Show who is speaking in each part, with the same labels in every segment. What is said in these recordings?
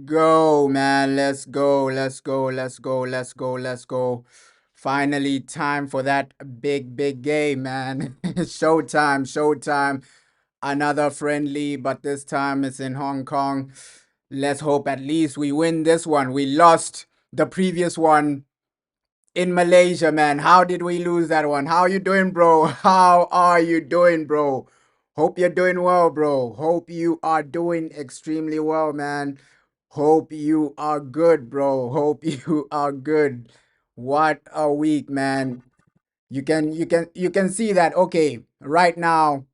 Speaker 1: Go, man. Let's go. Let's go. Let's go. Let's go. Let's go. Finally, time for that big game, man. Showtime. Showtime. Another friendly, but this time it's in Hong Kong. Let's hope at least we win this one. We lost the previous one in Malaysia, man. How did we lose that one? How you doing, bro? How are you doing, bro? Hope you're doing well, bro. Hope you are doing extremely well, man. Hope you are good, bro. Hope you are good. What a week, man. You can see that okay, right now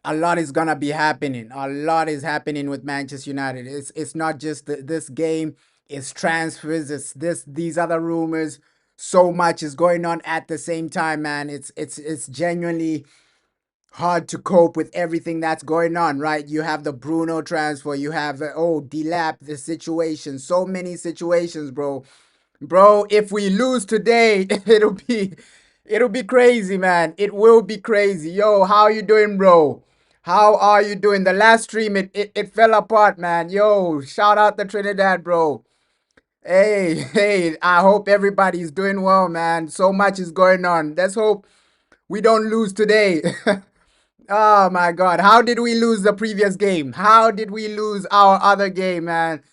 Speaker 1: a lot is gonna be happening. A lot is happening with Manchester United. It's not just this game. It's transfers. It's these other rumors. So much is going on at the same time, man. It's genuinely hard to cope with everything that's going on, right? You have the Bruno transfer. You have Delap, the situation. So many situations, bro. Bro, if we lose today, it'll be crazy, man. It will be crazy. Yo, how you doing, bro? How are you doing? The last stream it fell apart, man. Yo, shout out to Trinidad, bro. Hey, I hope everybody's doing well, man. So much is going on. Let's hope we don't lose today. Oh my God. How did we lose the previous game? How did we lose our other game, man?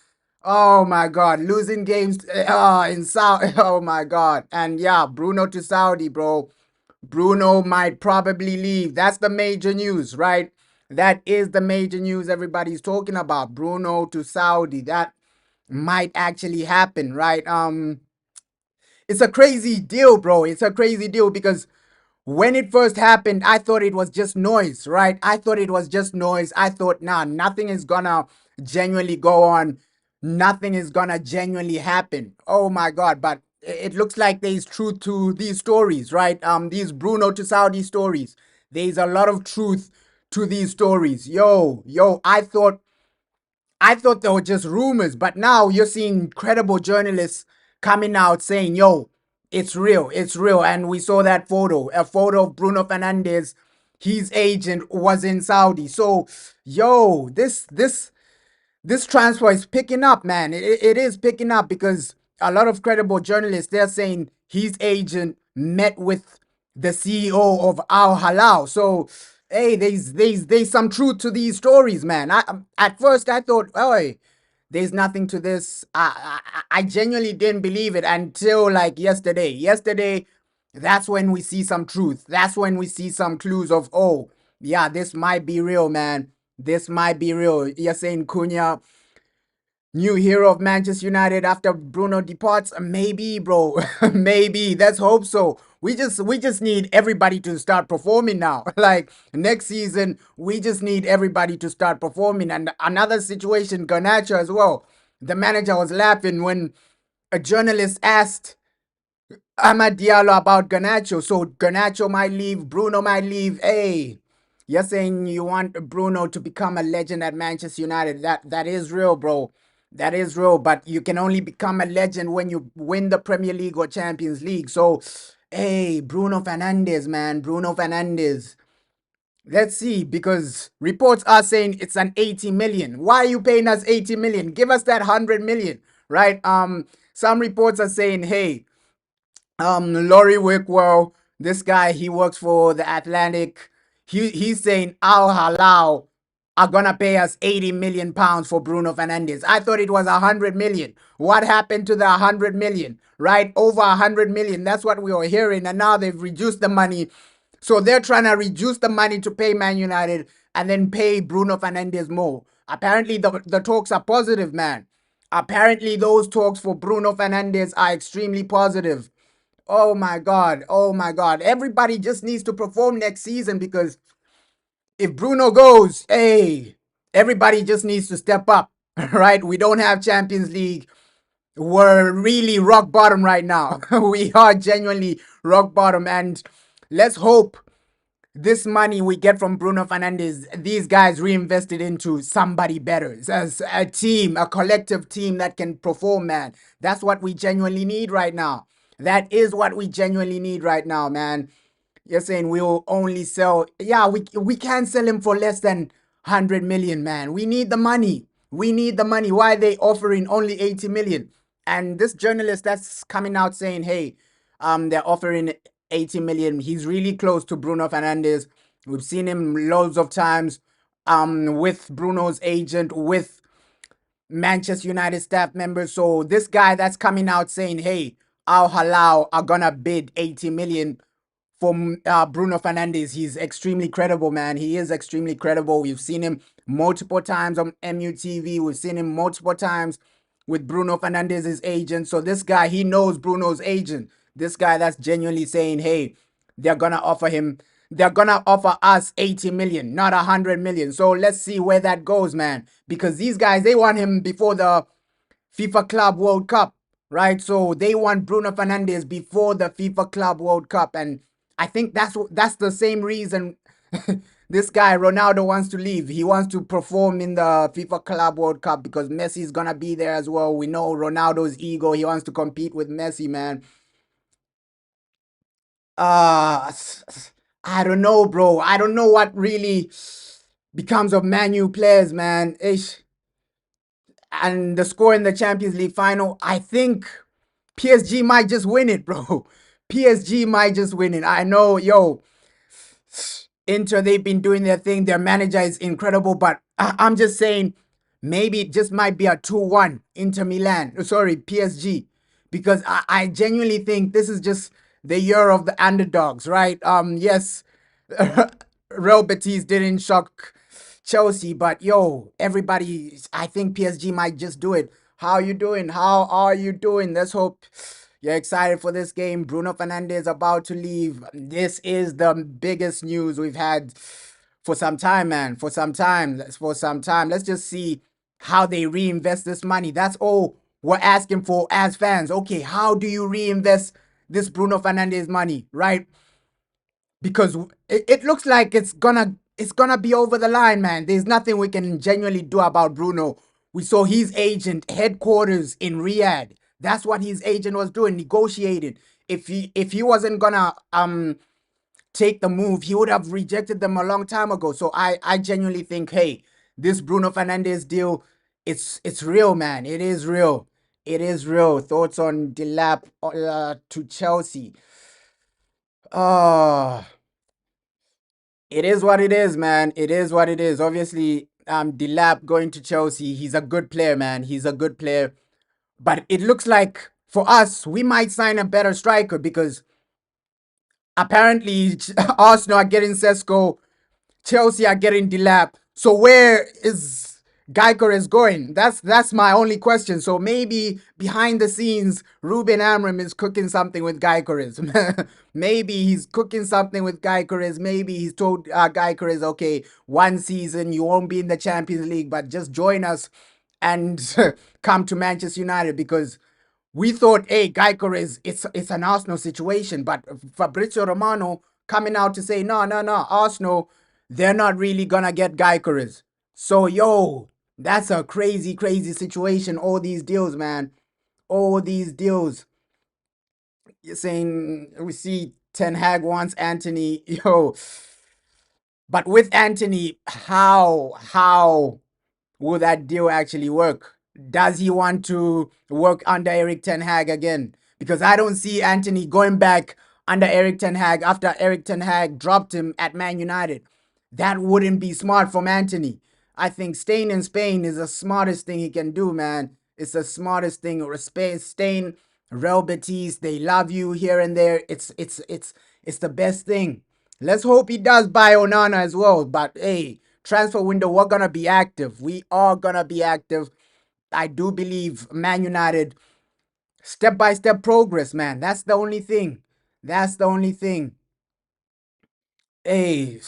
Speaker 1: Oh my God, losing games in Saudi. Oh my God. And yeah, Bruno to Saudi, bro. Bruno might probably leave. That's the major news, right? That is the major news everybody's talking about. Bruno to Saudi. That might actually happen, right? It's a crazy deal, bro. It's a crazy deal because when it first happened, I thought it was just noise, right? I thought it was just noise. I thought, nah, nothing is gonna genuinely go on. Nothing is gonna genuinely happen. Oh my God. But it looks like there's truth to these stories, right? These Bruno to Saudi stories. There's a lot of truth to these stories. Yo, I thought they were just rumors, but now you're seeing credible journalists coming out saying, yo, it's real. And we saw that photo, a photo of Bruno Fernandes. His agent was in Saudi. So, yo, this transfer is picking up, man. It is picking up because a lot of credible journalists, they're saying his agent met with the CEO of Al Halal. So, hey, there's some truth to these stories, man. At first I thought, oh, there's nothing to this. I genuinely didn't believe it until like yesterday. Yesterday, that's when we see some truth. That's when we see some clues of, oh, yeah, this might be real, man. This might be real. You're saying Cunha, new hero of Manchester United after Bruno departs? Maybe, bro. Maybe. Let's hope so. We just need everybody to start performing now. Like next season, we just need everybody to start performing. And another situation, Garnacho as well. The manager was laughing when a journalist asked Ahmad Diallo about Garnacho. So Garnacho might leave, Bruno might leave. Hey, you're saying you want Bruno to become a legend at Manchester United. That is real, bro. That is real. But you can only become a legend when you win the Premier League or Champions League. So, hey, Bruno Fernandes, man. Bruno Fernandes. Let's see, because reports are saying it's an 80 million. Why are you paying us 80 million? Give us that 100 million, right? Some reports are saying, hey, Laurie Wickwell, this guy, he works for the Atlantic. He's saying Al Halal are gonna pay us 80 million pounds for Bruno Fernandes. I thought it was 100 million. What happened to the 100 million? Right? Over 100 million. That's what we were hearing. And now they've reduced the money. So they're trying to reduce the money to pay Man United and then pay Bruno Fernandes more. Apparently the talks are positive, man. Apparently those talks for Bruno Fernandes are extremely positive. Oh my God. Oh my God. Everybody just needs to perform next season because if Bruno goes, hey, everybody just needs to step up, right? We don't have Champions League. We're really rock bottom right now. We are genuinely rock bottom. And let's hope this money we get from Bruno Fernandes, these guys reinvested into somebody better. As a team, a collective team that can perform, man. That's what we genuinely need right now. That is what we genuinely need right now, man. You're saying we'll only sell. Yeah, we can't sell him for less than 100 million, man. We need the money. We need the money. Why are they offering only 80 million? And this journalist that's coming out saying, hey, they're offering 80 million. He's really close to Bruno Fernandes. We've seen him loads of times with Bruno's agent, with Manchester United staff members. So this guy that's coming out saying, hey, Al Halal are gonna bid 80 million for Bruno Fernandes. He's extremely credible, man. He is extremely credible. We've seen him multiple times on MUTV. We've seen him multiple times with Bruno Fernandes' agent. So this guy, he knows Bruno's agent. This guy that's genuinely saying, hey, they're gonna offer him, they're gonna offer us 80 million, not 100 million. So let's see where that goes, man. Because these guys, they want him before the FIFA Club World Cup, right? So they want Bruno Fernandes before the FIFA Club World Cup, and I think that's the same reason this guy Ronaldo wants to leave. He wants to perform in the FIFA Club World Cup because Messi's gonna be there as well. We know Ronaldo's ego. He wants to compete with Messi, man. Uh I don't know, bro. I don't know what really becomes of Man U players, man. Ish. And the score in the Champions League final, I think PSG might just win it, bro. PSG might just win it. I know, yo, Inter, they've been doing their thing. Their manager is incredible, but I'm just saying maybe it just might be a 2-1 Inter Milan. Sorry, PSG. Because I genuinely think this is just the year of the underdogs, right? Yes, Real Betis didn't shock Chelsea, but yo, everybody, I think PSG might just do it. How you doing? How are you doing? Let's hope you're excited for this game. Bruno Fernandes about to leave. This is the biggest news we've had for some time, man. For some time. For some time. Let's just see how they reinvest this money. That's all we're asking for as fans. Okay, how do you reinvest this Bruno Fernandes money, right? Because it looks like it's gonna be over the line, man. There's nothing we can genuinely do about Bruno. We saw his agent headquarters in Riyadh. That's what his agent was doing, negotiating. If he wasn't gonna take the move, he would have rejected them a long time ago. So I genuinely think, hey, this Bruno Fernandes deal, it's real, man. It is real. It is real. Thoughts on Delap to Chelsea? Oh, it is what it is, man. It is what it is. Obviously, Delap going to Chelsea. He's a good player, man. He's a good player. But it looks like for us, we might sign a better striker because apparently Arsenal are getting Sesko, Chelsea are getting Delap. So where is Gyökeres going? That's my only question. So maybe behind the scenes, Ruben Amorim is cooking something with Gyökeres. Maybe he's cooking something with Gyökeres. Maybe he's told Gyökeres, okay, one season you won't be in the Champions League, but just join us and come to Manchester United because we thought, hey, Gyökeres, it's an Arsenal situation, but Fabrizio Romano coming out to say, no, no, no, Arsenal, they're not really gonna get Gyökeres. So, yo, that's a crazy, crazy situation. All these deals, man, all these deals. You're saying we see Ten Hag wants Anthony, yo, but with Anthony, how will that deal actually work? Does he want to work under Eric Ten Hag again? Because I don't see Anthony going back under Eric Ten Hag after Eric Ten Hag dropped him at Man United. That wouldn't be smart from Anthony. I think staying in Spain is the smartest thing he can do, man. It's the smartest thing. Staying Real Betis, they love you here and there. It's the best thing. Let's hope he does buy Onana as well. But hey, transfer window, we're gonna be active. We are gonna be active. I do believe Man United step by step progress, man. That's the only thing. That's the only thing. Hey,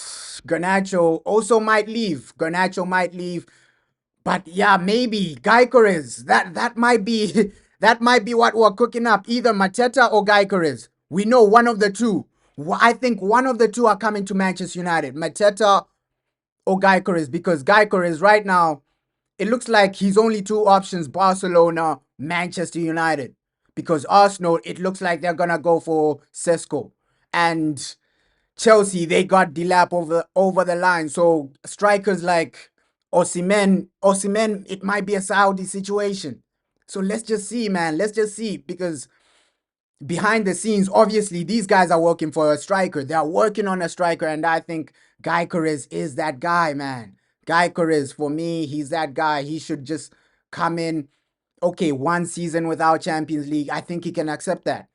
Speaker 1: Garnacho also might leave. Garnacho might leave. But yeah, maybe Gyökeres. That might be that might be what we're cooking up. Either Mateta or Gyökeres. We know one of the two. I think one of the two are coming to Manchester United. Mateta or Gyökeres, because Gyökeres right now, it looks like he's only two options: Barcelona, Manchester United. Because Arsenal, it looks like they're gonna go for Sesko, and Chelsea, they got Delap over the line. So strikers like Osimhen, it might be a Saudi situation. So let's just see, man. Let's just see because behind the scenes, obviously, these guys are working for a striker. They are working on a striker, and I think Guy Corez is that guy, man. Guy Corez, for me, he's that guy. He should just come in. Okay, one season without Champions League. I think he can accept that.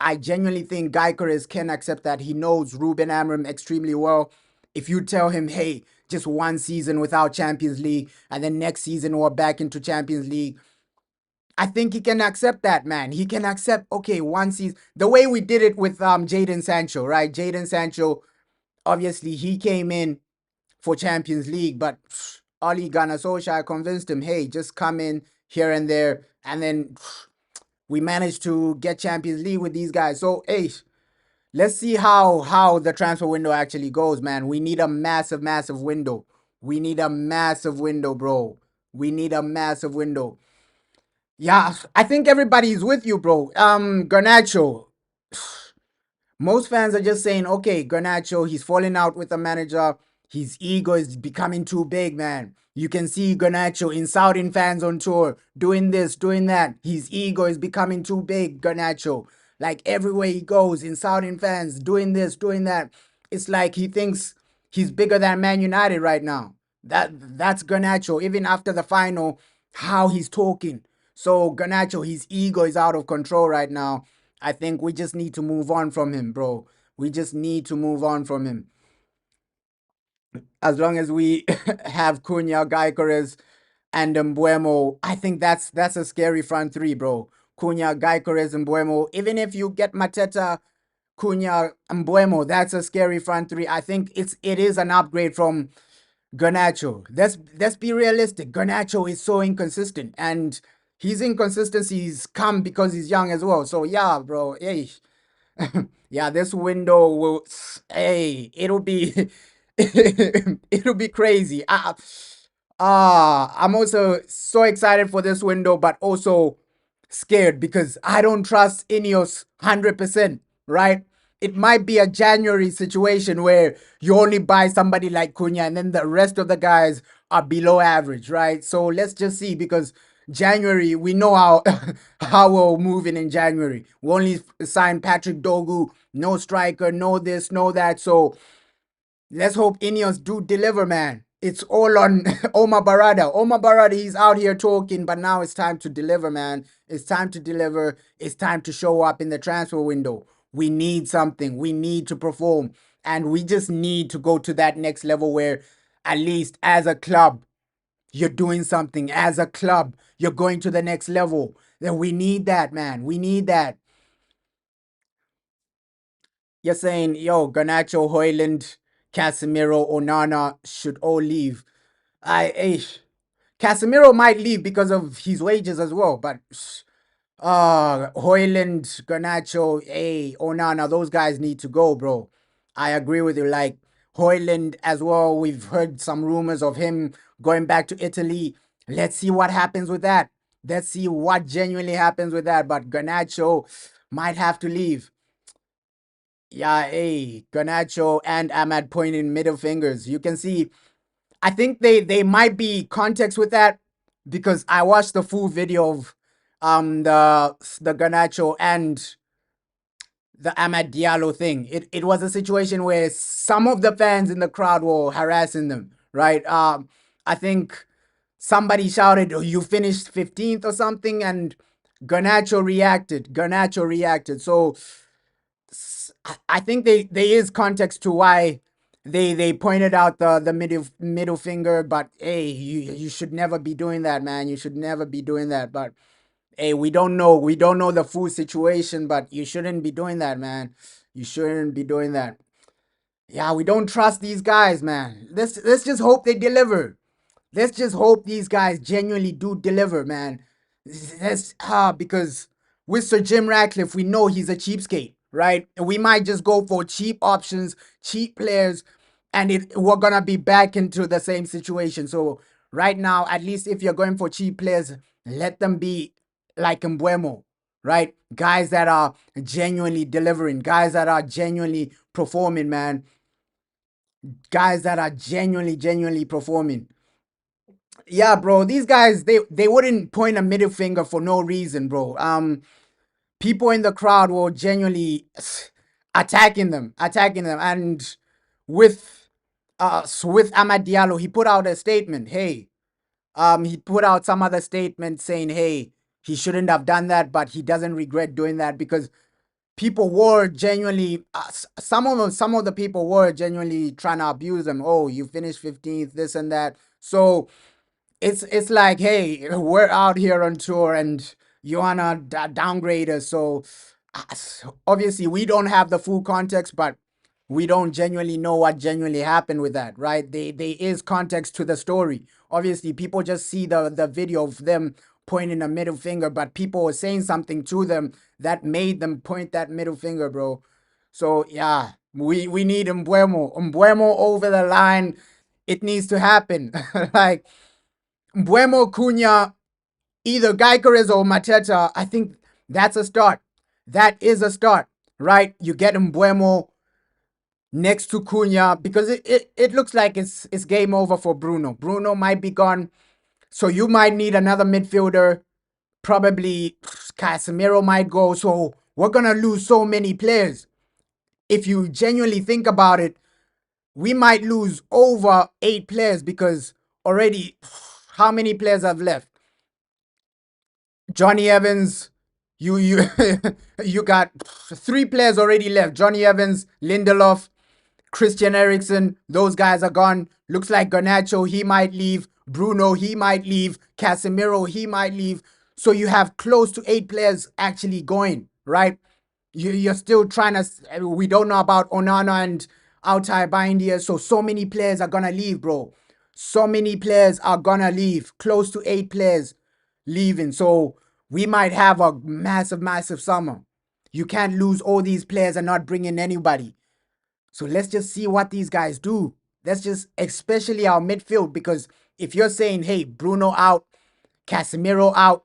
Speaker 1: I genuinely think Guy Corez can accept that. He knows Ruben Amorim extremely well. If you tell him, hey, just one season without Champions League, and then next season we're back into Champions League, I think he can accept that, man. He can accept, okay, one season. The way we did it with Jadon Sancho, right? Jadon Sancho, obviously, he came in for Champions League, but Oli Gunnar Solskjaer convinced him, hey, just come in here and there. And then we managed to get Champions League with these guys. So, hey, let's see how the transfer window actually goes, man. We need a massive, massive window. We need a massive window, bro. We need a massive window. Yeah, I think everybody's with you, bro. Garnacho. Most fans are just saying, okay, Garnacho, he's falling out with the manager. His ego is becoming too big, man. You can see Garnacho insulting fans on tour, doing this, doing that. His ego is becoming too big, Garnacho. Like everywhere he goes, insulting fans, doing this, doing that. It's like he thinks he's bigger than Man United right now. That's Garnacho. Even after the final, how he's talking. So Garnacho, his ego is out of control right now. I think we just need to move on from him, bro. We just need to move on from him. As long as we have Cunha, Gyökeres, and Mbuemo, I think that's a scary front three, bro. Cunha, Gyökeres, and Mbuemo. Even if you get Mateta, Cunha, and Mbuemo, that's a scary front three. I think it is an upgrade from Garnacho. Let's be realistic. Garnacho is so inconsistent, and his inconsistencies come because he's young as well. So yeah, bro. Hey, yeah, this window will. Hey, it'll be, it'll be crazy. I'm also so excited for this window, but also scared because I don't trust Ineos 100%, right? It might be a January situation where you only buy somebody like Cunha and then the rest of the guys are below average, right? So let's just see because January, we know how how we're moving in January. We only signed Patrick Dogu, no striker, no this, no that. So let's hope Ineos do deliver, man. It's all on Omar Barada. Omar Barada, he's out here talking, but now it's time to deliver, man. It's time to deliver. It's time to show up in the transfer window. We need something. We need to perform. And we just need to go to that next level where, at least as a club, you're doing something. As a club, you're going to the next level. Then we need that, man. We need that. You're saying, yo, Garnacho, Hoyland, Casemiro, Onana should all leave. I Casemiro might leave because of his wages as well, but Hoyland, Garnacho, Onana, those guys need to go, bro. I agree with you. Like Hoyland as well, we've heard some rumors of him going back to Italy. Let's see what happens with that. Let's see what genuinely happens with that. But Garnacho might have to leave. Yeah, Garnacho and Ahmad pointing middle fingers. You can see, I think they might be context with that because I watched the full video of the Garnacho and the Ahmad Diallo thing. It was a situation where some of the fans in the crowd were harassing them, right? I think somebody shouted, "Oh, you finished 15th or something," and Garnacho reacted. Garnacho reacted. So I think there is context to why they pointed out the middle finger, but hey, you should never be doing that, man. You should never be doing that. But hey, we don't know the full situation, but you shouldn't be doing that, man. You shouldn't be doing that. Yeah, we don't trust these guys, man. Let's just hope they deliver. Let's just hope these guys genuinely do deliver, man. Because with Sir Jim Ratcliffe, we know he's a cheapskate, right? And we might just go for cheap options, cheap players, and we're gonna be back into the same situation. So right now, at least if you're going for cheap players, let them be like Mbuemo, right? Guys that are genuinely delivering, guys that are genuinely performing, man. Guys that are genuinely performing. Yeah, bro. These guys, they wouldn't point a middle finger for no reason, bro. People in the crowd were genuinely attacking them, and with with Amad Diallo, he put out a statement. Hey, he put out some other statement saying, hey, he shouldn't have done that, but he doesn't regret doing that because people were genuinely some of the people were genuinely trying to abuse them. Oh, you finished 15th, this and that. So it's like, hey, we're out here on tour and you wanna downgrade us. So obviously we don't have the full context, but we don't genuinely know what genuinely happened with that, right? There is context to the story. Obviously, people just see the video of them pointing a middle finger, but people were saying something to them that made them point that middle finger, bro. So yeah, we need Mbuemo over the line. It needs to happen. Like Mbuemo, Cunha, either Gyökeres or Mateta. I think that's a start. That is a start, right? You get Mbuemo next to Cunha because it looks like it's game over for Bruno. Bruno might be gone, so you might need another midfielder. Probably Casemiro might go. So we're gonna lose so many players. If you genuinely think about it, we might lose over 8 players because already how many players have left? Johnny Evans, you you got 3 players already left. Johnny Evans, Lindelof, Christian Eriksen, those guys are gone. Looks like Garnacho, he might leave. Bruno, he might leave. Casemiro, he might leave. So you have close to 8 players actually going, right? You're still trying to. We don't know about Onana and Altay Bindia. So many players are gonna leave, bro. So many players are gonna leave. Close to 8 players leaving. So we might have a massive summer. You can't lose all these players and not bring in anybody. So let's just see what these guys do. Let's just, especially our midfield, because if you're saying, hey, Bruno out, Casemiro out,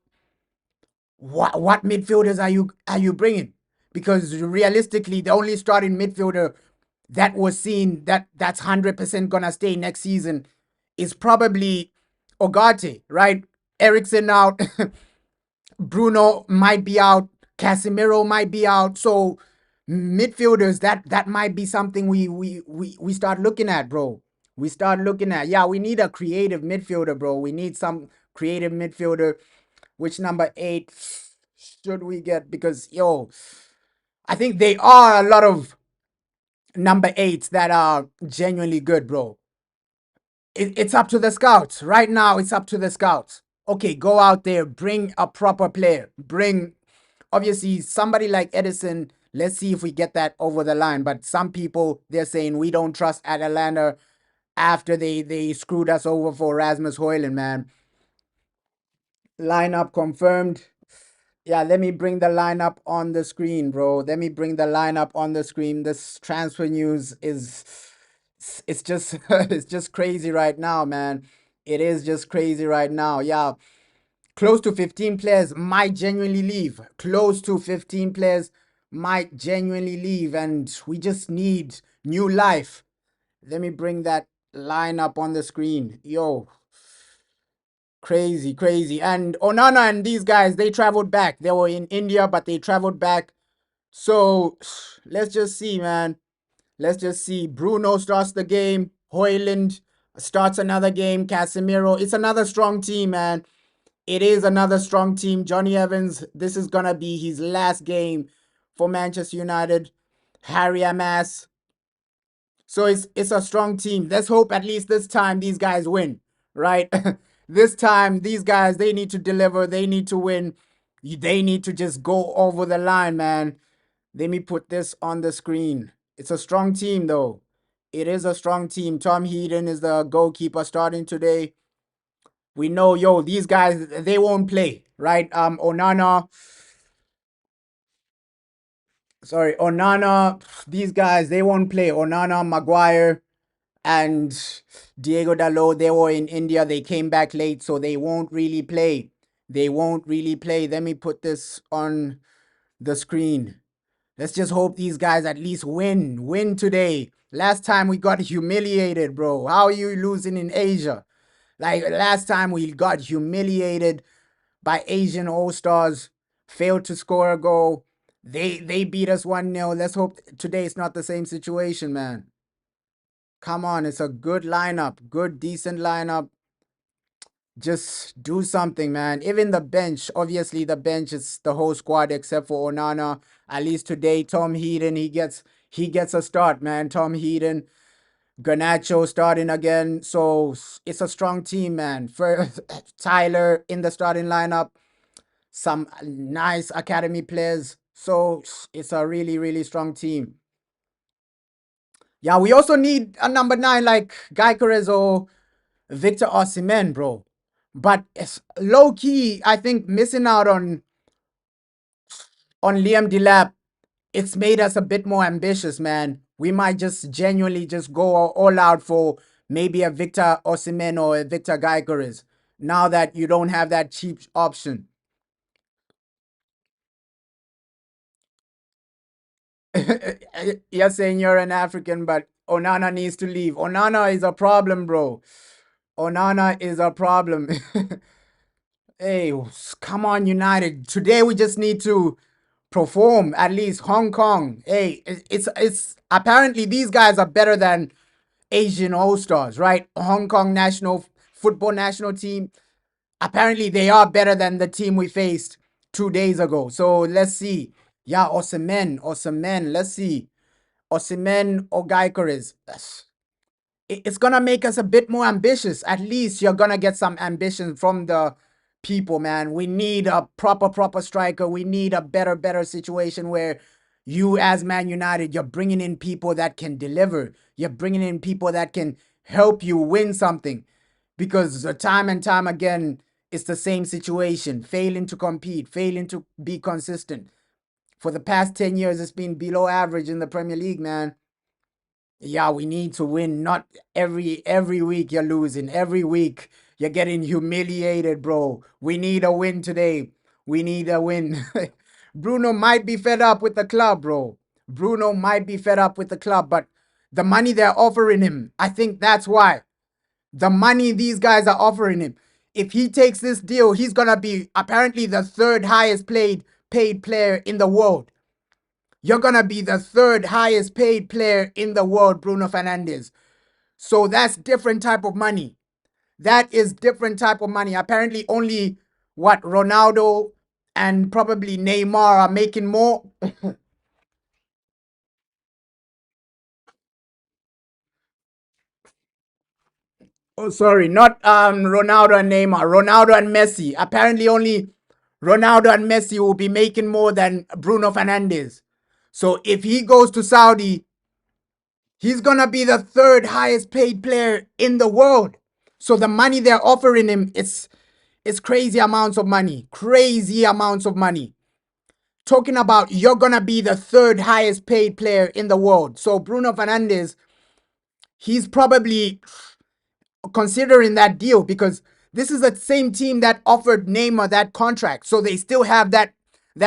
Speaker 1: what midfielders are you bringing? Because realistically, the only starting midfielder that was seen that's 100% gonna stay next season is probably Ogate, right? Ericsson out, Bruno might be out, Casemiro might be out. So midfielders, that might be something we start looking at, bro. We start looking at, yeah, we need a creative midfielder, bro. We need some creative midfielder. Which number 8 should we get? Because yo, I think they are a lot of number 8s that are genuinely good, bro. It's up to the scouts. Right now, it's up to the scouts. Okay, go out there, bring a proper player. Bring, obviously, somebody like Edison. Let's see if we get that over the line. But some people, they're saying we don't trust Atalanta after they screwed us over for Rasmus Højlund, man. Lineup confirmed. Yeah, let me bring the lineup on the screen, bro. Let me bring the lineup on the screen. This transfer news is it's just it's just crazy right now, man. It is just crazy right now. Yeah, close to 15 players might genuinely leave. Close to 15 players might genuinely leave, and we just need new life. Let me bring that lineup on the screen. Yo, crazy. And Onana and these guys, they traveled back. They were in India, but they traveled back. So let's just see, man. Let's just see. Bruno starts the game. Højlund starts another game. Casemiro. It's another strong team, man. It is another strong team. Johnny Evans, this is going to be his last game for Manchester United. Harry Amas. So it's a strong team. Let's hope at least this time these guys win, right? This time these guys, they need to deliver. They need to win. They need to just go over the line, man. Let me put this on the screen. It's a strong team, though. It is a strong team. Tom Heaton is the goalkeeper starting today. We know, yo, these guys, they won't play, right? Onana, these guys, they won't play. Onana, Maguire, and Diego Dalot, they were in India. They came back late, so they won't really play. They won't really play. Let me put this on the screen. Let's just hope these guys at least win. Win today. Last time we got humiliated, bro. How are you losing in Asia? Like last time we got humiliated by Asian All Stars, failed to score a goal. They beat us 1-0. Let's hope today it's not the same situation, man. Come on, it's a good lineup, good, decent lineup. Just do something, man. Even the bench, obviously the bench is the whole squad except for Onana. At least today, Tom Heaton, he gets a start, man. Tom Heaton, Garnacho starting again. So it's a strong team, man. For Tyler in the starting lineup, some nice academy players. So it's a really, really strong team. Yeah, we also need a number nine like Gyökeres or Victor Osimhen, bro. But it's low key, I think missing out on Liam Delap, it's made us a bit more ambitious, man. We might just genuinely just go all out for maybe a Victor Osimhen or a Victor Gyökeres. Now that you don't have that cheap option. You're saying you're an African, but Onana needs to leave. Onana is a problem, bro. Onana is a problem. Hey, come on, United. Today we just need to perform at least Hong Kong. Hey, it's apparently these guys are better than Asian All Stars, right? Hong Kong national football national team. Apparently they are better than the team we faced 2 days ago. So let's see. Yeah, Osimhen. Let's see. Osimhen or Gyökeres. It's gonna make us a bit more ambitious. At least you're gonna get some ambition from the people, man. We need a proper striker. We need a better situation where you, as Man United, you're bringing in people that can deliver. You're bringing in people that can help you win something. Because the time and time again, it's the same situation. Failing to compete, failing to be consistent. For the past 10 years, it's been below average in the Premier League, man. Yeah, we need to win. Not every week you're losing. Every week you're getting humiliated, bro. We need a win today. We need a win. Bruno might be fed up with the club, bro. Bruno might be fed up with the club, but the money they're offering him, I think that's why. The money these guys are offering him. If he takes this deal, he's gonna be apparently the third highest paid player in the world. You're going to be the third highest paid player in the world, Bruno Fernandes. So that's different type of money. That is different type of money. Apparently only what Ronaldo and probably Neymar are making more. Oh, sorry, not Ronaldo and Neymar. Ronaldo and Messi. Apparently only Ronaldo and Messi will be making more than Bruno Fernandes. So if he goes to Saudi, he's gonna be the third highest paid player in the world. So the money they're offering him, it's crazy amounts of money. Crazy amounts of money. Talking about you're gonna be the third highest paid player in the world. So Bruno Fernandes, he's probably considering that deal because this is the same team that offered Neymar that contract. So they still have that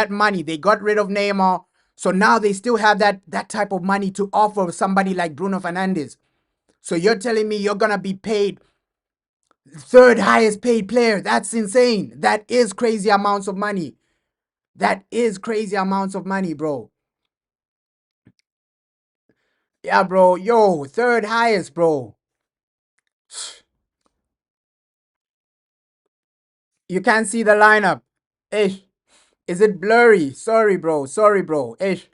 Speaker 1: money. They got rid of Neymar. So now they still have that type of money to offer somebody like Bruno Fernandes. So you're telling me you're gonna be paid third highest paid player? That's insane. That is crazy amounts of money. That is crazy amounts of money, bro. Yeah, bro. Yo, third highest, bro. You can't see the lineup. Ish. Is it blurry? Sorry, bro. Sorry, bro. Ish.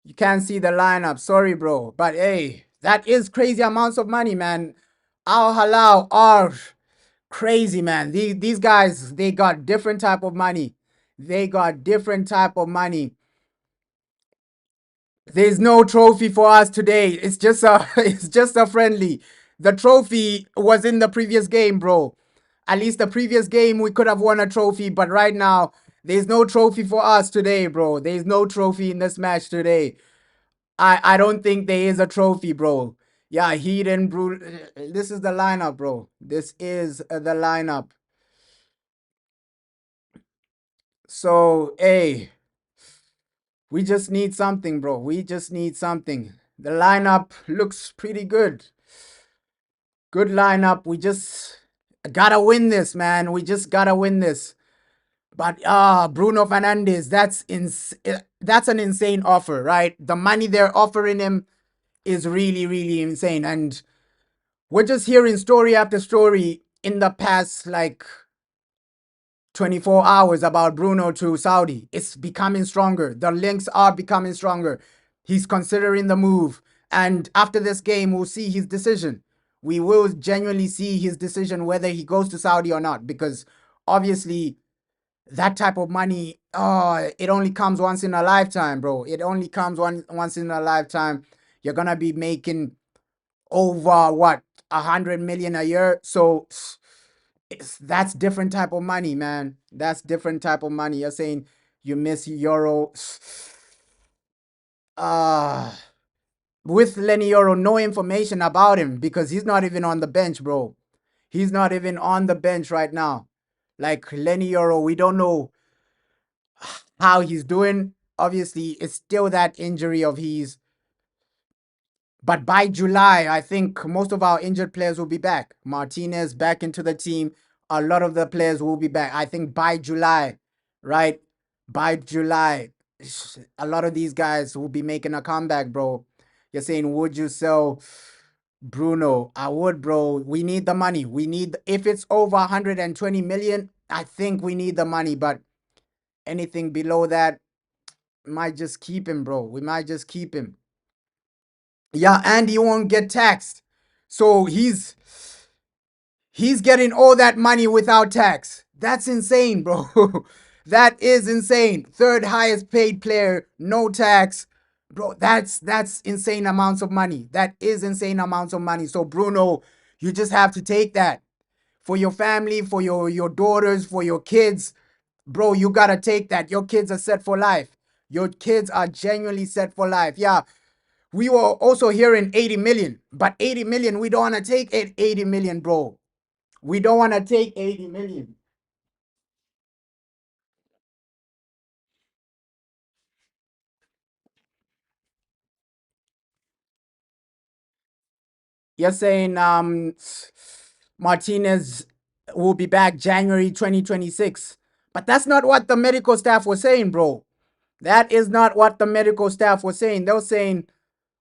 Speaker 1: You can't see the lineup. Sorry, bro. But hey, that is crazy amounts of money, man. Al Halal are crazy, man. These guys, they got different type of money. They got different type of money. There's no trophy for us today. It's just a it's just a friendly. The trophy was in the previous game, bro. At least the previous game we could have won a trophy, but right now there's no trophy for us today, bro. There's no trophy in this match today. I don't think there is a trophy, bro. Yeah, Heat and Bruno. This is the lineup, bro. This is the lineup. So, hey, we just need something, bro. We just need something. The lineup looks pretty good. Good lineup. We just gotta win this, man. We just gotta win this. But Bruno Fernandes, that's an insane offer, right? The money they're offering him is really, really insane. And we're just hearing story after story in the past like 24 hours about Bruno to Saudi. It's becoming stronger. The links are becoming stronger. He's considering the move. And after this game, we'll see his decision. We will genuinely see his decision whether he goes to Saudi or not, because obviously that type of money, it only comes once in a lifetime, bro. It only comes once in a lifetime. You're gonna be making over what 100 million a year. So that's different type of money, man. That's different type of money. You're saying you miss Euro. Uh with Lenny Euro, no information about him because he's not even on the bench, bro. He's not even on the bench right now. Like Lenny Euro, we don't know how he's doing. Obviously, it's still that injury of his. But by July, I think most of our injured players will be back. Martinez back into the team. A lot of the players will be back. I think by July, right? By July, a lot of these guys will be making a comeback, bro. You're saying, would you sell Bruno? I would, bro. We need the money. If it's over 120 million, I think we need the money. But anything below that, might just keep him, bro. We might just keep him. Yeah, and he won't get taxed. So he's getting all that money without tax. That's insane, bro. That is insane. Third highest paid player, no tax. Bro, that's insane amounts of money. That is insane amounts of money. So Bruno, you just have to take that for your family, for your daughters, for your kids. Bro, you got to take that. Your kids are set for life. Your kids are genuinely set for life. Yeah, we were also hearing 80 million, but 80 million, we don't want to take 80 million, bro. We don't want to take 80 million. You're saying Martinez will be back January 2026. But that's not what the medical staff was saying, bro. That is not what the medical staff was saying. They were saying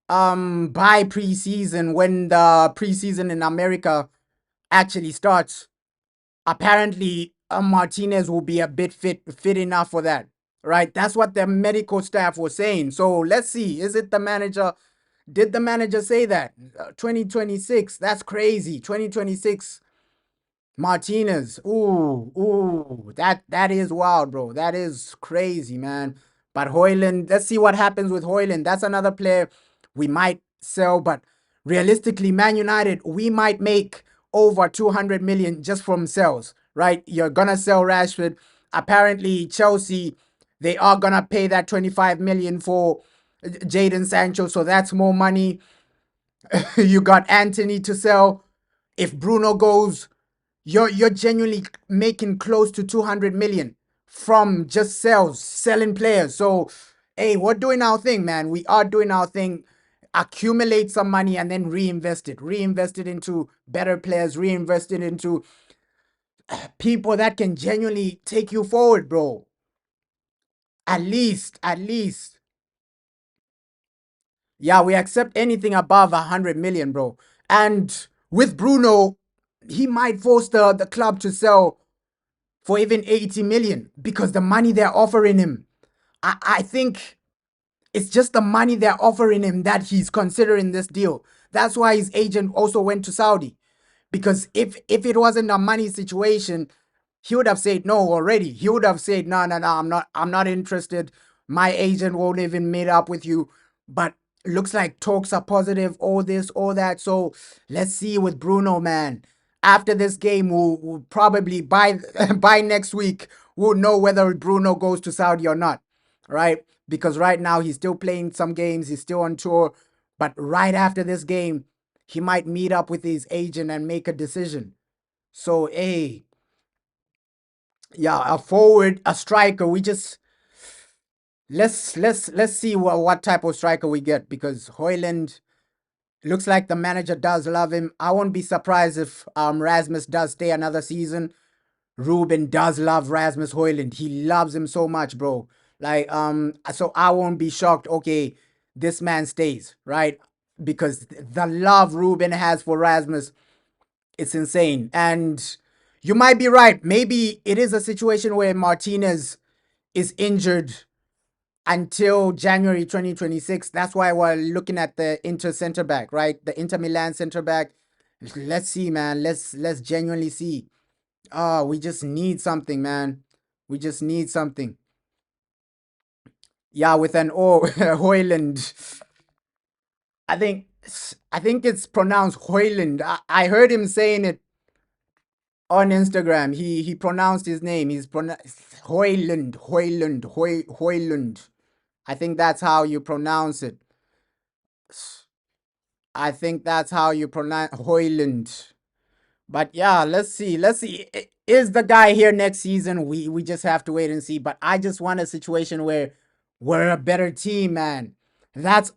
Speaker 1: by preseason, when the preseason in America actually starts, apparently Martinez will be a bit fit enough for that, right? That's what the medical staff was saying. So let's see, is it the manager? Did the manager say that? 2026, that's crazy. 2026 Martinez. Ooh, that is wild, bro. That is crazy, man. But Hoyland, let's see what happens with Hoyland. That's another player we might sell, but realistically, Man United, we might make over 200 million just from sales, right? You're gonna sell Rashford. Apparently, Chelsea, they are gonna pay that 25 million for Jadon Sancho, so that's more money. You got Anthony to sell. If Bruno goes, you're genuinely making close to 200 million from just selling players. So hey, we're doing our thing, man. We are doing our thing. Accumulate some money and then reinvest it into better players, reinvest it into people that can genuinely take you forward, bro. At least yeah, we accept anything above 100 million, bro. And with Bruno, he might force the club to sell for even 80 million because the money they're offering him. I think it's just the money they're offering him that he's considering this deal. That's why his agent also went to Saudi. Because if it wasn't a money situation, he would have said no already. He would have said, no, I'm not interested. My agent won't even meet up with you. But looks like talks are positive, all this, all that. So let's see with Bruno, man. After this game, we'll probably by by next week, we'll know whether Bruno goes to Saudi or not. Right? Because right now he's still playing some games, he's still on tour. But right after this game, he might meet up with his agent and make a decision. So, hey, yeah, a forward, a striker. We just let's see what type of striker we get because Hoyland. Looks like the manager does love him. I won't be surprised if Rasmus does stay another season. Ruben does love Rasmus Hoyland. He loves him so much, bro. Like, so I won't be shocked. Okay, this man stays, right? Because the love Ruben has for Rasmus, it's insane. And you might be right. Maybe it is a situation where Martinez is injured until January 2026. That's why we're looking at the Inter center back, right? The Inter Milan center back. Let's see, man. Let's genuinely see. Oh, we just need something, man. We just need something. Yeah, with an O, Hoyland. I think I think it's pronounced Hoyland. I heard him saying it on Instagram. He pronounced his name. He's pronounced Hoyland. I think that's how you pronounce it. I think that's how you pronounce Hoyland. But yeah, let's see. Let's see. Is the guy here next season? We just have to wait and see. But I just want a situation where we're a better team, man. That's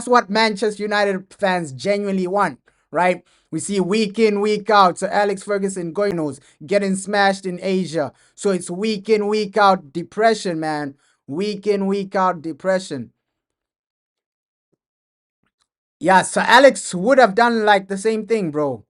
Speaker 1: what Manchester United fans genuinely want, right? We see week in, week out. So Alex Ferguson going knows getting smashed in Asia. So it's week in, week out depression, man. Week in, week out depression. Yeah, so Alex would have done like the same thing, bro.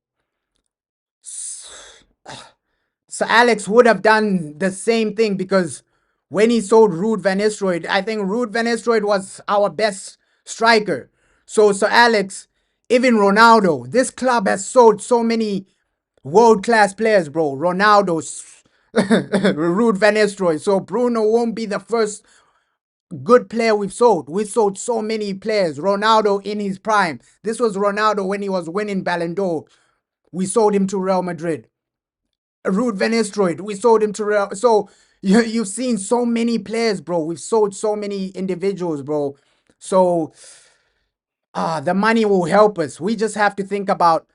Speaker 1: So Alex would have done the same thing because when he sold Ruud van Nistelrooy, I think Ruud van Nistelrooy was our best striker. So Alex, even Ronaldo, this club has sold so many world class players, bro. Ronaldo, Ruud van Nistelrooy. So Bruno won't be the first good player we've sold. We sold so many players. Ronaldo in his prime. This was Ronaldo when he was winning Ballon d'Or. We sold him to Real Madrid. Ruud van Nistelrooy, we sold him to Real. So you've seen so many players, bro. We've sold so many individuals, bro. So the money will help us. We just have to think about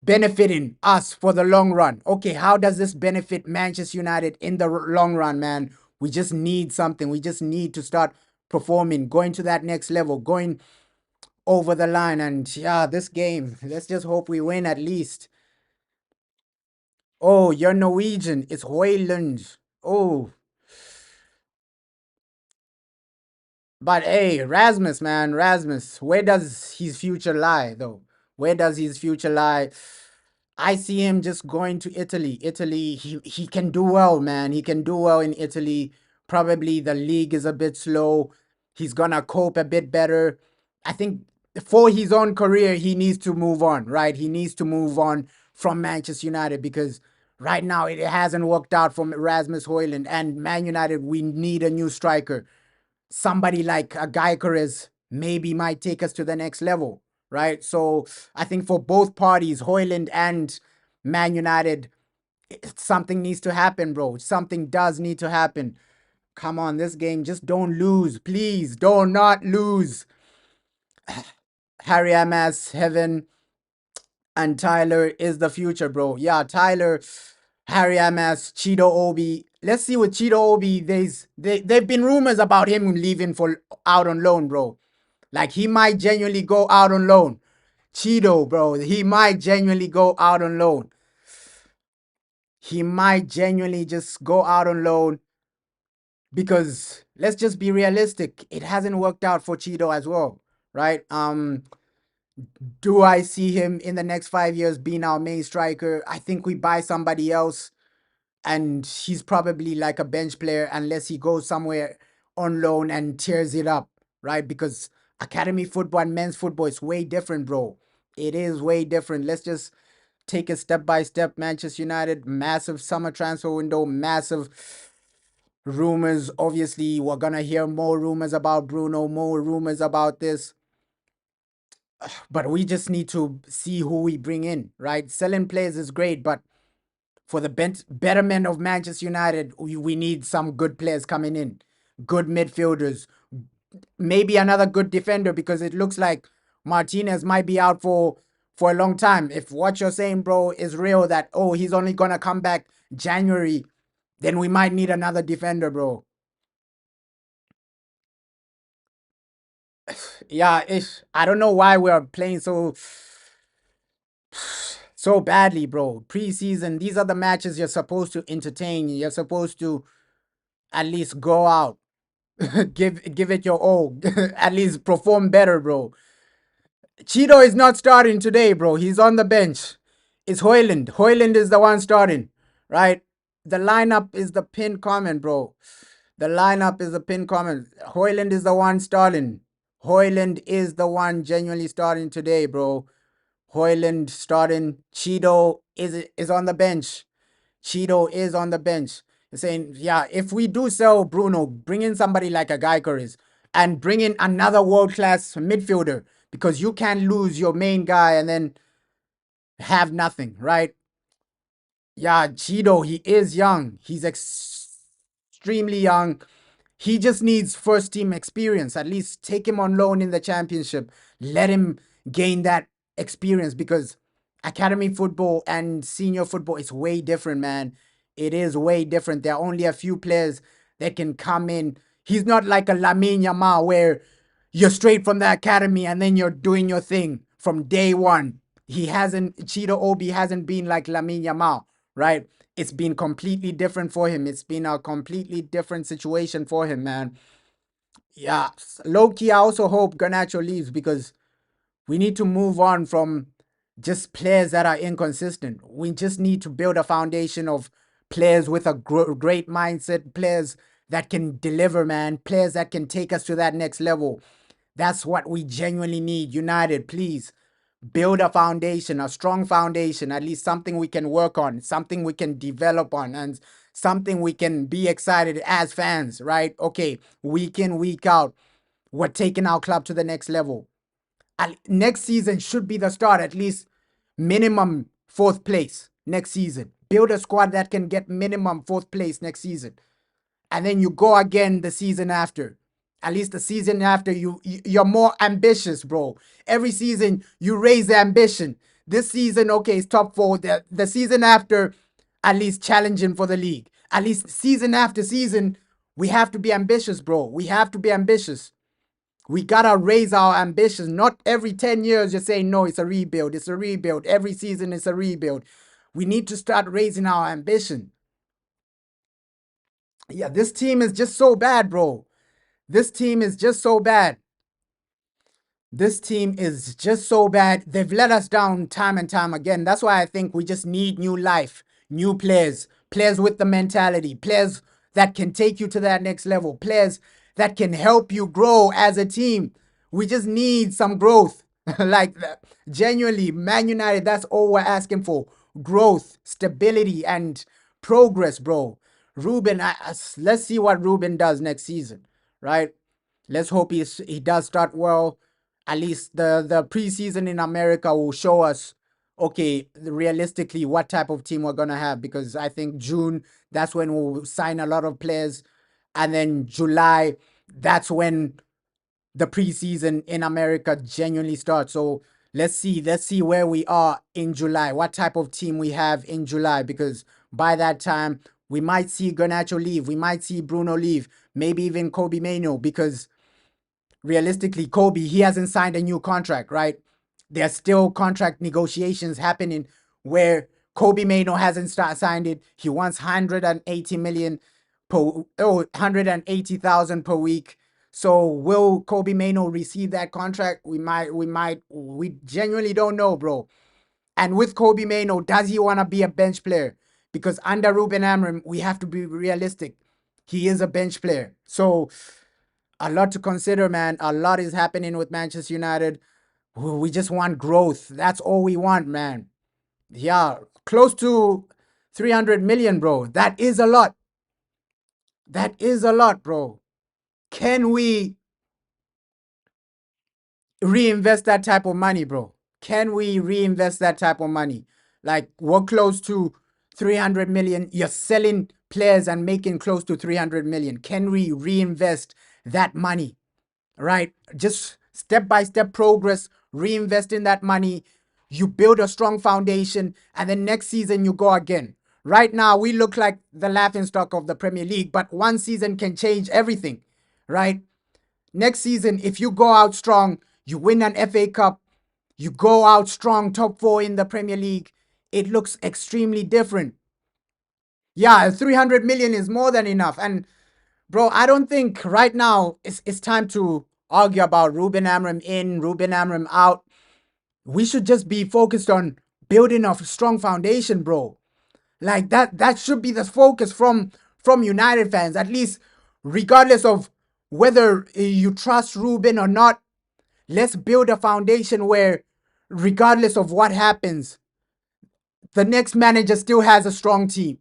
Speaker 1: benefiting us for the long run. Okay, how does this benefit Manchester United in the long run, man? We just need something. We just need to start performing, going to that next level, going over the line. And yeah, this game, let's just hope we win at least. Oh, you're Norwegian. It's Hoyland. Oh, but hey, Rasmus, man, Rasmus, where does his future lie, though? Where does his future lie? I see him just going to Italy. Italy, he can do well, man. He can do well in Italy. Probably the league is a bit slow. He's gonna cope a bit better. I think for his own career, he needs to move on, right? He needs to move on from Manchester United because right now it hasn't worked out for Rasmus Hoyland and Man United. We need a new striker. Somebody like a Gyökeres maybe might take us to the next level, right? So I think for both parties, Hoyland and Man United, something needs to happen, bro. Something does need to happen. Come on, this game, just don't lose. Please, do not lose. Harry Amas, Heaven, and Tyler is the future, bro. Yeah, Tyler, Harry Amas, Chido Obi. Let's see with Chido Obi. They've been rumors about him leaving for out on loan, bro. Like he might genuinely go out on loan. Chido, bro. He might genuinely go out on loan. He might genuinely just go out on loan because let's just be realistic. It hasn't worked out for Chido as well, right? Do I see him in the next 5 years being our main striker? I think we buy somebody else and he's probably like a bench player unless he goes somewhere on loan and tears it up, right? Because academy football and men's football is way different, bro. It is way different. Let's just take it step by step. Manchester United, massive summer transfer window, massive rumors. Obviously, we're gonna hear more rumors about Bruno, more rumors about this. But we just need to see who we bring in, right? Selling players is great, but for the betterment of Manchester United, we need some good players coming in, good midfielders, maybe another good defender because it looks like Martinez might be out for a long time. If what you're saying, bro, is real, that oh he's only gonna come back January, then we might need another defender, bro. Yeah, I don't know why we're playing so badly, bro. Preseason, these are the matches you're supposed to entertain. You're supposed to at least go out, give it your all, at least perform better, bro. Chido is not starting today, bro. He's on the bench. It's Hoyland. Hoyland is the one starting, right? The lineup is the pinned comment, bro. The lineup is the pinned comment. Hoyland is the one starting. Hoyland is the one genuinely starting today, bro. Hoyland starting. Chido is on the bench. Chido is on the bench. You're saying, yeah, if we do sell Bruno, bring in somebody like a Geigeris and bring in another world-class midfielder because you can't lose your main guy and then have nothing, right? Yeah, Chido, he is young. He's extremely young. He just needs first team experience. At least take him on loan in the championship. Let him gain that experience because academy football and senior football is way different, man. It is way different. There are only a few players that can come in. He's not like a Lamine Yamal where you're straight from the academy and then you're doing your thing from day one. Chido Obi hasn't been like Lamine Yamal, right? It's been completely different for him. It's been a completely different situation for him, man. Yeah, low key, I also hope Garnacho leaves because we need to move on from just players that are inconsistent. We just need to build a foundation of players with a great mindset, players that can deliver, man, players that can take us to that next level. That's what we genuinely need. United, please build a foundation, a strong foundation, at least something we can work on, something we can develop on, and something we can be excited as fans, right? Okay, week in, week out, we're taking our club to the next level. Next season should be the start, at least minimum fourth place next season. Build a squad that can get minimum fourth place next season. And then you go again the season after. At least the season after, you're more ambitious, bro. Every season you raise the ambition. This season, okay, it's top four. The season after, at least challenging for the league. At least season after season, we have to be ambitious, bro. We have to be ambitious. We gotta raise our ambitions. Not every 10 years you're saying, no, it's a rebuild. It's a rebuild. Every season it's a rebuild. We need to start raising our ambition. Yeah, this team is just so bad, bro. This team is just so bad. This team is just so bad. They've let us down time and time again. That's why I think we just need new life, new players, players with the mentality, players that can take you to that next level, players that can help you grow as a team. We just need some growth. Like that. Genuinely, Man United, that's all we're asking for. Growth, stability, and progress, bro. Ruben, let's see what Ruben does next season, right? Let's hope he does start well. At least the preseason in America will show us, okay, realistically what type of team we're gonna have. Because I think June, that's when we'll sign a lot of players, and then July, that's when the preseason in America genuinely starts. So let's see where we are in July, what type of team we have in July, because by that time we might see Garnacho leave, we might see Bruno leave, maybe even Kobe Maino, because realistically, Kobe, he hasn't signed a new contract, right? There's still contract negotiations happening where Kobe Maino hasn't signed it. He wants 180 million per 180,000 per week. So will Kobe Maino receive that contract? We genuinely don't know, bro. And with Kobe Maino, does he want to be a bench player? Because under Ruben Amorim, we have to be realistic. He is a bench player. So a lot to consider, man. A lot is happening with Manchester United. We just want growth. That's all we want, man. Yeah, close to 300 million, bro. That is a lot. That is a lot, bro. Can we reinvest that type of money, bro? Can we reinvest that type of money? Like, we're close to 300 million. You're selling players and making close to 300 million. Can we reinvest that money? Right? Just step by step progress, reinvest in that money. You build a strong foundation, and then next season you go again. Right now, we look like the laughing stock of the Premier League, but one season can change everything, right? Next season, if you go out strong, you win an FA Cup, you go out strong, top four in the Premier League, it looks extremely different. Yeah, 300 million is more than enough. And bro, I don't think right now it's time to argue about Ruben Amorim in, Ruben Amorim out. We should just be focused on building a strong foundation, bro. Like that should be the focus from United fans, at least regardless of whether you trust Ruben or not. Let's build a foundation where regardless of what happens, the next manager still has a strong team.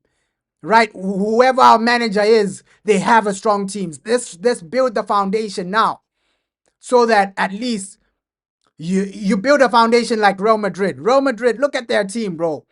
Speaker 1: Right? Whoever our manager is, they have a strong team. Let's build the foundation now so that at least you build a foundation like Real Madrid. Real Madrid, look at their team, bro.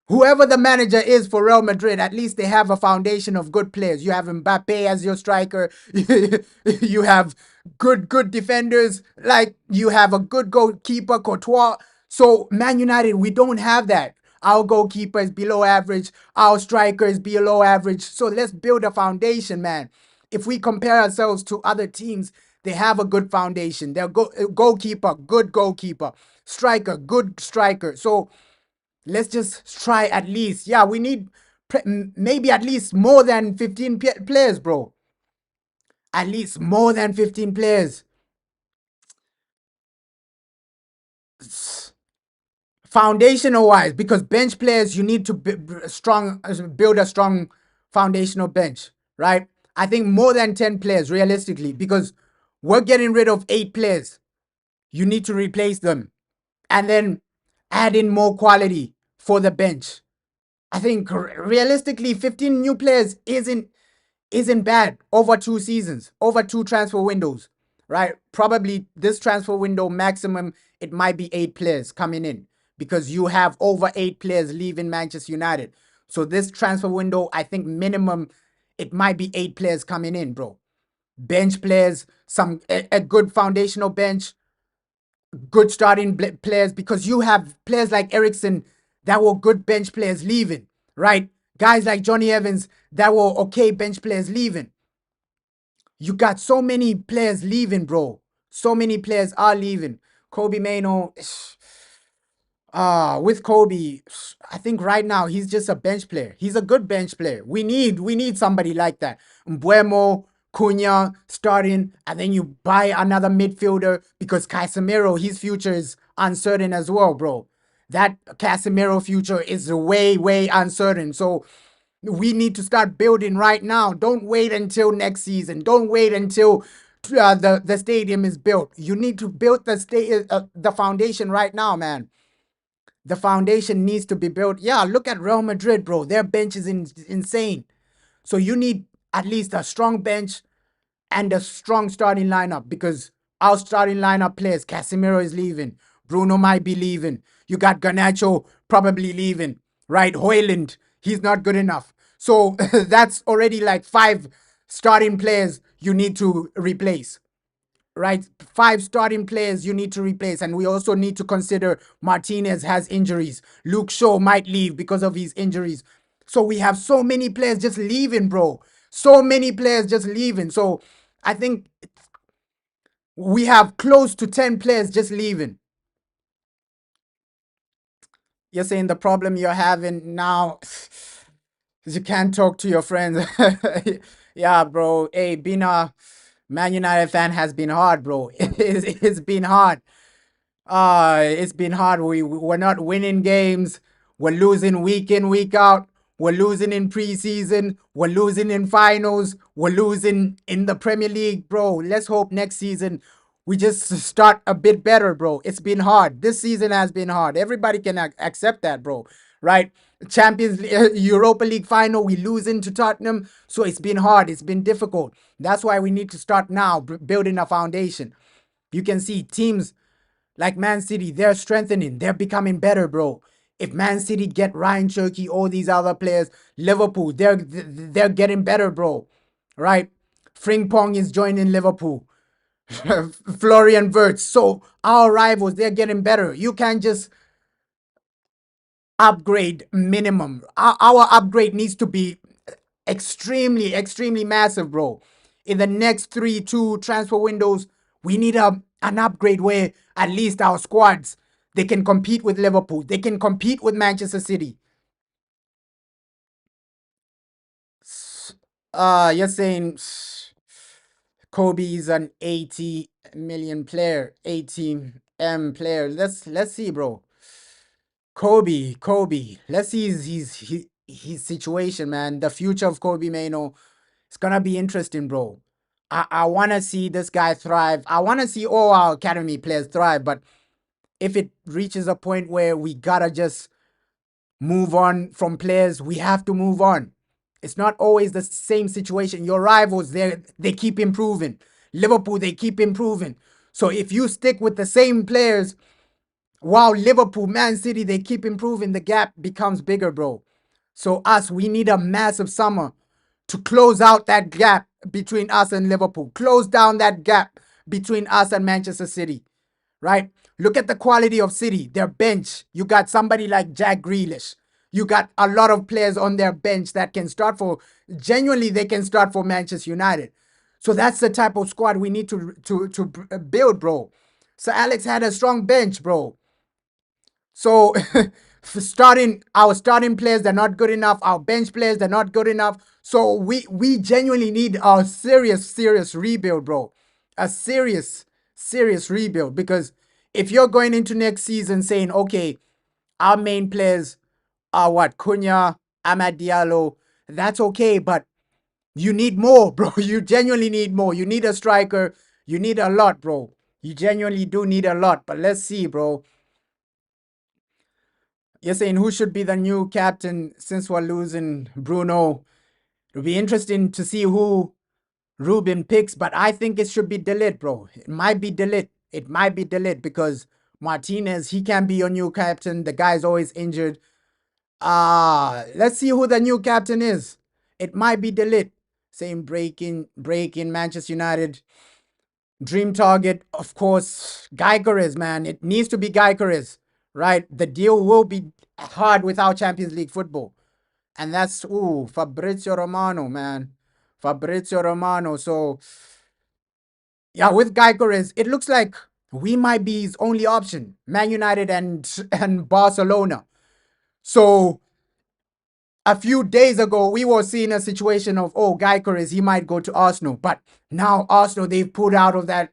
Speaker 1: Whoever the manager is for Real Madrid, at least they have a foundation of good players. You have Mbappe as your striker. You have good defenders. Like you have a good goalkeeper, Courtois. So Man United, we don't have that. Our goalkeeper is below average. Our striker is below average. So let's build a foundation, man. If we compare ourselves to other teams, they have a good foundation. Their goalkeeper, good goalkeeper. Striker, good striker. So let's just try at least. Yeah, we need maybe at least more than 15 players, bro. At least more than 15 players. Foundational wise, because bench players, you need to build a strong foundational bench, right? I think more than 10 players realistically, because we're getting rid of 8 players. You need to replace them and then add in more quality for the bench. I think realistically, 15 new players isn't bad over 2 seasons, over 2 transfer windows, right? Probably this transfer window maximum, it might be 8 players coming in because you have over 8 players leaving Manchester United. So this transfer window, I think minimum, it might be 8 players coming in, bro. Bench players, a good foundational bench, good starting players, because you have players like Ericsson that were good bench players leaving, right? Guys like Johnny Evans that were okay bench players leaving. You got so many players leaving, bro. So many players are leaving. Kobe Mano, with Kobe, I think right now he's just a bench player. He's a good bench player. We need somebody like that. Mbuemo, Cunha starting, and then you buy another midfielder because Casemiro, his future is uncertain as well, bro. That Casemiro future is way uncertain. So we need to start building right now. Don't wait until next season. Don't wait until the stadium is built. You need to build the foundation right now, man. The foundation needs to be built. Yeah, look at Real Madrid, bro. Their bench is insane. So you need at least a strong bench and a strong starting lineup, because our starting lineup players, Casemiro is leaving. Bruno might be leaving. You got Garnacho probably leaving, right? Hoyland, he's not good enough. So that's already like 5 starting players you need to replace, right? 5 starting players you need to replace. And we also need to consider Martinez has injuries. Luke Shaw might leave because of his injuries. So we have so many players just leaving, bro. So many players just leaving. So I think we have close to 10 players just leaving. You're saying the problem you're having now is you can't talk to your friends. Yeah, bro. Hey, being a Man United fan has been hard, bro. It's been hard. It's been hard. We're not winning games. We're losing week in, week out. We're losing in preseason. We're losing in finals. We're losing in the Premier League, bro. Let's hope next season we just start a bit better, bro. It's been hard. This season has been hard. Everybody can accept that, bro. Right? Europa League final, we losing to Tottenham. So it's been hard. It's been difficult. That's why we need to start now building a foundation. You can see teams like Man City, they're strengthening. They're becoming better, bro. If Man City get Ryan Cherky, all these other players, Liverpool, they're getting better, bro. Right? Frimpong is joining Liverpool. Florian Wirtz. So our rivals, they're getting better. You can't just upgrade minimum. Our upgrade needs to be extremely massive, bro. in the next 3 2 transfer windows, we need an upgrade where at least our squads, they can compete with Liverpool. They can compete with Manchester City. You're saying Kobe is an 80 million player, 80 player. Let's see, bro. Kobe. Let's see his situation, man. The future of Kobe Mano, it's gonna be interesting, bro. I wanna see this guy thrive. I wanna see all our academy players thrive, but if it reaches a point where we gotta just move on from players, we have to move on. It's not always the same situation. Your rivals, they keep improving. Liverpool, they keep improving. So if you stick with the same players, while Liverpool, Man City, they keep improving, the gap becomes bigger, bro. So we need a massive summer to close out that gap between us and Liverpool. Close down that gap between us and Manchester City, right? Look at the quality of City, their bench. You got somebody like Jack Grealish. You got a lot of players on their bench that can start genuinely they can start for Manchester United. So that's the type of squad we need to build, bro. So Alex had a strong bench, bro. So our starting players, they're not good enough. Our bench players, they're not good enough. So we genuinely need a serious rebuild, bro. A serious rebuild. Because if you're going into next season saying, okay, our main players are what? Cunha, Amad Diallo. That's okay, but you need more, bro. You genuinely need more. You need a striker. You need a lot, bro. You genuinely do need a lot. But let's see, bro. You're saying who should be the new captain since we're losing Bruno? It'll be interesting to see who Ruben picks, but I think it should be Delit, bro. It might be Delit. It might be Delit because Martinez, he can be your new captain. The guy's always injured. Let's see who the new captain is. It might be Delit. Same break in Manchester United. Dream target, of course, Gyökeres, man. It needs to be Gyökeres, right? The deal will be hard without Champions League football. And that's, Fabrizio Romano, man. Fabrizio Romano. So, yeah, with Gyökeres, it looks like we might be his only option. Man United and Barcelona. So, a few days ago, we were seeing a situation of, Gyökeres, he might go to Arsenal. But now Arsenal, they've pulled out of that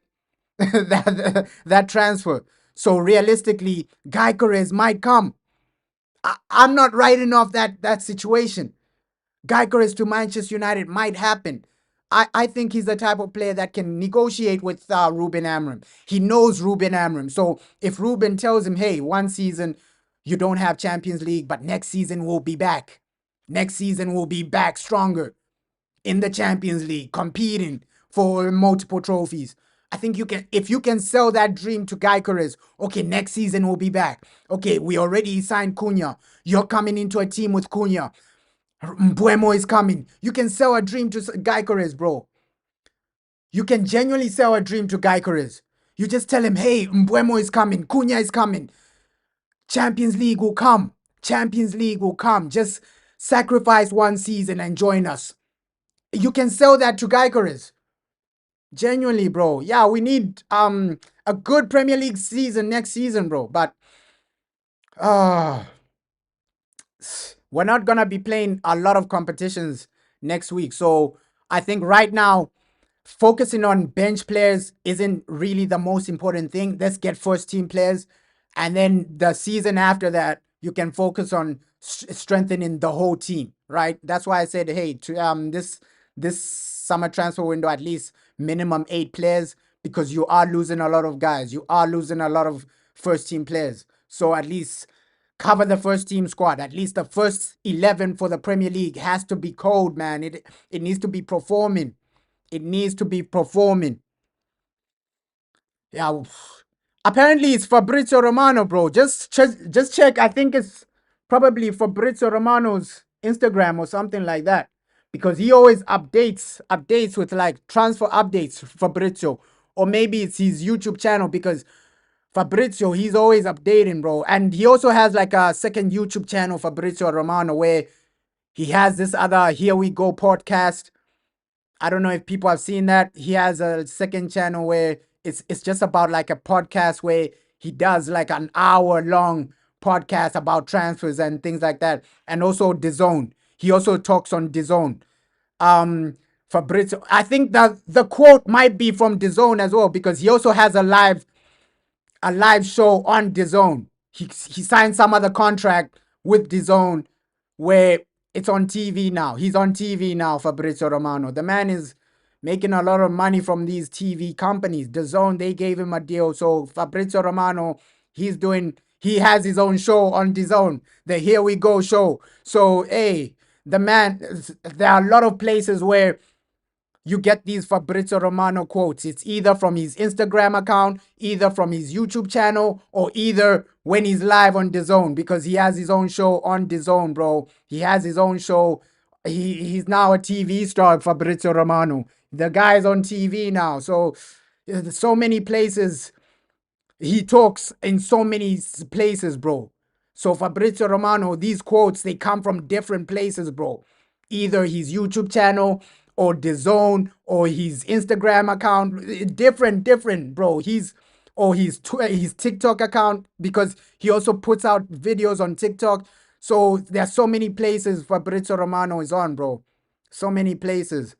Speaker 1: that transfer. So realistically, Gyökeres might come. I'm not writing off that situation. Gyökeres to Manchester United might happen. I think he's the type of player that can negotiate with Ruben Amorim. He knows Ruben Amorim. So if Ruben tells him, hey, one season you don't have Champions League, but next season we'll be back. Next season we'll be back stronger in the Champions League, competing for multiple trophies. I think if you can sell that dream to Gyökeres, okay, next season we'll be back. Okay, we already signed Cunha. You're coming into a team with Cunha. Mbuemo is coming. You can sell a dream to Gyökeres, bro. You can genuinely sell a dream to Gyökeres. You just tell him, hey, Mbuemo is coming. Cunha is coming. Champions League will come. Champions League will come. Just sacrifice one season and join us. You can sell that to Gyökeres. Genuinely, bro. Yeah, we need a good Premier League season next season, bro. But we're not gonna be playing a lot of competitions next week. So I think right now, focusing on bench players isn't really the most important thing. Let's get first team players, and then the season after that, you can focus on strengthening the whole team. Right? That's why I said, hey, to this summer transfer window, at least minimum 8 players, because you are losing a lot of guys. You are losing a lot of first team players. So at least cover the first team squad. At least the first 11 for the Premier League has to be cold, man. It needs to be performing. It needs to be performing. Yeah. Apparently it's Fabrizio Romano, bro. Just check. I think it's probably Fabrizio Romano's Instagram or something like that. Because he always updates with like transfer updates, Fabrizio. Or maybe it's his YouTube channel, because Fabrizio, he's always updating, bro. And he also has like a second YouTube channel, Fabrizio Romano, where he has this other Here We Go podcast. I don't know if people have seen that. He has a second channel where it's just about like a podcast where he does like an hour long podcast about transfers and things like that. And also DAZN. He also talks on DAZN. Um Fabrizio, I think that the quote might be from DAZN as well, because he also has a live show on DAZN. He signed some other contract with DAZN where it's on TV now. He's on TV now, Fabrizio Romano. The man is making a lot of money from these TV companies. DAZN, they gave him a deal. So Fabrizio Romano, he has his own show on DAZN, the Here We Go show. So, hey, the man, there are a lot of places where you get these Fabrizio Romano quotes. It's either from his Instagram account, either from his YouTube channel, or either when he's live on DAZN, because he has his own show on DAZN, bro. He has his own show. He's now a TV star, Fabrizio Romano. The guy's on TV now. So, so many places he talks in so many places, bro. So Fabrizio Romano, these quotes, they come from different places, bro. Either his YouTube channel or DAZN or his Instagram account. Different, bro. His TikTok account, because he also puts out videos on TikTok. So there's so many places Fabrizio Romano is on, bro. So many places.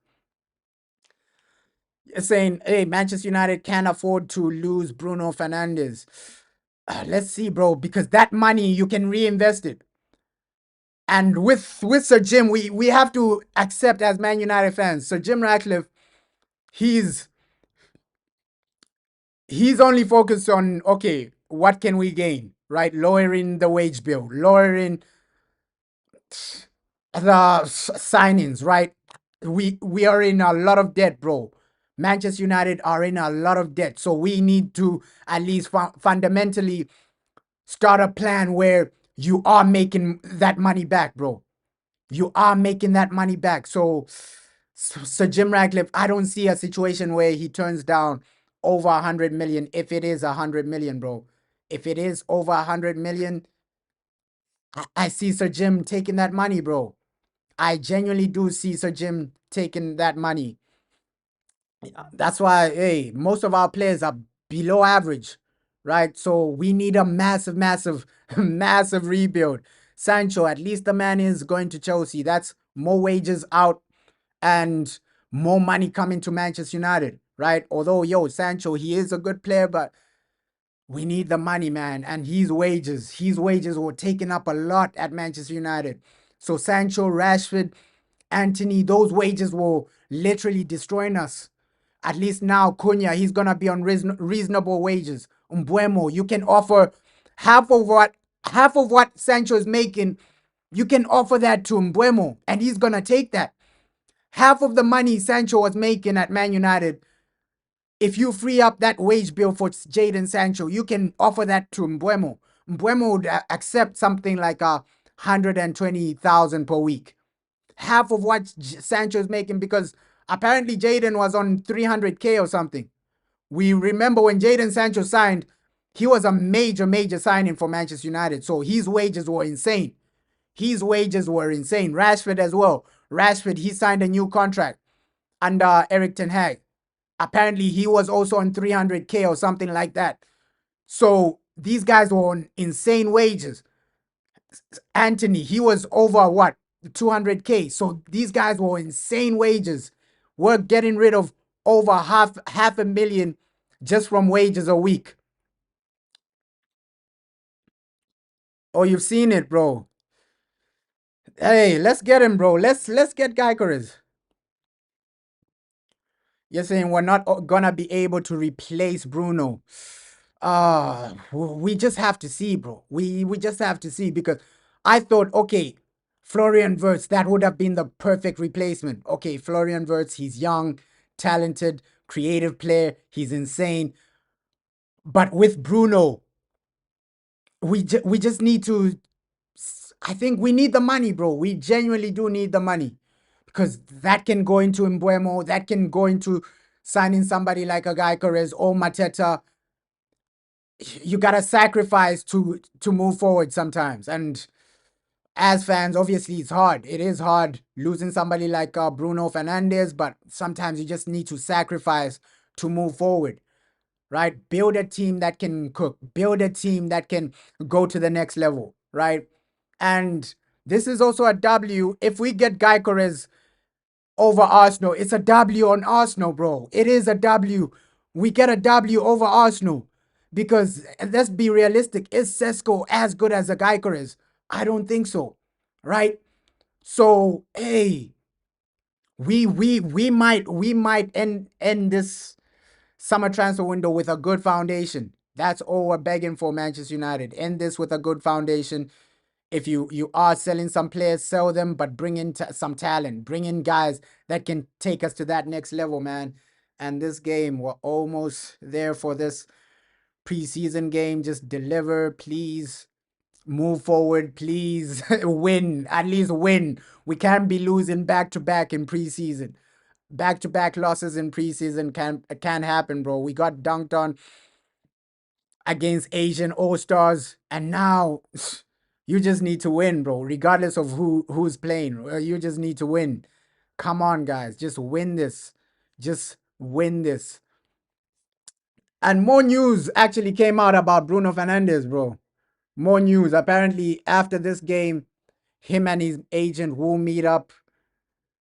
Speaker 1: Saying, hey, Manchester United can't afford to lose Bruno Fernandes. Let's see, bro, because that money you can reinvest it. And with Sir Jim, we have to accept as Man United fans, Sir Jim Ratcliffe, he's he's only focused on, okay, what can we gain, right? Lowering the wage bill, lowering the signings, right? We are in a lot of debt, bro. Manchester United are in a lot of debt, so we need to at least fundamentally start a plan where you are making that money back, bro. You are making that money back. So, Sir Jim Ratcliffe, I don't see a situation where he turns down over 100 million if it is 100 million, bro. If it is over 100 million, I see Sir Jim taking that money, bro. I genuinely do see Sir Jim taking that money. That's why, hey, most of our players are below average, right? So we need a massive, massive rebuild. Sancho, at least the man is going to Chelsea. That's more wages out and more money coming to Manchester United, right? Although, Sancho, he is a good player, but we need the money, man. And his wages were taken up a lot at Manchester United. So Sancho, Rashford, Anthony, those wages were literally destroying us. At least now, Cunha, he's gonna be on reasonable wages. Umbuemo, you can offer half of what Sancho is making. You can offer that to Umbuemo, and he's gonna take that. Half of the money Sancho was making at Man United, if you free up that wage bill for Jadon Sancho, you can offer that to Mbuemo. Mbuemo would accept something like 120,000 per week. Half of what Sancho is making, because apparently Jadon was on 300K or something. We remember when Jadon Sancho signed, he was a major signing for Manchester United. So his wages were insane. Rashford as well. Rashford, he signed a new contract under Eric Ten Hag. Apparently, he was also on 300K or something like that. So these guys were on insane wages. Anthony, he was over what? 200K. So these guys were insane wages. We're getting rid of over half a million just from wages a week. Oh, you've seen it, bro. Hey, let's get him, bro. Let's get Gyökeres. You're saying we're not gonna be able to replace Bruno. We just have to see, bro. We just have to see, because I thought, okay, Florian Wirtz, that would have been the perfect replacement. Okay, Florian Wirtz, he's young, talented, creative player, he's insane. But with Bruno, we just need to. I think we need the money, bro. We genuinely do need the money, because that can go into Mbuemo, that can go into signing somebody like a guy Corez or Mateta. You gotta sacrifice to move forward sometimes. And As fans, obviously, it's hard. It is hard losing somebody like Bruno Fernandes, but sometimes you just need to sacrifice to move forward, right? Build a team that can cook, build a team that can go to the next level, right? And this is also a W. If we get Gyökeres over Arsenal, it's a W on Arsenal, bro. It is a W. We get a W over Arsenal because let's be realistic. Is Sesko as good as a Gyökeres? I don't think so, right? So hey, we might end this summer transfer window with a good foundation. That's all we're begging for, Manchester United. End this with a good foundation. If you are selling some players, sell them, but bring in some talent. Bring in guys that can take us to that next level, man. And this game, we're almost there for this preseason game. Just deliver, please. Move forward, please. Win, at least win. We can't be losing back to back in preseason. Back to back losses in preseason can happen, bro. We got dunked on against Asian All Stars, and now you just need to win, bro. Regardless of who's playing, you just need to win. Come on, guys, just win this. Just win this. And more news actually came out about Bruno Fernandes, bro. More news. Apparently, after this game, him and his agent will meet up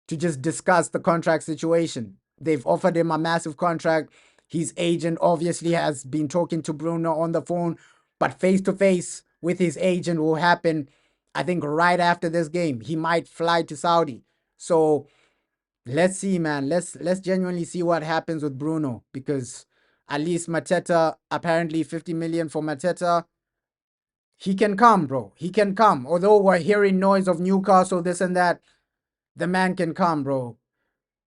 Speaker 1: to just discuss the contract situation. They've offered him a massive contract. His agent obviously has been talking to Bruno on the phone, but face to face with his agent will happen, I think, right after this game. He might fly to Saudi. So let's see, man. Let's genuinely see what happens with Bruno, because at least Mateta, apparently 50 million for Mateta. He can come, bro. He can come. Although we're hearing noise of Newcastle, this and that, the man can come, bro.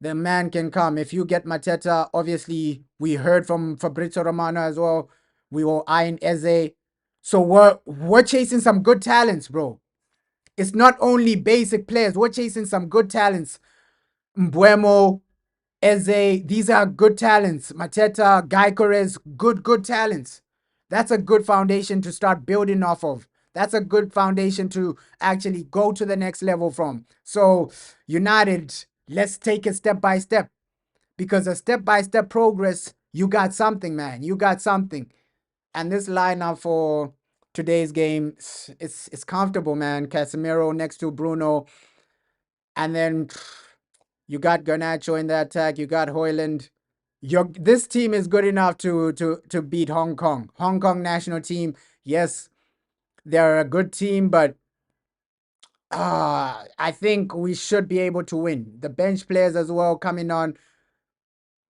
Speaker 1: The man can come. If you get Mateta, obviously we heard from Fabrizio Romano as well. We were eyeing Eze. So we're chasing some good talents, bro. It's not only basic players. We're chasing some good talents. Mbuemo, Eze, these are good talents. Mateta, Gyökeres, good talents. That's a good foundation to start building off of. That's a good foundation to actually go to the next level from. So, United, let's take it step by step, because a step by step progress, you got something, man. You got something. And this lineup for today's game, it's comfortable, man. Casemiro next to Bruno, and then you got Garnacho in the attack. You got Hoyland. This team is good enough to beat Hong Kong. Hong Kong national team. Yes, they're a good team, but I think we should be able to win. The bench players as well coming on.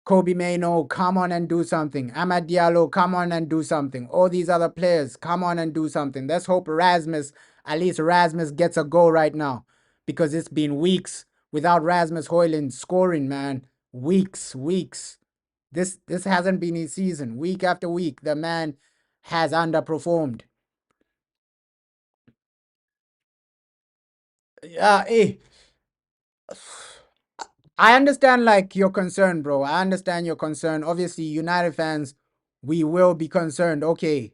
Speaker 1: Kobe Maino, come on and do something. Amad Diallo, come on and do something. All these other players, come on and do something. Let's hope at least Rasmus gets a goal right now, because it's been weeks without Rasmus Højlund scoring, man. Weeks. This hasn't been his season. Week after week, the man has underperformed. Hey, I understand like your concern, bro. I understand your concern. Obviously, United fans, we will be concerned. Okay,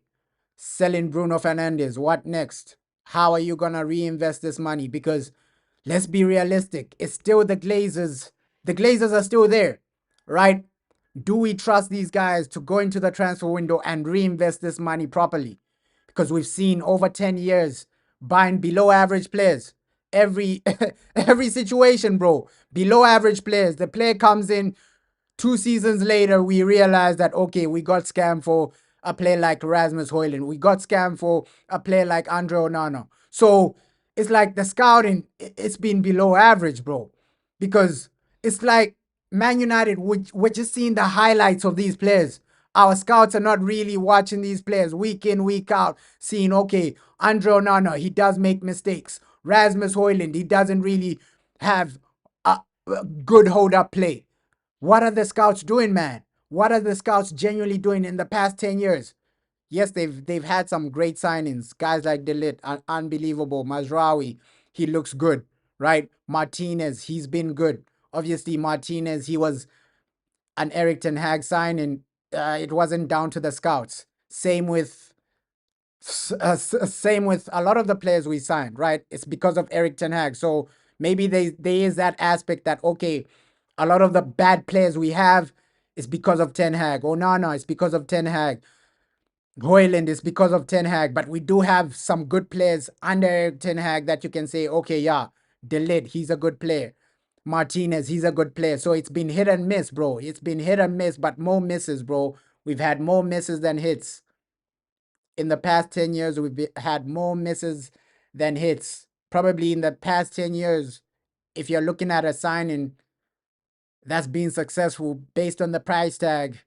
Speaker 1: selling Bruno Fernandes, what next? How are you gonna reinvest this money? Because let's be realistic, it's still the Glazers. The Glazers are still there, right? Do we trust these guys to go into the transfer window and reinvest this money properly? Because we've seen over 10 years buying below average players. Every every situation, bro. Below average players. The player comes in, 2 seasons later, we realize that, okay, we got scammed for a player like Rasmus Højlund. We got scammed for a player like Andre Onana. So it's like the scouting, it's been below average, bro. Because it's like Man United, we're just seeing the highlights of these players. Our scouts are not really watching these players week in, week out, seeing, okay, Andre Onana, he does make mistakes. Rasmus Højlund, he doesn't really have a good hold-up play. What are the scouts doing, man? What are the scouts genuinely doing in the past 10 years? Yes, they've had some great signings. Guys like Delit, unbelievable. Mazraoui, he looks good, right? Martinez, he's been good. Obviously, Martinez, he was an Eric Ten Hag signing. It wasn't down to the scouts. Same with Same with a lot of the players we signed, right? It's because of Eric Ten Hag. So maybe there is that aspect that, okay, a lot of the bad players we have is because of Ten Hag. Oh, no, it's because of Ten Hag. Hoyland is because of Ten Hag. But we do have some good players under Eric Ten Hag that you can say, okay, yeah, Delit, he's a good player. Martinez, he's a good player. So it's been hit and miss, bro. It's been hit and miss, but more misses, bro. We've had more misses than hits. In the past 10 years, we've had more misses than hits. Probably in the past 10 years, if you're looking at a signing that's been successful based on the price tag,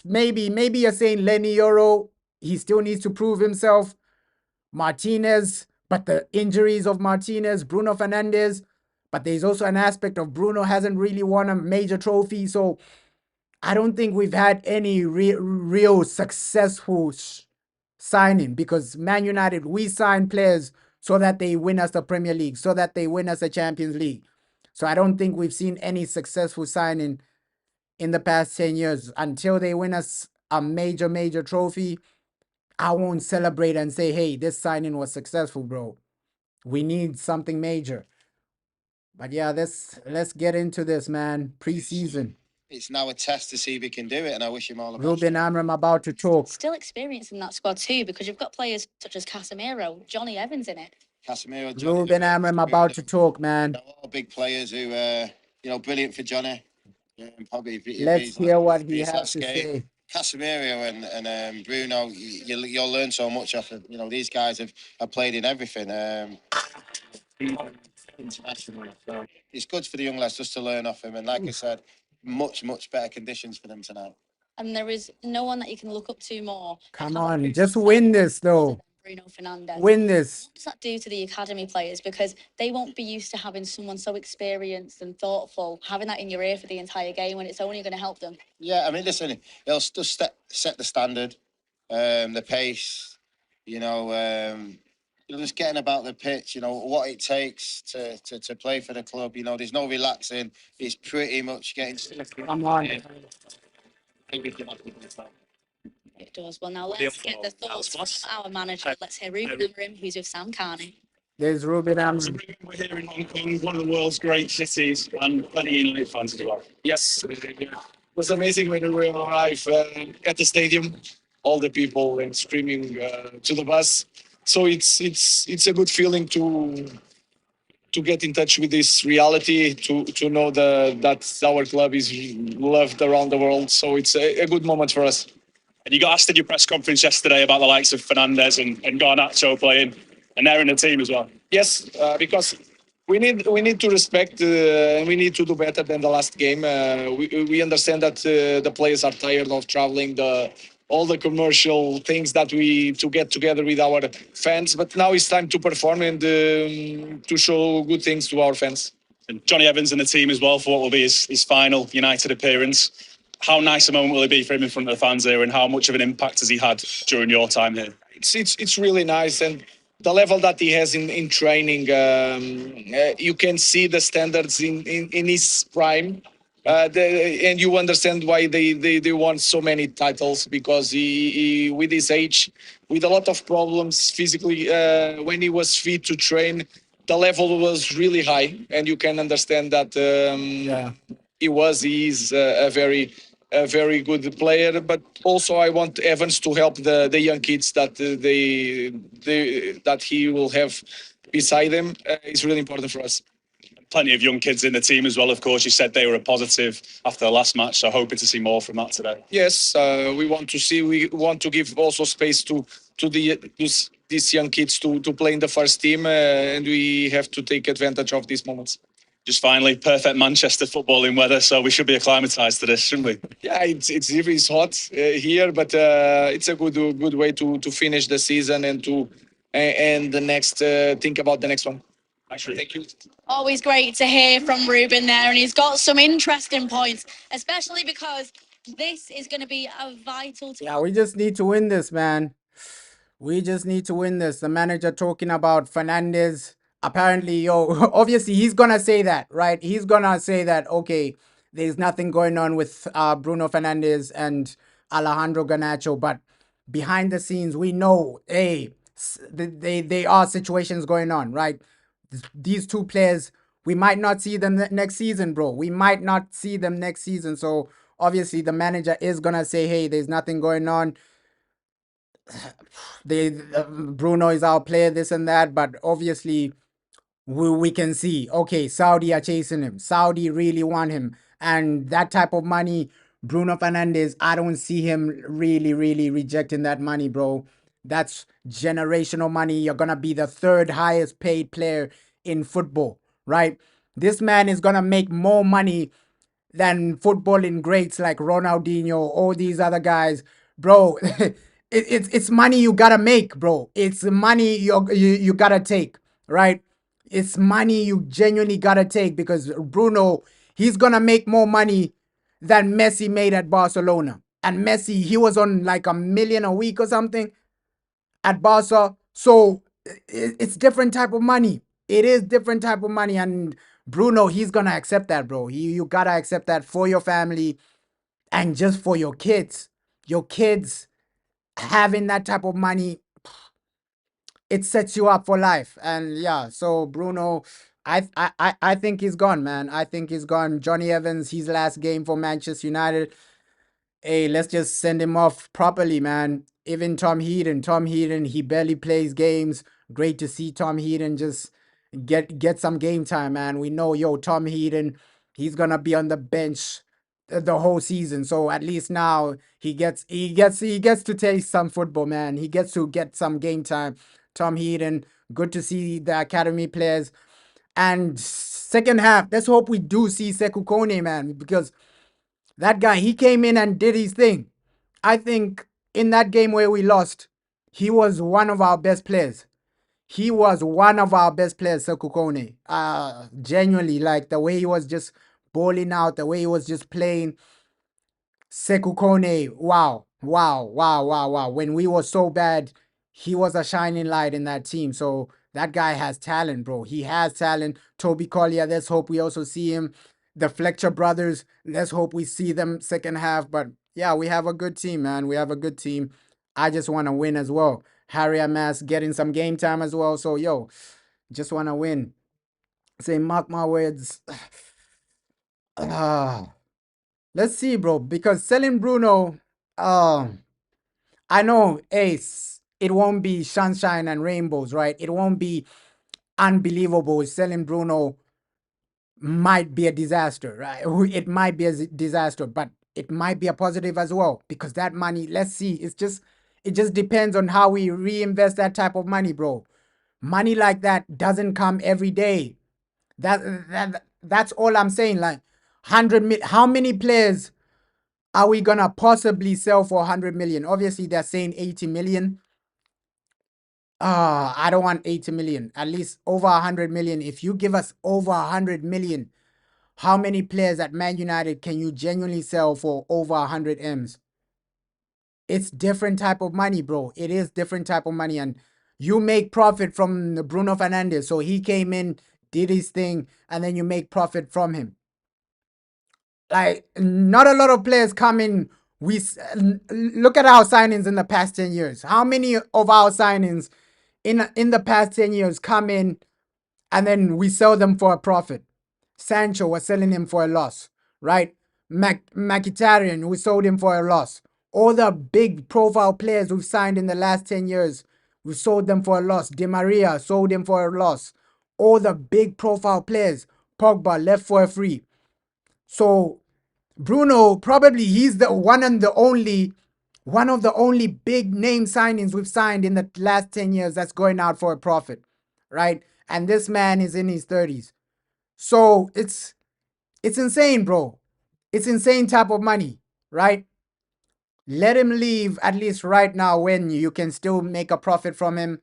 Speaker 1: maybe you're saying Lenny Euro, he still needs to prove himself. Martinez, but the injuries of Martinez, Bruno Fernandes, but there's also an aspect of Bruno hasn't really won a major trophy. So I don't think we've had any real successful signing, because Man United, we sign players so that they win us the Premier League, so that they win us the Champions League. So I don't think we've seen any successful signing in the past 10 years. Until they win us a major trophy, I won't celebrate and say, hey, this signing was successful, bro. We need something major. But yeah, let's get into this, man. Preseason.
Speaker 2: It's now a test to see if he can do it, and I wish him all the best.
Speaker 1: Ruben Amram about to talk.
Speaker 3: Still experiencing that squad too, because you've got players such as Casemiro, Johnny Evans in it.
Speaker 2: Casemiro,
Speaker 1: Ruben Amram about to talk, man.
Speaker 2: All big players who, brilliant for Johnny. Probably
Speaker 1: let's hear what he has to say.
Speaker 2: Casemiro and Bruno, you'll learn so much off of. These guys have played in everything. It's good for the young lads just to learn off him, and like I said, much better conditions for them tonight.
Speaker 3: And there is no one that you can look up to more.
Speaker 1: Come on, just win this though.
Speaker 3: Bruno Fernandes.
Speaker 1: Win this.
Speaker 3: What does that do to the academy players? Because they won't be used to having someone so experienced and thoughtful, having that in your ear for the entire game, when it's only going to help them.
Speaker 2: Yeah, I mean, listen, he'll just set the standard, the pace, just getting about the pitch, what it takes to play for the club. There's no relaxing. It's pretty much getting.
Speaker 1: Come on.
Speaker 3: It does. Well, now let's get the thoughts from our manager. Let's hear Ruben Amram, who's with Sam Carney.
Speaker 1: There's Ruben Amram.
Speaker 4: We're here in Hong Kong, one of the world's great cities, and plenty of United fans as well. Yes, it was amazing when we arrived at the stadium. All the people and screaming to the bus. So it's a good feeling to get in touch with this reality, to know that our club is loved around the world. So it's a good moment for us. And you got asked in your press conference yesterday about the likes of Fernandes and Garnacho playing, and they're in the team as well. Yes, because we need to respect and we need to do better than the last game. We understand that the players are tired of traveling, all the commercial things that we to get together with our fans. But now it's time to perform and to show good things to our fans. And Johnny Evans in the team as well for what will be his final United appearance. How nice a moment will it be for him in front of the fans here, and how much of an impact has he had during your time here? It's really nice, and the level that he has in training, you can see the standards in his prime. And you understand why they won so many titles, because he with his age, with a lot of problems physically, when he was fit to train, the level was really high, and you can understand that he is a very good player. But also I want Evans to help the young kids that that he will have beside them. It's really important for us. Plenty of young kids in the team as well, of course. You said they were a positive after the last match, so hoping to see more from that today. Yes, we want to give also space to these young kids to play in the first team, and we have to take advantage of these moments. Just finally, perfect Manchester footballing weather, so we should be acclimatised to this, shouldn't we? Yeah, it's hot here, but it's a good way to finish the season and the next think about the next one. Thank you.
Speaker 3: Always great to hear from Ruben there, and he's got some interesting points, especially because this is going to be a vital.
Speaker 1: Yeah, we just need to win this, man. We just need to win this. The manager talking about Fernandes. Apparently, obviously he's gonna say that, right? He's gonna say that, okay, there's nothing going on with Bruno Fernandes and Alejandro Garnacho, but behind the scenes, we know, hey, they are situations going on, right? These two players, we might not see them next season, bro. We might not see them next season. So obviously the manager is gonna say, hey, there's nothing going on. Bruno is our player, this and that, but obviously we can see, okay, Saudi are chasing him. Saudi really want him. And that type of money, Bruno Fernandes, I don't see him really rejecting that money, bro. That's generational money. You're going to be the third highest paid player in football, right? This man is going to make more money than footballing greats like Ronaldinho, all these other guys, bro. It's money you gotta make, bro. It's money you gotta take, right? It's money you genuinely gotta take because Bruno, he's gonna make more money than Messi made at Barcelona. And Messi, he was on like $1 million a week or something at Barca. So it's different type of money. It is different type of money. And Bruno, he's gonna accept that, bro. You gotta accept that for your family and just for your kids. Your kids having that type of money, it sets you up for life. And yeah, so Bruno, I think he's gone, man. I think he's gone. Johnny Evans, his last game for Manchester United. Hey, let's just send him off properly, man. Even Tom Heaton, he barely plays games. Great to see Tom Heaton just get some game time, man. We know, yo, Tom Heaton, he's gonna be on the bench the whole season. So at least now he gets to taste some football, man. He gets to get some game time. Tom Heaton, good to see the academy players. And second half, let's hope we do see Sekou Kone, man, because that guy, he came in and did his thing. I think in that game where we lost, he was one of our best players. He was one of our best players, Sekou Kone. Genuinely, like the way he was just balling out, the way he was just playing. Sekou Kone, wow. When we were so bad, he was a shining light in that team. So that guy has talent, bro. He has talent. Toby Collier, let's hope we also see him. The Fletcher brothers, let's hope we see them second half. But yeah, we have a good team, man. We have a good team. I just want to win as well. Harry Amas getting some game time as well. So, yo, just want to win. Say, mark my words. Ah. Let's see, bro, because selling Bruno, I know, Ace, it won't be sunshine and rainbows, right? It won't be unbelievable. Selling Bruno might be a disaster, right? It might be a disaster, but it might be a positive as well because that money, let's see, it just depends on how we reinvest that type of money, bro. Money like that doesn't come every day. That's all I'm saying. Like 100 how many players are we gonna possibly sell for 100 million? Obviously, they're saying 80 million. I don't want 80 million. At least over 100 million. If you give us over 100 million, how many players at Man United can you genuinely sell for over 100 M's? It's different type of money, bro. It is different type of money, and you make profit from the Bruno Fernandes. So he came in, did his thing, and then you make profit from him. Like, not a lot of players come in. Look at our signings in the past 10 years. How many of our signings in the past 10 years come in and then we sell them for a profit? Sancho, we're selling him for a loss, right? Mkhitaryan, we sold him for a loss. All the big profile players we've signed in the last 10 years, we sold them for a loss. Di Maria, sold him for a loss. All the big profile players, Pogba, left for a free. So Bruno, probably he's the one of the only big name signings we've signed in the last 10 years that's going out for a profit, right? And this man is in his 30s. So it's insane, bro. It's insane type of money, right? Let him leave at least right now when you can still make a profit from him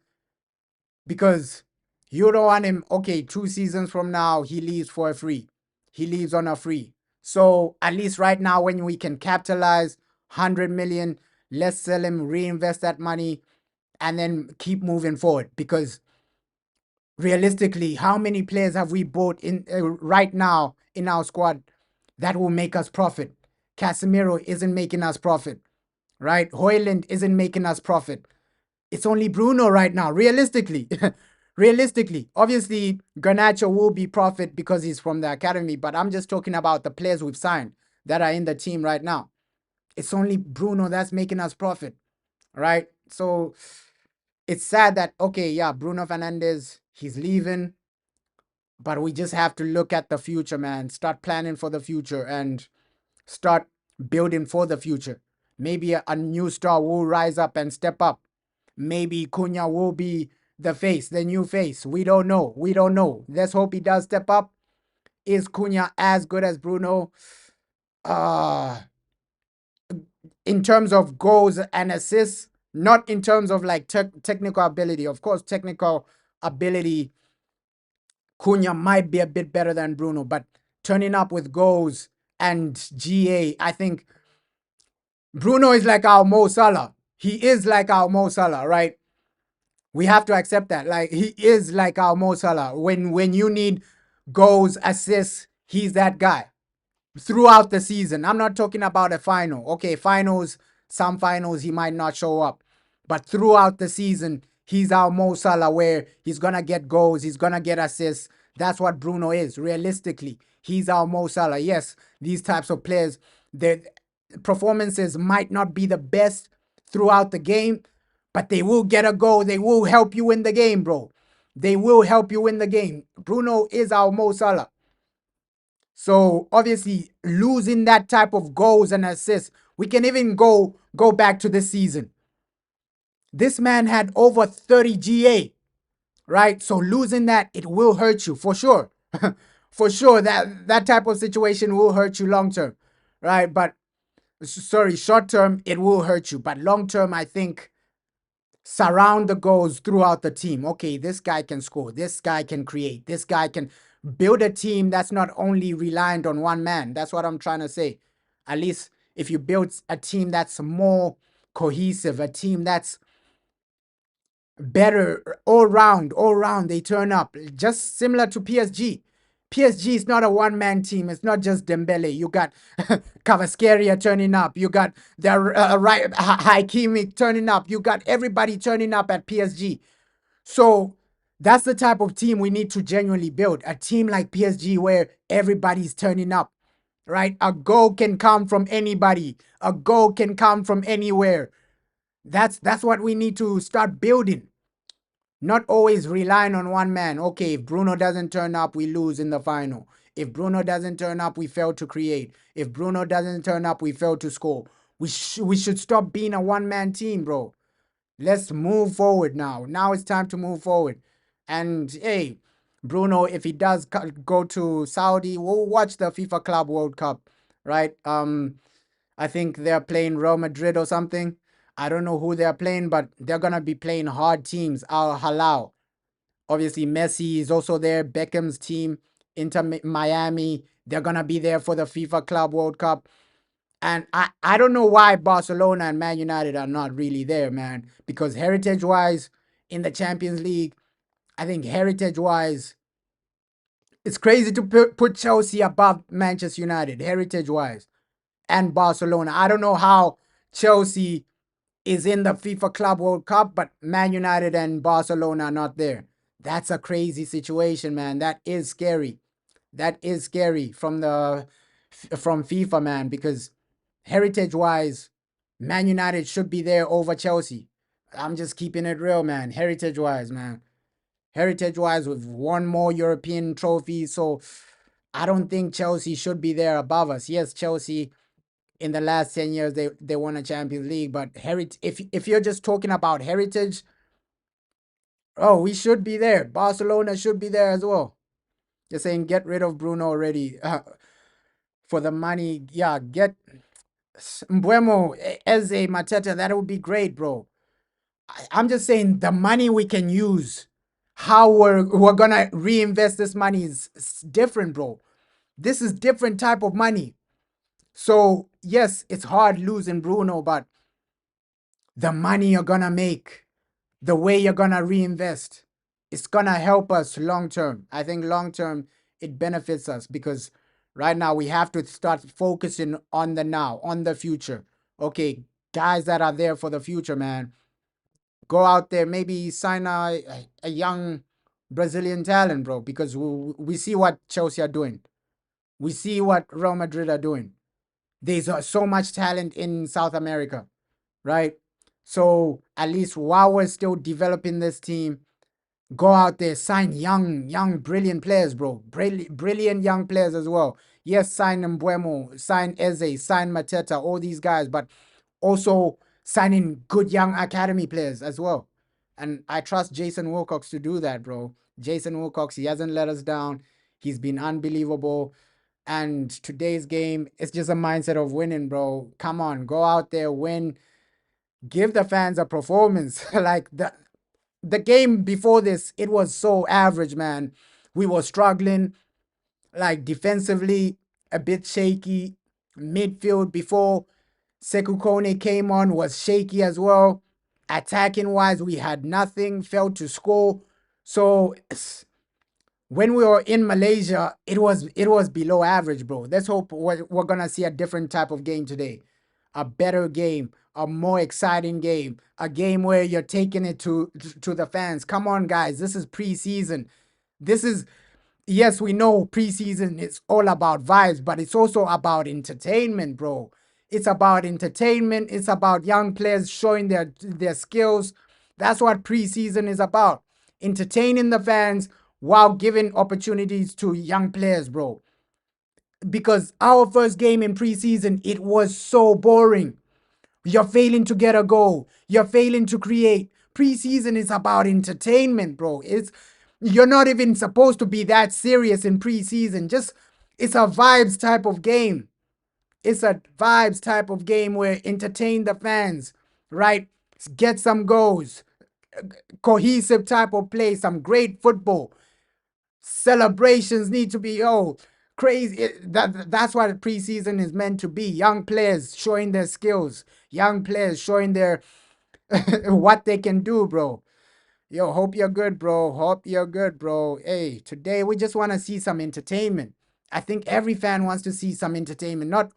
Speaker 1: because you don't want him, okay, 2 seasons from now, he leaves for a free. He leaves on a free. So at least right now, when we can capitalize 100 million, let's sell him, reinvest that money, and then keep moving forward. Because realistically, how many players have we bought in right now in our squad that will make us profit? Casemiro isn't making us profit. right? Hoyland isn't making us profit. It's only Bruno right now, realistically. Realistically, obviously, Garnacho will be profit because he's from the academy, but I'm just talking about the players we've signed that are in the team right now. It's only Bruno that's making us profit, right? So it's sad that, okay, yeah, Bruno Fernandes, he's leaving, but we just have to look at the future, man. Start planning for the future and start building for the future. Maybe a new star will rise up and step up. Maybe Cunha will be the face, the new face. We don't know. We don't know. Let's hope he does step up. Is Cunha as good as Bruno? Uh, in terms of goals and assists, not in terms of like technical ability. Of course, technical ability, Cunha might be a bit better than Bruno, but turning up with goals and GA, I think Bruno is like our Mo Salah. He is like our Mo Salah, right? We have to accept that. Like he is like our Mo Salah. When you need goals, assists, he's that guy throughout the season. I'm not talking about a final. Okay, finals, some finals he might not show up. But throughout the season, he's our Mo Salah where he's going to get goals, he's going to get assists. That's what Bruno is, realistically. He's our Mo Salah. Yes, these types of players, their performances might not be the best throughout the game, but they will get a goal. They will help you win the game, bro. They will help you win the game. Bruno is our Mo Salah. So obviously losing that type of goals and assists, we can even go back to this season. This man had over 30 GA, right? So losing that, it will hurt you for sure. For sure, that type of situation will hurt you long term, right? But sorry, short term, it will hurt you. But long term, I think surround the goals throughout the team. Okay, this guy can score. This guy can create. This guy can build a team that's not only reliant on one man. That's what I'm trying to say. At least if you build a team that's more cohesive, a team that's better all round, they turn up. Just similar to PSG. PSG is not a one-man team. It's not just Dembele. You got Cavasqueria turning up. You got the right Hakimi turning up. You got everybody turning up at PSG. So that's the type of team we need to genuinely build. A team like PSG where everybody's turning up, right? A goal can come from anybody. A goal can come from anywhere. That's what we need to start building. Not always relying on one man. Okay, if Bruno doesn't turn up, we lose in the final. If Bruno doesn't turn up, we fail to create. If Bruno doesn't turn up, we fail to score. We should stop being a one-man team, bro. Let's move forward now. Now it's time to move forward. And hey, Bruno, if he does go to Saudi, we'll watch the FIFA Club World Cup, right? I think they're playing Real Madrid or something. I don't know who they're playing, but they're gonna be playing hard teams. Al Halal. Obviously, Messi is also there. Beckham's team, Inter Miami. They're gonna be there for the FIFA Club World Cup. And I don't know why Barcelona and Man United are not really there, man. Because heritage-wise, in the Champions League, I think heritage-wise, it's crazy to put Chelsea above Manchester United, heritage-wise, and Barcelona. I don't know how Chelsea is in the FIFA Club World Cup, but Man United and Barcelona are not there. That's a crazy situation, man. That is scary. That is scary from FIFA, man, because heritage-wise, Man United should be there over Chelsea. I'm just keeping it real, man. Heritage-wise, man. Heritage-wise, we've won more European trophies, so I don't think Chelsea should be there above us. Yes, Chelsea in the last 10 years they won a Champions League, but if you're just talking about heritage, oh, we should be there. Barcelona should be there as well. Just saying, get rid of Bruno already for the money. Yeah, get Mbuemo, Eze, Mateta. That would be great, bro. I'm just saying the money we can use, how we're gonna reinvest this money is different, bro. This is different type of money. So yes, it's hard losing Bruno, but the money you're gonna make, the way you're gonna reinvest, it's gonna help us long term. I think long term it benefits us because right now we have to start focusing on the now, on the future. Okay, guys that are there for the future, man. Go out there, maybe sign a young Brazilian talent, bro, because we see what Chelsea are doing. We see what Real Madrid are doing. There's so much talent in South America, right? So at least while we're still developing this team, go out there, sign young, brilliant players, bro. Brilliant young players as well. Yes, sign Mbuemo, sign Eze, sign Mateta, all these guys, but also signing good young academy players as well. And I trust Jason Wilcox to do that, bro. Jason Wilcox, he hasn't let us down. He's been unbelievable. And today's game, it's just a mindset of winning, bro. Come on, go out there, win, give the fans a performance. Like the game before this, it was so average, man. We were struggling, like defensively, a bit shaky. Midfield before Sekou Kone came on was shaky as well. Attacking wise, we had nothing, failed to score. So when we were in Malaysia, it was below average, bro. Let's hope we're gonna see a different type of game today, a better game, a more exciting game, a game where you're taking it to the fans. Come on, guys, this is preseason. This is Yes, we know preseason is all about vibes, but it's also about entertainment, bro. It's about entertainment. It's about young players showing their skills. That's what preseason is about. Entertaining the fans while giving opportunities to young players, bro. Because our first game in preseason, it was so boring. You're failing to get a goal. You're failing to create. Preseason is about entertainment, bro. You're not even supposed to be that serious in preseason. It's a vibes type of game. It's a vibes type of game where entertain the fans, right? Get some goals, cohesive type of play, some great football. Celebrations need to be crazy. That's what preseason is meant to be. Young players showing their skills, young players showing their what they can do, bro. Yo, hope you're good, bro. Hope you're good, bro. Hey, today we just want to see some entertainment. I think every fan wants to see some entertainment. Not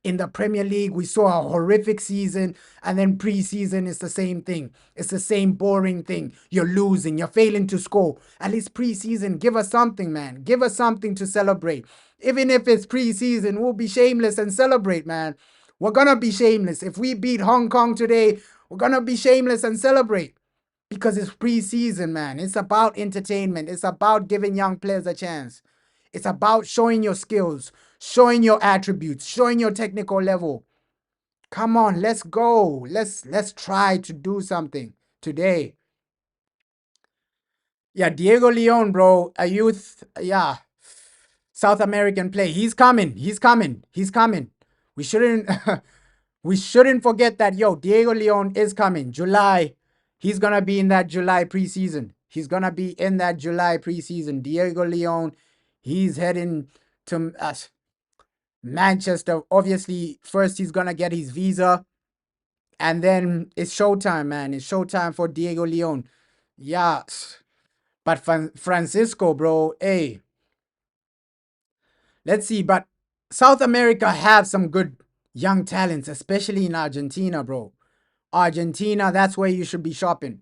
Speaker 1: in the Premier League, we saw a horrific season, and then preseason is the same thing. It's the same boring thing. You're losing, you're failing to score. At least preseason, give us something, man. Give us something to celebrate. Even if it's preseason, we'll be shameless and celebrate, man. We're gonna be shameless. If we beat Hong Kong today, we're gonna be shameless and celebrate because it's preseason, man. It's about entertainment. It's about giving young players a chance. It's about showing your skills, showing your attributes, showing your technical level. Come on, let's go. Let's try to do something today. Yeah, Diego Leon, bro, a youth, yeah, South American play. He's coming. He's coming. He's coming. We shouldn't we shouldn't forget that, Diego Leon is coming. July. He's going to be in that July preseason. He's going to be in that July preseason. Diego Leon, he's heading to Manchester. Obviously, first he's going to get his visa. And then it's showtime, man. It's showtime for Diego Leon. Yeah. But Francisco, bro, hey, let's see. But South America have some good young talents, especially in Argentina, bro. Argentina, that's where you should be shopping.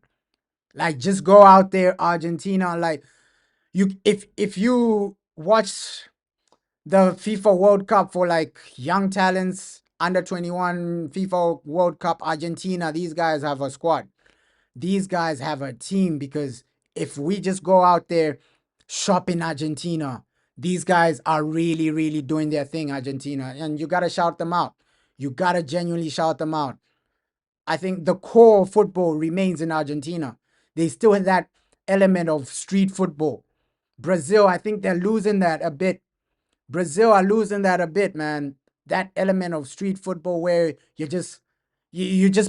Speaker 1: Like, just go out there, Argentina. Like, if you watch the FIFA World Cup for like young talents, under 21 FIFA World Cup, Argentina, these guys have a squad. These guys have a team because if we just go out there, shop in Argentina, these guys are really, really doing their thing, Argentina. And you got to shout them out. You got to genuinely shout them out. I think the core of football remains in Argentina. They still have that element of street football. Brazil, I think they're losing that a bit. Brazil are losing that a bit, man. That element of street football where you just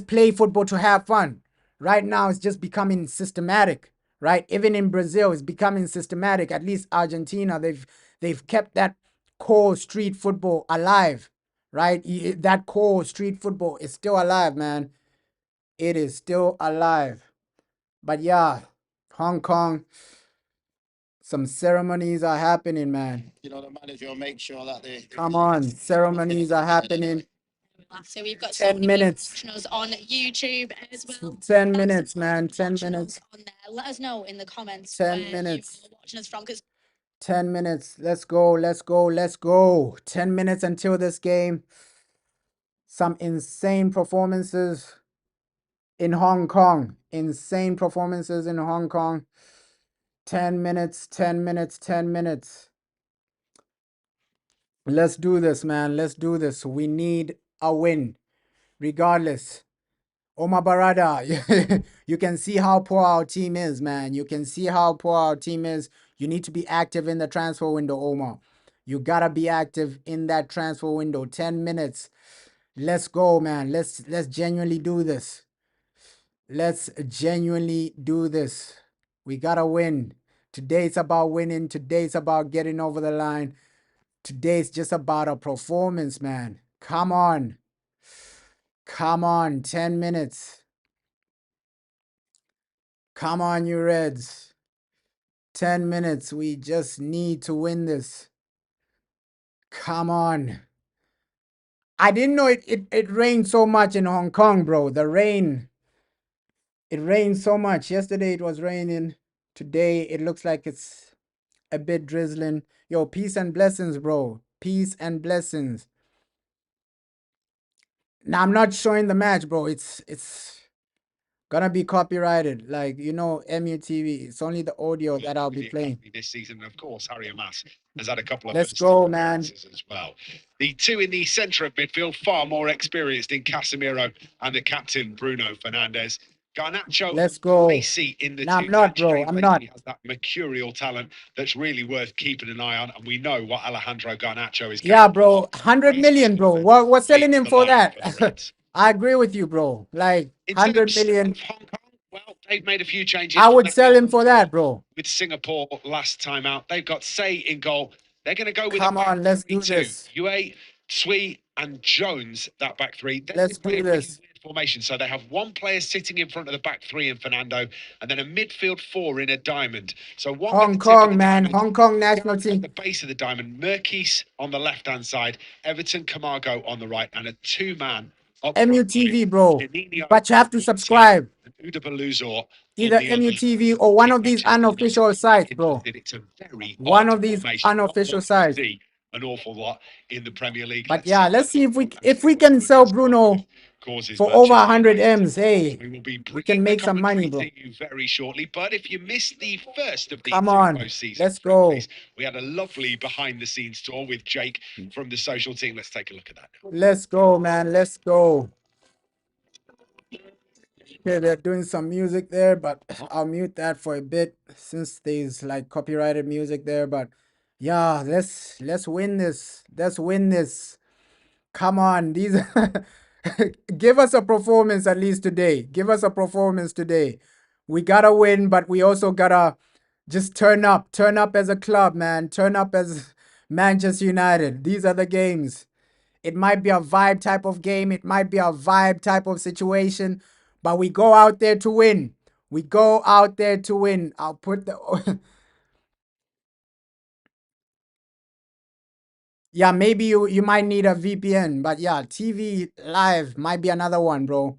Speaker 1: play football to have fun. Right now, it's just becoming systematic, right? Even in Brazil, it's becoming systematic. At least Argentina, they've kept that core street football alive, right? That core street football is still alive, man. It is still alive. But yeah, Hong Kong, some ceremonies are happening, man.
Speaker 2: You know, the manager will make sure that they
Speaker 1: Come on, ceremonies are happening.
Speaker 3: So we've got
Speaker 1: 10 minutes.
Speaker 3: watching us on YouTube as well.
Speaker 1: 10 minutes, man. 10 minutes.
Speaker 3: On there. Let us know in the comments
Speaker 1: 10
Speaker 3: where
Speaker 1: minutes.
Speaker 3: you're watching us from.
Speaker 1: 10 minutes. Let's go. Let's go. Let's go. 10 minutes until this game. Some insane performances in Hong Kong. Insane performances in Hong Kong. 10 minutes. 10 minutes. 10 minutes. Let's do this, man. Let's do this. We need a win, regardless. Omar Barada, you can see how poor our team is, man. You can see how poor our team is. You need to be active in the transfer window, Omar. You gotta be active in that transfer window. 10 minutes. Let's go, man. Let's genuinely do this. Let's genuinely do this. We gotta win. Today it's about winning. Today it's about getting over the line. Today it's just about a performance, man. Come on. Come on. 10 minutes. Come on, you Reds. 10 minutes. We just need to win this. Come on. I didn't know it rained so much in Hong Kong, bro. The rain. It rained so much. Yesterday it was raining. Today it looks like it's a bit drizzling. Yo, peace and blessings, bro. Peace and blessings. Now I'm not showing the match, bro. It's gonna be copyrighted. Like, you know, MUTV. It's only the audio that I'll be playing.
Speaker 5: This season, and of course, Harry Amas has had a couple of
Speaker 1: Let's go, man.
Speaker 5: appearances as well. The two in the centre of midfield, far more experienced in Casemiro and the captain Bruno Fernandes. Garnacho,
Speaker 1: Let's go.
Speaker 5: racy in the
Speaker 1: No,
Speaker 5: two.
Speaker 1: I'm not, bro. I'm not.
Speaker 5: He has that mercurial talent that's really worth keeping an eye on, and we know what Alejandro Garnacho is.
Speaker 1: Yeah, bro. 100 million, bro. We're selling him for that. I agree with you, bro. Like, 100 million.
Speaker 5: Hong Kong, well, they've made a few changes.
Speaker 1: I would sell him for that, bro.
Speaker 5: With Singapore last time out, they've got Say in goal. They're going to go with
Speaker 1: Come on, let's do this.
Speaker 5: Yue, Tsui, and Jones, that back three.
Speaker 1: Let's do this.
Speaker 5: Formation. So they have one player sitting in front of the back three in Fernando, and then a midfield four in a diamond. So one
Speaker 1: Hong Kong, man. Hong Kong national team.
Speaker 5: At the base of the diamond, Merkis on the left-hand side, Everton Camargo on the right, and a two-man.
Speaker 1: MUTV, bro. But you have to subscribe. Either MUTV or one of these unofficial sites, bro. One of these unofficial sites.
Speaker 5: An awful lot in the Premier League.
Speaker 1: But yeah, let's see if we can sell Bruno for over 100 M's. Hey, we can make some money, bro.
Speaker 5: Very shortly, but if you missed the first of the
Speaker 1: come on, let's go.
Speaker 5: We had a lovely behind-the-scenes tour with Jake from the social team. Let's take a look at that now.
Speaker 1: Let's go, man. Let's go. Okay, they're doing some music there, but I'll mute that for a bit since there's like copyrighted music there. But yeah, let's win this. Let's win this. Come on, these give us a performance at least today. Give us a performance today. We gotta win, but we also gotta just turn up as a club, man. Turn up as Manchester United. These are the games. It might be a vibe type of game. It might be a vibe type of situation, but we go out there to win. We go out there to win. I'll put the yeah, maybe you might need a VPN, but yeah, TV live might be another one, bro.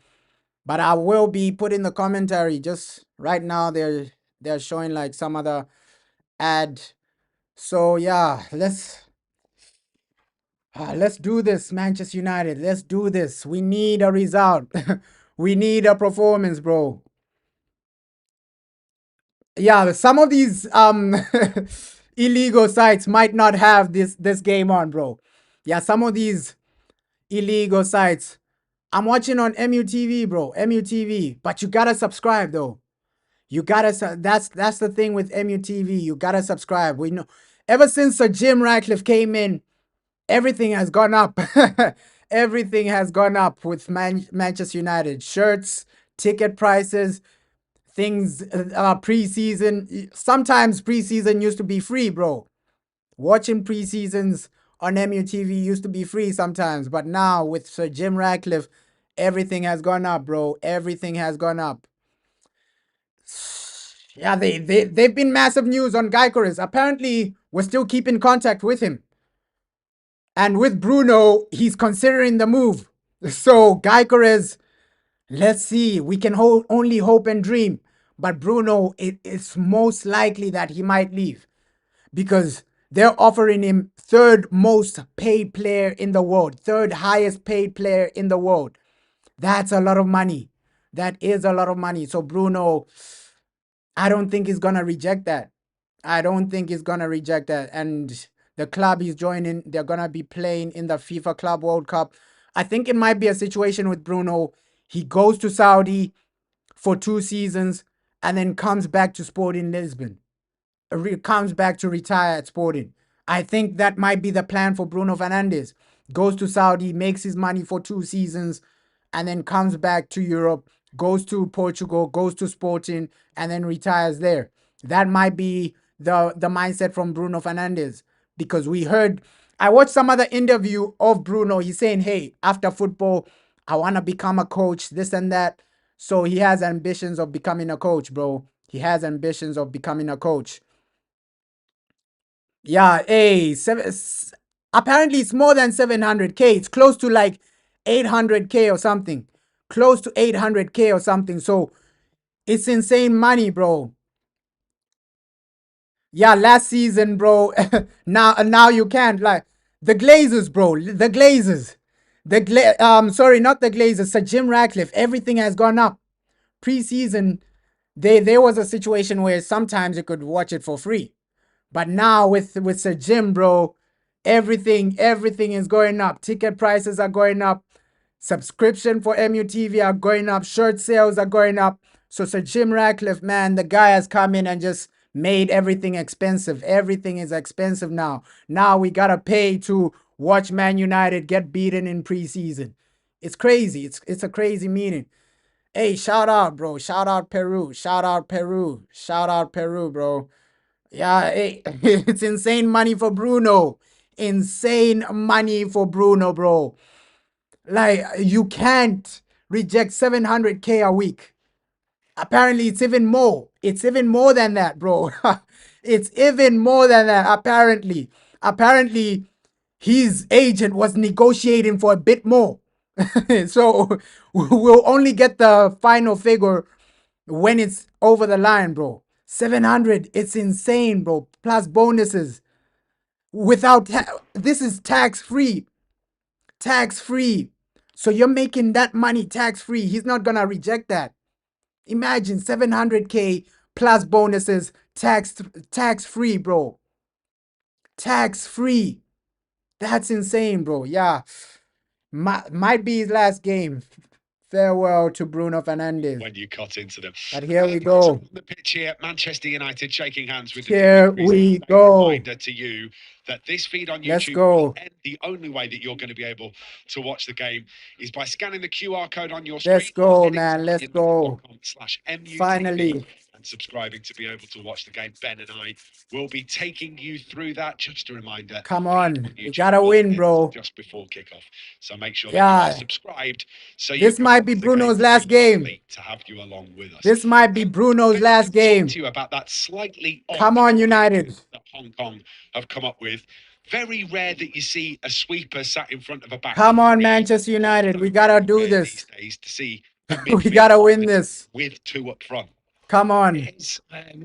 Speaker 1: But I will be putting the commentary. Just right now they're showing like some other ad. So yeah, let's do this, Manchester United. Let's do this. We need a result. We need a performance, bro. Yeah, some of these illegal sites might not have this game on, bro. Yeah, some of these illegal sites. I'm watching on MUTV, bro. MUTV. But you gotta subscribe though. You gotta that's the thing with MUTV. You gotta subscribe. We know ever since Sir Jim Ratcliffe came in, everything has gone up. Everything has gone up with Manchester United. Shirts, ticket prices, things, preseason. Sometimes preseason used to be free, bro. Watching preseasons on MUTV used to be free sometimes. But now with Sir Jim Ratcliffe, everything has gone up, bro. Everything has gone up. Yeah, they've been massive news on Gyökeres. Apparently, we're still keeping contact with him. And with Bruno, he's considering the move. So Gyökeres, let's see. We can only hope and dream. But Bruno, it's most likely that he might leave because they're offering him third most paid player in the world, third highest paid player in the world. That's a lot of money. That is a lot of money. So Bruno, I don't think he's gonna reject that. I don't think he's gonna reject that. And the club he's joining, they're gonna be playing in the FIFA Club World Cup. I think it might be a situation with Bruno. He goes to Saudi for 2 seasons and then comes back to Sporting Lisbon. Comes back to retire at Sporting. I think that might be the plan for Bruno Fernandes. Goes to Saudi, makes his money for 2 seasons, and then comes back to Europe, goes to Portugal, goes to Sporting, and then retires there. That might be the mindset from Bruno Fernandes. Because I watched some other interview of Bruno. He's saying, hey, after football, I want to become a coach, this and that. So he has ambitions of becoming a coach, bro. He has ambitions of becoming a coach. Yeah, apparently it's more than 700K. It's close to like 800K or something. Close to 800K or something. So it's insane money, bro. Yeah, last season, bro. now you can't like the Glazers, bro. The Glazers. Sorry, not the Glazers. Sir Jim Ratcliffe. Everything has gone up. Preseason, there was a situation where sometimes you could watch it for free. But now with Sir Jim, bro, everything is going up. Ticket prices are going up. Subscription for MUTV are going up. Shirt sales are going up. So Sir Jim Ratcliffe, man, the guy has come in and just made everything expensive. Everything is expensive now. Now we gotta pay to watch Man United get beaten in preseason. It's crazy. It's a crazy meaning. Hey, shout out, bro. Shout out Peru. Shout out Peru. Shout out Peru, bro. Yeah, it's insane money for Bruno. Insane money for Bruno, bro. Like, you can't reject 700K a week. Apparently, it's even more. It's even more than that, bro. It's even more than that, apparently. Apparently, his agent was negotiating for a bit more. So, we'll only get the final figure when it's over the line, bro. 700, it's insane, bro. Plus bonuses. This is tax free. Tax free. So you're making that money tax free. He's not gonna reject that. Imagine 700K plus bonuses, tax free, bro. Tax free. That's insane, bro. Yeah. Might be his last game. Farewell to Bruno Fernandes.
Speaker 5: When you cut into them.
Speaker 1: But here we go.
Speaker 5: On the pitch here, Manchester United shaking hands with
Speaker 1: Here
Speaker 5: the
Speaker 1: we go.
Speaker 5: Reminder to you that this feed on YouTube
Speaker 1: Let's go.
Speaker 5: will end. The only way that you're going to be able to watch the game is by scanning the QR code on your screen.
Speaker 1: Let's go, man. Let's go.
Speaker 5: /MUTV
Speaker 1: Finally.
Speaker 5: and subscribing to be able to watch the game. Ben and I will be taking you through that. Just a reminder.
Speaker 1: Come on. We gotta win, bro.
Speaker 5: Just before kickoff. So make sure
Speaker 1: Yeah.
Speaker 5: that you are subscribed. So
Speaker 1: This might be Bruno's last game.
Speaker 5: To have you along with us.
Speaker 1: This might be Bruno's last game.
Speaker 5: To you about that slightly
Speaker 1: Come on, United.
Speaker 5: That Hong Kong have come up with. Very rare that you see a sweeper sat in front of a back.
Speaker 1: Come on, Manchester United. We gotta do this.
Speaker 5: These days to see
Speaker 1: We gotta win this.
Speaker 5: with two up front.
Speaker 1: Come on.
Speaker 6: It's,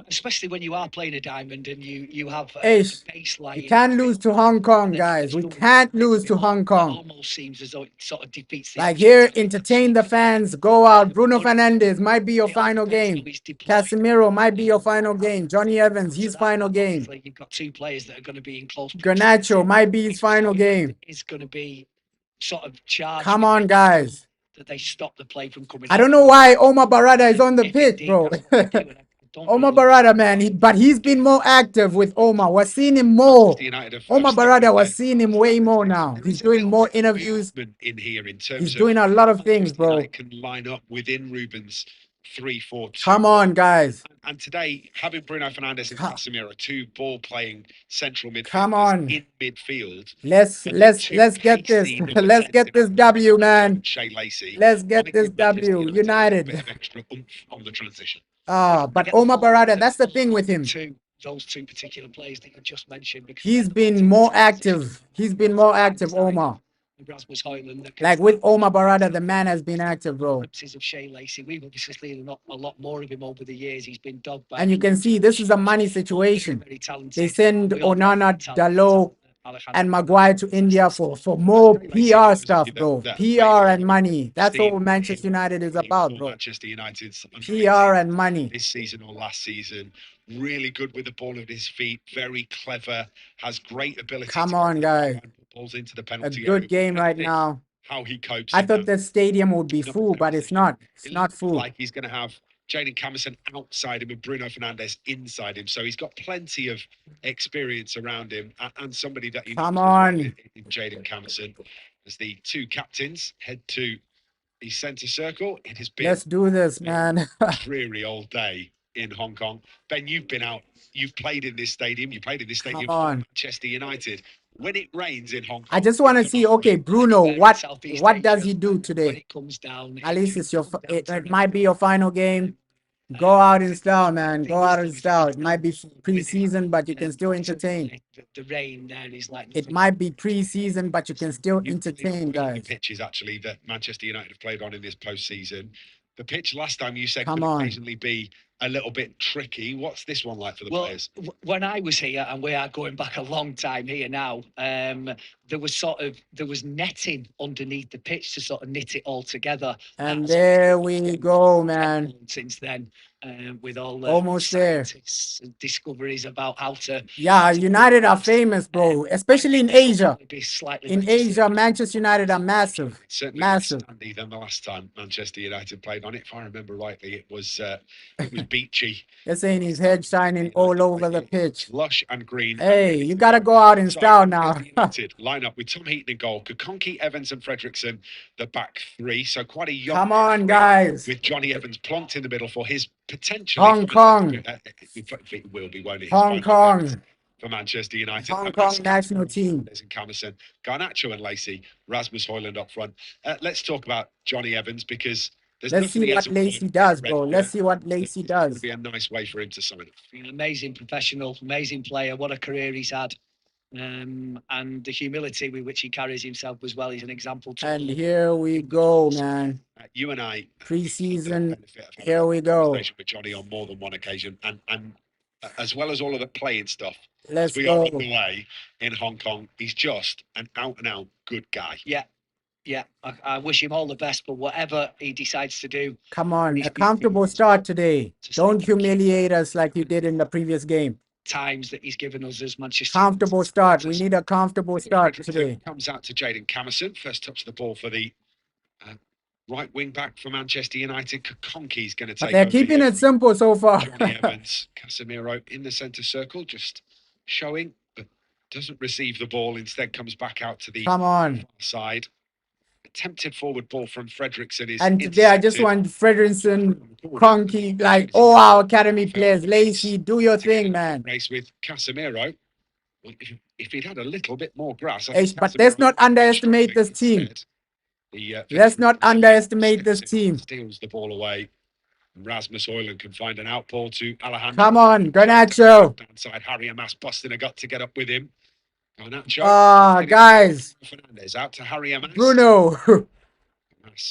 Speaker 6: especially when you are playing a diamond and you have a baseline.
Speaker 1: We can't lose to Hong Kong, guys. We can't lose to Hong Kong.
Speaker 6: Almost seems as though it sort of defeats the
Speaker 1: like here, entertain the fans. Go out. Bruno Fernandes might be your final game. Casemiro might be your final game. Johnny Evans, his final game.
Speaker 6: You've got two players that are going to be in close.
Speaker 1: Garnacho might be his final game.
Speaker 6: Is going to be sort of charged.
Speaker 1: Come on, guys.
Speaker 6: That they stop the play from coming.
Speaker 1: I don't know why Omar Barada is on the pitch, bro. Omar Barada, man, but he's been more active with Omar. We're seeing him more. Omar Barada, we're seeing him way more now. He's doing more interviews. He's doing a lot of things, bro.
Speaker 5: Can line up within Ruben's 3-4-2.
Speaker 1: Come on, guys.
Speaker 5: And today, having Bruno Fernandes and Casemiro, two ball-playing central midfielders
Speaker 1: Come on.
Speaker 5: in midfield.
Speaker 1: Let's get this. Let's get this W, man. Let's get this W. United.
Speaker 5: Extra oomph on the transition.
Speaker 1: But Omar Barada, that's the thing with him.
Speaker 6: Those two particular players that you just mentioned.
Speaker 1: He's been more active. He's been more active, Omar.
Speaker 6: Rasmus Højlund.
Speaker 1: Like with Omar Barada, the man has been active, bro.
Speaker 6: Glimpses of Shea Lacey. We've obviously seen a lot more of him over the years. He's been dogged by.
Speaker 1: And you can see this is a money situation.
Speaker 6: Very talented.
Speaker 1: They send
Speaker 6: We all know
Speaker 1: Onana,
Speaker 6: how
Speaker 1: Dalot,
Speaker 6: Alejandro
Speaker 1: and Maguire to India for more PR stuff, bro. PR and money. That's all Manchester United is about, bro.
Speaker 5: Manchester United's
Speaker 1: PR and money.
Speaker 5: this season or last season. Really good with the ball at his feet. Very clever. Has great ability.
Speaker 1: Come on, guys.
Speaker 5: Balls into the
Speaker 1: A
Speaker 5: penalty
Speaker 1: good
Speaker 5: area.
Speaker 1: game right now.
Speaker 5: How he copes.
Speaker 1: I thought the stadium would be full, but it's not. It's not full.
Speaker 5: Like he's going to have Jaden Camerson outside him and Bruno Fernandes inside him. So he's got plenty of experience around him and somebody that he
Speaker 1: Come on.
Speaker 5: in Jaden Camerson. As the two captains head to the centre circle, it has been
Speaker 1: Let's do this, man.
Speaker 5: a dreary old day in Hong Kong. Ben, you've been out. You've played in this stadium. You played in this stadium
Speaker 1: Come on.
Speaker 5: for Manchester United. When it rains in Hong Kong,
Speaker 1: I just want to see, okay, Bruno, what does he do
Speaker 6: when
Speaker 1: today?
Speaker 6: it comes down.
Speaker 1: At least it's it might be your final game. Go out in style, man. Go out in style. It might be pre-season, but you can still entertain.
Speaker 6: The rain there is like.
Speaker 1: It might be pre-season, but you can still entertain,
Speaker 5: the
Speaker 1: guys.
Speaker 5: pitches actually that Manchester United have played on in this postseason. The pitch last time you said
Speaker 1: Come
Speaker 5: could
Speaker 1: on.
Speaker 5: occasionally be a little bit tricky. What's this one like for the players?
Speaker 6: When I was here, and we are going back a long time here now, there was netting underneath the pitch to sort of knit it all together.
Speaker 1: And there we go, man.
Speaker 6: Since then, with all the
Speaker 1: Almost there.
Speaker 6: scientists' discoveries about how to.
Speaker 1: Yeah, United are famous, bro, especially in Asia.
Speaker 6: Be slightly
Speaker 1: In
Speaker 6: better
Speaker 1: Asia, Manchester United are massive.
Speaker 5: Certainly
Speaker 1: Massive.
Speaker 5: less sandy than the last time Manchester United played on it. If I remember rightly, it was beachy.
Speaker 1: They're saying his head shining all over the pitch.
Speaker 5: Lush and green.
Speaker 1: Hey, you got to go out in style now.
Speaker 5: United line up with Tom Heaton in goal, Kokonki, Evans and Fredrickson, the back three. So quite a young.
Speaker 1: Come on, guys.
Speaker 5: With Johnny Evans plonked in the middle for his potential.
Speaker 1: Hong Kong.
Speaker 5: It will be, won't it?
Speaker 1: Hong Kong.
Speaker 5: For Manchester United.
Speaker 1: Hong Kong national team.
Speaker 5: There's Camerson, Garnacho and Lacey, Rasmus Højlund up front. Let's talk about Johnny Evans because there's
Speaker 1: Let's see what Lacey does, bro. Let's see what Lacey does.
Speaker 5: It'll be a nice way for him to sign up.
Speaker 6: An amazing professional, amazing player. What a career he's had. And the humility with which he carries himself as well is an example to.
Speaker 1: And here we go, man.
Speaker 5: You and I
Speaker 1: Pre-season. Here we go.
Speaker 5: With Johnny on more than one occasion, and as well as all of the playing stuff.
Speaker 1: Let's
Speaker 5: we are
Speaker 1: go.
Speaker 5: on the way in Hong Kong. He's just an out-and-out good guy.
Speaker 6: Yeah. I wish him all the best, but whatever he decides to do.
Speaker 1: Come on, a comfortable start today. Don't humiliate us like you did in the previous game.
Speaker 6: Times that he's given us as Manchester.
Speaker 1: Comfortable start. We need a comfortable start today.
Speaker 5: Comes out to Jaden Camerson. First touch of the ball for the right wing back for Manchester United. Kokonki's going to take.
Speaker 1: But they're keeping it simple so far.
Speaker 5: Johnny Evans, Casemiro in the centre circle, just showing, but doesn't receive the ball. Instead, comes back out to the
Speaker 1: Come on.
Speaker 5: side. Attempted forward ball from Fredrickson is.
Speaker 1: And today I just want Fredrickson, Cronky, like all our academy players. Lacey, do your thing, man.
Speaker 5: Race with Casemiro. Well, if he'd had a little bit more grass.
Speaker 1: But let's not underestimate this team. Let's not underestimate this team.
Speaker 5: Steals the ball away. Rasmus Højlund can find an outball to Alejandro.
Speaker 1: Come on, Garnacho.
Speaker 5: Downside, Harry Amas busting a gut to get up with him. Garnacho.
Speaker 1: Guys.
Speaker 5: Fernandes out to Harry Amas.
Speaker 1: Bruno.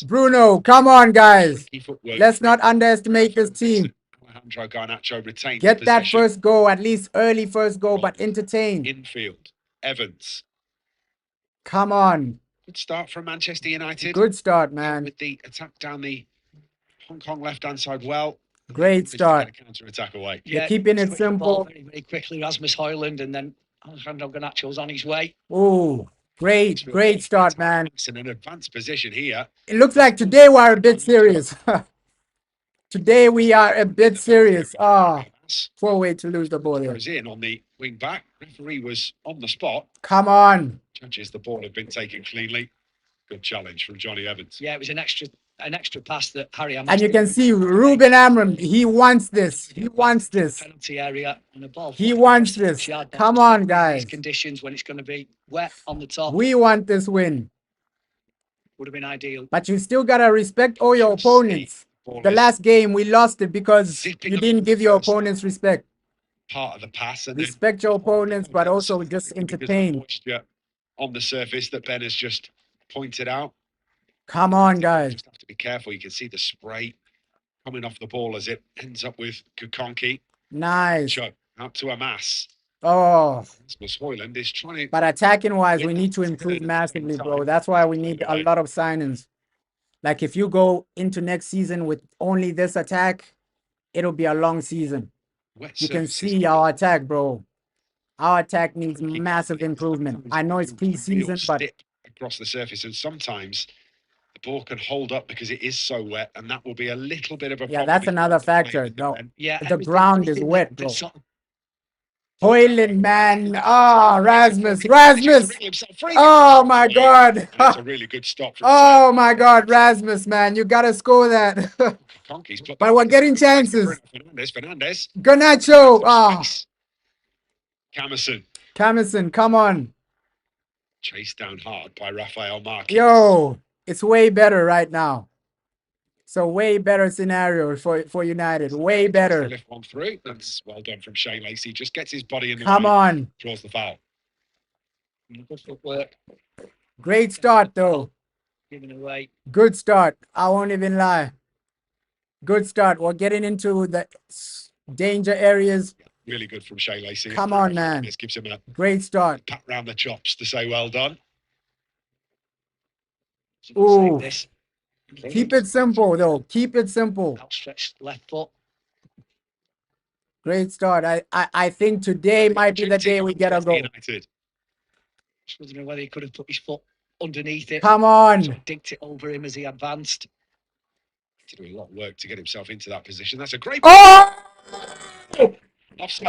Speaker 1: Bruno, come on, guys. Let's not underestimate this team.
Speaker 5: Alejandro Garnacho retains.
Speaker 1: Get that first goal, at least early first goal, but entertain.
Speaker 5: Infield. Evans.
Speaker 1: Come on.
Speaker 5: Good start from Manchester United.
Speaker 1: Good start, man.
Speaker 5: With the attack down the Hong Kong left-hand side, well.
Speaker 1: Great start.
Speaker 5: Counter-attack away.
Speaker 1: You're keeping it simple.
Speaker 6: Very, very quickly, Rasmus Højlund, and then Alejandro Garnacho's on his way.
Speaker 1: Oh, great start, man.
Speaker 5: It's in an advanced position here.
Speaker 1: It looks like today we are a bit serious. Today we are a bit serious. Poor way to lose the ball here.
Speaker 5: Goes in on the wing back. Referee was on the spot.
Speaker 1: Come on.
Speaker 5: Judges the ball had been taken cleanly. Good challenge from Johnny Evans.
Speaker 6: Yeah, it was an extra pass that Harry Amas.
Speaker 1: And you can see Ruben Amram. He wants this. He wants this.
Speaker 6: Penalty area and the ball.
Speaker 1: He wants this. Come on, guys.
Speaker 6: Conditions when it's going to be wet on the top.
Speaker 1: We want this win.
Speaker 6: Would have been ideal.
Speaker 1: But you still gotta respect all your opponents. The last game we lost it because you didn't give your opponents respect.
Speaker 5: Part of the pass. And
Speaker 1: respect your opponents, but also just entertain.
Speaker 5: On the surface that Ben has just pointed out.
Speaker 1: Come on, guys.
Speaker 5: Just have to be careful. You can see the spray coming off the ball as it ends up with Kukonki.
Speaker 1: Nice.
Speaker 5: Out to Amas.
Speaker 1: Oh,
Speaker 5: Hoyland is trying to.
Speaker 1: but attacking wise, we need to improve massively, bro. That's why we need a lot of signings. Like if you go into next season with only this attack, it'll be a long season. You can see our attack, bro. Our attack needs massive improvement. I know it's preseason, but
Speaker 5: across the surface, and sometimes the ball can hold up because it is so wet, and that will be a little bit of a
Speaker 1: yeah,
Speaker 5: problem.
Speaker 1: that's another factor. No,
Speaker 6: Yeah,
Speaker 1: the ground is wet, bro.
Speaker 6: Sort of
Speaker 1: Hoyland, man. Ah, Rasmus. Oh my God.
Speaker 5: It's a really good stop.
Speaker 1: Oh my God, Rasmus, man. You gotta score that. But we're getting chances.
Speaker 5: Fernandes.
Speaker 1: Garnacho. Ah,
Speaker 5: Camerson.
Speaker 1: come on.
Speaker 5: Chased down hard by Rafael Marquez.
Speaker 1: Yo, it's way better right now. So way better scenario for United. Way better.
Speaker 5: Lift one through. That's well done from Shea Lacey. Just gets his body in the
Speaker 1: Come
Speaker 5: way.
Speaker 1: on.
Speaker 5: Draws the foul.
Speaker 6: good footwork,
Speaker 1: Great start, though.
Speaker 6: giving away.
Speaker 1: Good start. I won't even lie. Good start. We're getting into the danger areas.
Speaker 5: Really good from Shea Lacey.
Speaker 1: Come on, man.
Speaker 5: This gives him a
Speaker 1: Great start.
Speaker 5: pat round the chops to say well done.
Speaker 1: Ooh.
Speaker 6: This.
Speaker 1: Keep it simple, though. Keep it simple.
Speaker 6: Outstretched left foot.
Speaker 1: Great start. I think today might be the day we get a goal.
Speaker 5: United.
Speaker 6: Just wondering whether he could have put his foot underneath it.
Speaker 1: Come on.
Speaker 6: Sort of dinked it over him as he advanced.
Speaker 5: To do a lot of work to get himself into that position. That's a great.
Speaker 1: Oh!
Speaker 5: Offside.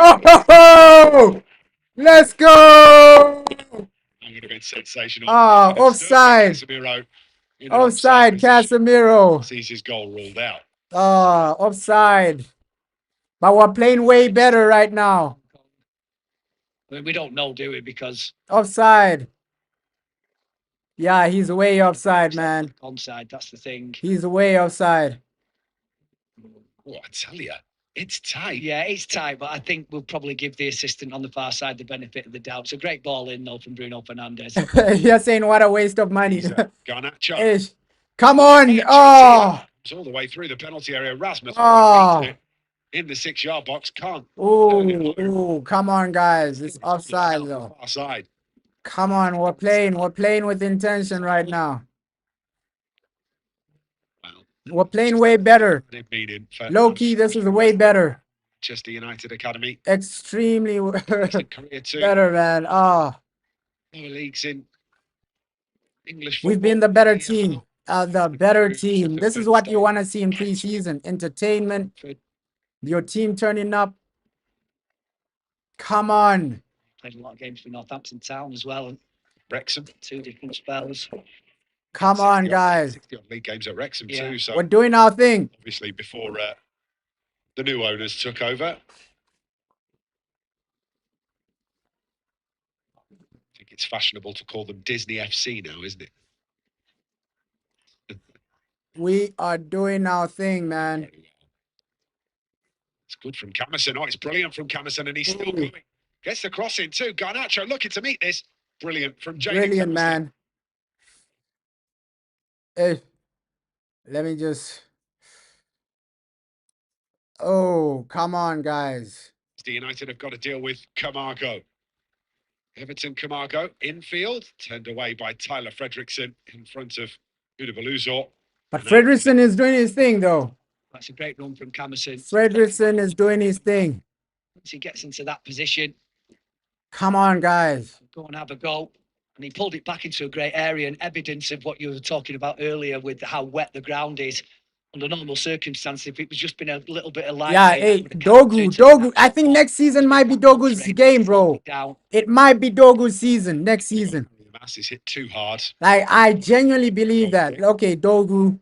Speaker 1: Oh! Let's go!
Speaker 5: That would have been sensational.
Speaker 1: Ah, offside.
Speaker 5: Casemiro in an
Speaker 1: Offside,
Speaker 5: position.
Speaker 1: Casemiro.
Speaker 5: Sees his goal ruled out.
Speaker 1: Ah, offside. But we're playing way better right now.
Speaker 6: I mean, we don't know, do we? Because
Speaker 1: Offside. Yeah, he's way offside, man.
Speaker 6: onside, that's the thing.
Speaker 1: He's way offside.
Speaker 5: Oh, I tell you, it's tight.
Speaker 6: Yeah, it's tight, but I think we'll probably give the assistant on the far side the benefit of the doubt. It's a great ball in, though, from Bruno Fernandes.
Speaker 1: You're saying what a waste of money.
Speaker 5: Garnacho.
Speaker 1: Ish. Come on. Oh.
Speaker 5: It's all the way through the penalty area. Rasmus
Speaker 1: Oh.
Speaker 5: in the 6-yard box. Can't.
Speaker 1: Ooh, come on, guys. It's offside, though.
Speaker 5: Far side.
Speaker 1: Come on, we're playing with intention right now.
Speaker 5: Well,
Speaker 1: we're playing way better. Low key, this is way better.
Speaker 5: Manchester United Academy.
Speaker 1: Extremely
Speaker 5: Career too.
Speaker 1: better, man. Oh,
Speaker 5: Lower leagues in English
Speaker 1: we've been the better team. The better team. This is what you want to see in preseason. Entertainment. Your team turning up. Come on.
Speaker 6: Played a lot of games for Northampton Town as well.
Speaker 5: Wrexham.
Speaker 6: 2 different spells.
Speaker 1: Come on, guys.
Speaker 5: 60-odd league games at Wrexham
Speaker 6: Yeah.
Speaker 5: too. So
Speaker 1: we're doing our thing.
Speaker 5: obviously before the new owners took over. I think it's fashionable to call them Disney FC now, isn't it?
Speaker 1: We are doing our thing, man.
Speaker 5: It's good from Camerson. Oh, it's brilliant from Camerson, and he's still going. Gets the cross in too. Garnacho looking to meet this. Brilliant from Jaden.
Speaker 1: Brilliant,
Speaker 5: Camerson.
Speaker 1: man. Hey, let me just. Oh, come on, guys.
Speaker 5: The United have got to deal with Camargo. Everton Camargo infield, turned away by Tyler Fredrickson in front of Udabaluzor.
Speaker 1: But Fredrickson is doing his thing, though.
Speaker 6: That's a great run from Camerson.
Speaker 1: Fredrickson is doing his thing.
Speaker 6: Once he gets into that position,
Speaker 1: come on, guys.
Speaker 6: Go and have a go. And he pulled it back into a great area, and evidence of what you were talking about earlier with how wet the ground is. Under normal circumstances, if it was just been a little bit of light.
Speaker 1: Yeah, hey, Dogu. I think next season might be Dogu's game, bro. It might be Dogu's season next season.
Speaker 5: The mass is hit too hard.
Speaker 1: Like, I genuinely believe that. Okay, Dogu.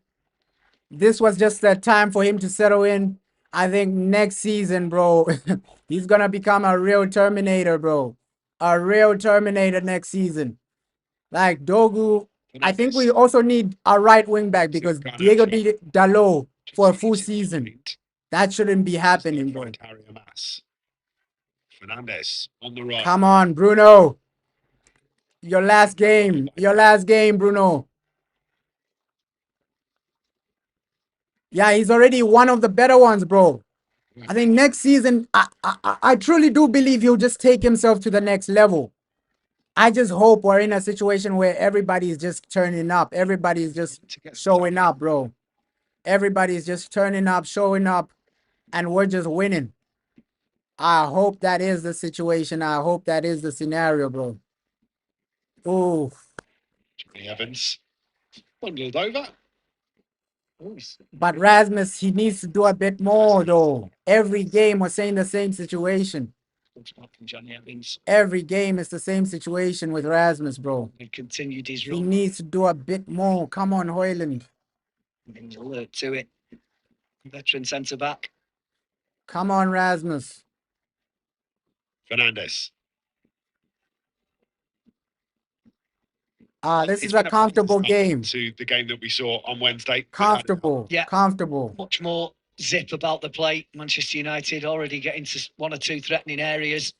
Speaker 1: This was just a time for him to settle in. I think next season, bro, he's gonna become a real Terminator, bro. A real Terminator next season. Like Dogu, I think we also need a right wing back because Diego Dalot for a full season. That shouldn't be happening, bro.
Speaker 5: Fernandes on the right.
Speaker 1: Come on, Bruno. Your last game. Your last game, Bruno. Yeah, he's already one of the better ones, bro. I think next season, I truly do believe he'll just take himself to the next level. I just hope we're in a situation where everybody's just turning up. Everybody's just showing up, bro. Everybody's just turning up, showing up, and we're just winning. I hope that is the situation. I hope that is the scenario, bro. Oh,
Speaker 5: Johnny Evans bundled over.
Speaker 1: but Rasmus, he needs to do a bit more, though. Every game we're saying the same situation.
Speaker 6: Johnny Evans.
Speaker 1: Every game is the same situation with Rasmus, bro.
Speaker 6: He continued his
Speaker 1: He
Speaker 6: run.
Speaker 1: needs to do a bit more. Come on, Hoyland.
Speaker 6: He's alert to it. Veteran centre back.
Speaker 1: Come on, Rasmus.
Speaker 5: Fernandes.
Speaker 1: This
Speaker 5: It's
Speaker 1: is a
Speaker 5: been
Speaker 1: comfortable game.
Speaker 5: To the game that we saw on Wednesday.
Speaker 1: Comfortable.
Speaker 6: Yeah.
Speaker 1: Comfortable.
Speaker 6: Much more zip about the play. Manchester United already getting to one or two threatening areas.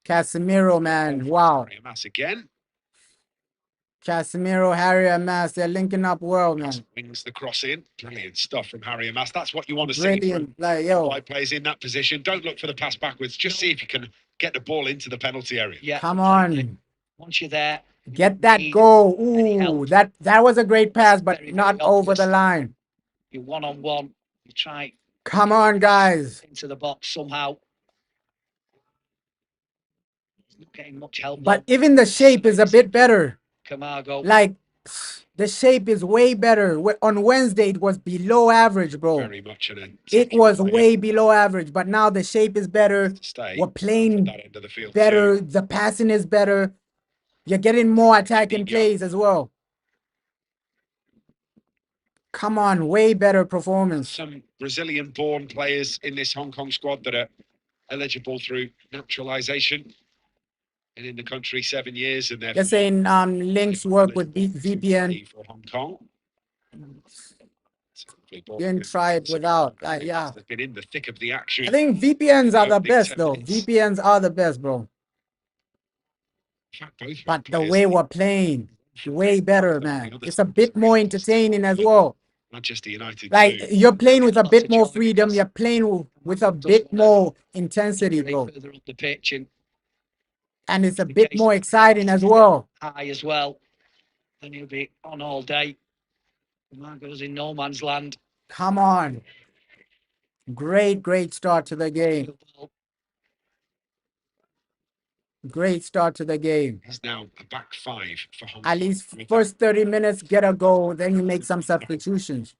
Speaker 1: Casemiro, man. Wow.
Speaker 5: Mass again.
Speaker 1: Casemiro, Harry and Mass, they're linking up well, man.
Speaker 5: Wings the cross in. Brilliant stuff from Harry and Mass. That's what you want to see.
Speaker 1: Brilliant. Like, yo.
Speaker 5: Wide players in that position. Don't look for the pass backwards. Just see if you can get the ball into the penalty area.
Speaker 6: Yeah.
Speaker 1: Come on.
Speaker 6: Once you're there,
Speaker 1: get that goal. Ooh, that was a great pass, but not over the line.
Speaker 6: You're one-on-one. You try.
Speaker 1: Come on, guys.
Speaker 6: Into the box somehow. Not getting much help.
Speaker 1: But even the shape is a bit better.
Speaker 6: Camargo.
Speaker 1: Like, the shape is way better. On Wednesday, it was below average, bro.
Speaker 5: Very much
Speaker 1: it was way below average, but now the shape is better. We're playing better. The passing is better. You're getting more attacking plays as well. Come on, way better performance.
Speaker 5: Some Brazilian-born players in this Hong Kong squad that are eligible through naturalization. And in the country 7 years, and
Speaker 1: they're saying links work with VPN.
Speaker 5: For Hong Kong.
Speaker 1: Didn't try it without. Yeah.
Speaker 5: Been in the thick of the action.
Speaker 1: I think VPNs are the best, though. VPNs are the best, bro. But the way we're playing, way better, man. It's a bit more entertaining as well.
Speaker 5: Manchester United.
Speaker 1: Like, you're playing with a bit more freedom. You're playing with a bit more intensity, bro. And it's a bit more exciting as well.
Speaker 6: High as well. And he'll be on all day. Margo's in no man's land.
Speaker 1: Come on. Great start to the game. Great start to the game.
Speaker 5: He's now a back five for Hong Kong.
Speaker 1: At least first 30 minutes, get a goal, then you make some substitutions.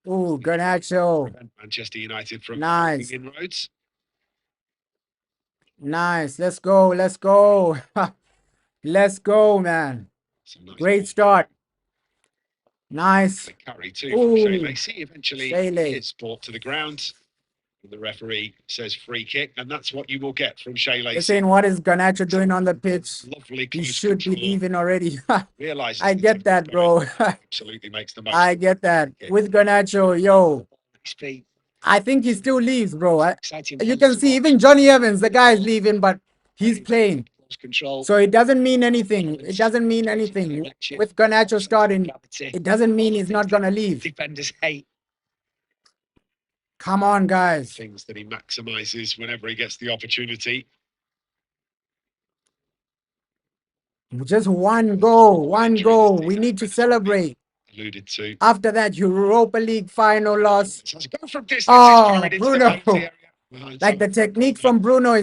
Speaker 1: Ooh, Garnacho.
Speaker 5: Manchester United from
Speaker 1: nice.
Speaker 5: Inroads.
Speaker 1: Nice. Let's go. Let's go. Let's go, man. Great start. Nice.
Speaker 5: Carry too. Shayley eventually is brought to the ground. The referee says free kick, and that's what you will get from Shayley.
Speaker 1: They're saying, what is Garnacho doing on the pitch?
Speaker 5: Lovely.
Speaker 1: He should be leaving already.
Speaker 5: Realizes
Speaker 1: I get that, bro.
Speaker 5: Absolutely makes the most.
Speaker 1: I get that. With Garnacho, yo. I think he still leaves, bro. You can see even Johnny Evans, the guy is leaving, but he's playing. So it doesn't mean anything. It doesn't mean anything. With Garnacho starting, it doesn't mean he's not going to leave.
Speaker 6: Defenders hate.
Speaker 1: Come on, guys.
Speaker 5: Things that he maximizes whenever he gets the opportunity.
Speaker 1: Just one goal, one goal. We need to celebrate.
Speaker 5: Alluded to.
Speaker 1: After that, Europa League final loss.
Speaker 5: Oh,
Speaker 1: Bruno. Like the technique from Bruno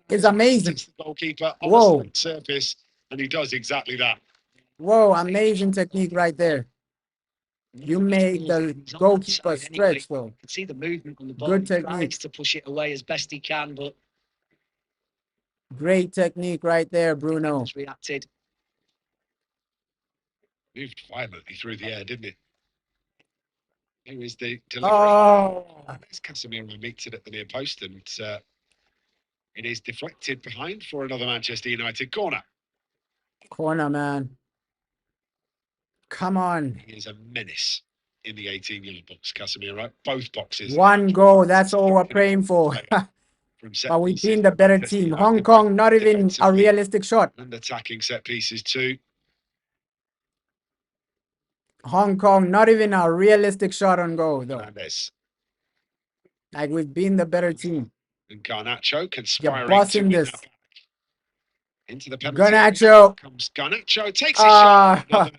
Speaker 1: is amazing.
Speaker 5: The goalkeeper on
Speaker 1: Whoa.
Speaker 5: the surface, and he does exactly that.
Speaker 1: Whoa, amazing technique right there. You made the goalkeeper stretch, though.
Speaker 6: You can see the movement on the ball.
Speaker 1: Good
Speaker 6: He
Speaker 1: technique.
Speaker 6: tries to push it away as best he can, but
Speaker 1: great technique right there, Bruno.
Speaker 6: Reacted.
Speaker 5: Moved violently through the air, didn't it? Here is the delivery.
Speaker 1: Oh,
Speaker 5: Casemiro meets it at the near post, and it is deflected behind for another Manchester United corner.
Speaker 1: corner, man. Come on.
Speaker 5: He is a menace in the 18-yard box, Casemiro. Both boxes.
Speaker 1: One goal. That's all we're praying for.
Speaker 5: from set
Speaker 1: But we've
Speaker 5: pieces.
Speaker 1: been the better
Speaker 5: Manchester
Speaker 1: team.
Speaker 5: United
Speaker 1: Hong Kong, not even a
Speaker 5: defensively
Speaker 1: realistic shot.
Speaker 5: and attacking set pieces too.
Speaker 1: Hong Kong, not even a realistic shot on goal, though.
Speaker 5: Fernandes
Speaker 1: Like, we've been the better team.
Speaker 5: and Garnacho
Speaker 1: You're
Speaker 5: conspiring to
Speaker 1: bossing
Speaker 5: win
Speaker 1: this.
Speaker 5: that back. Into the penalty area
Speaker 1: Garnacho.
Speaker 5: comes Garnacho, takes his shot.
Speaker 1: Ah.
Speaker 5: Another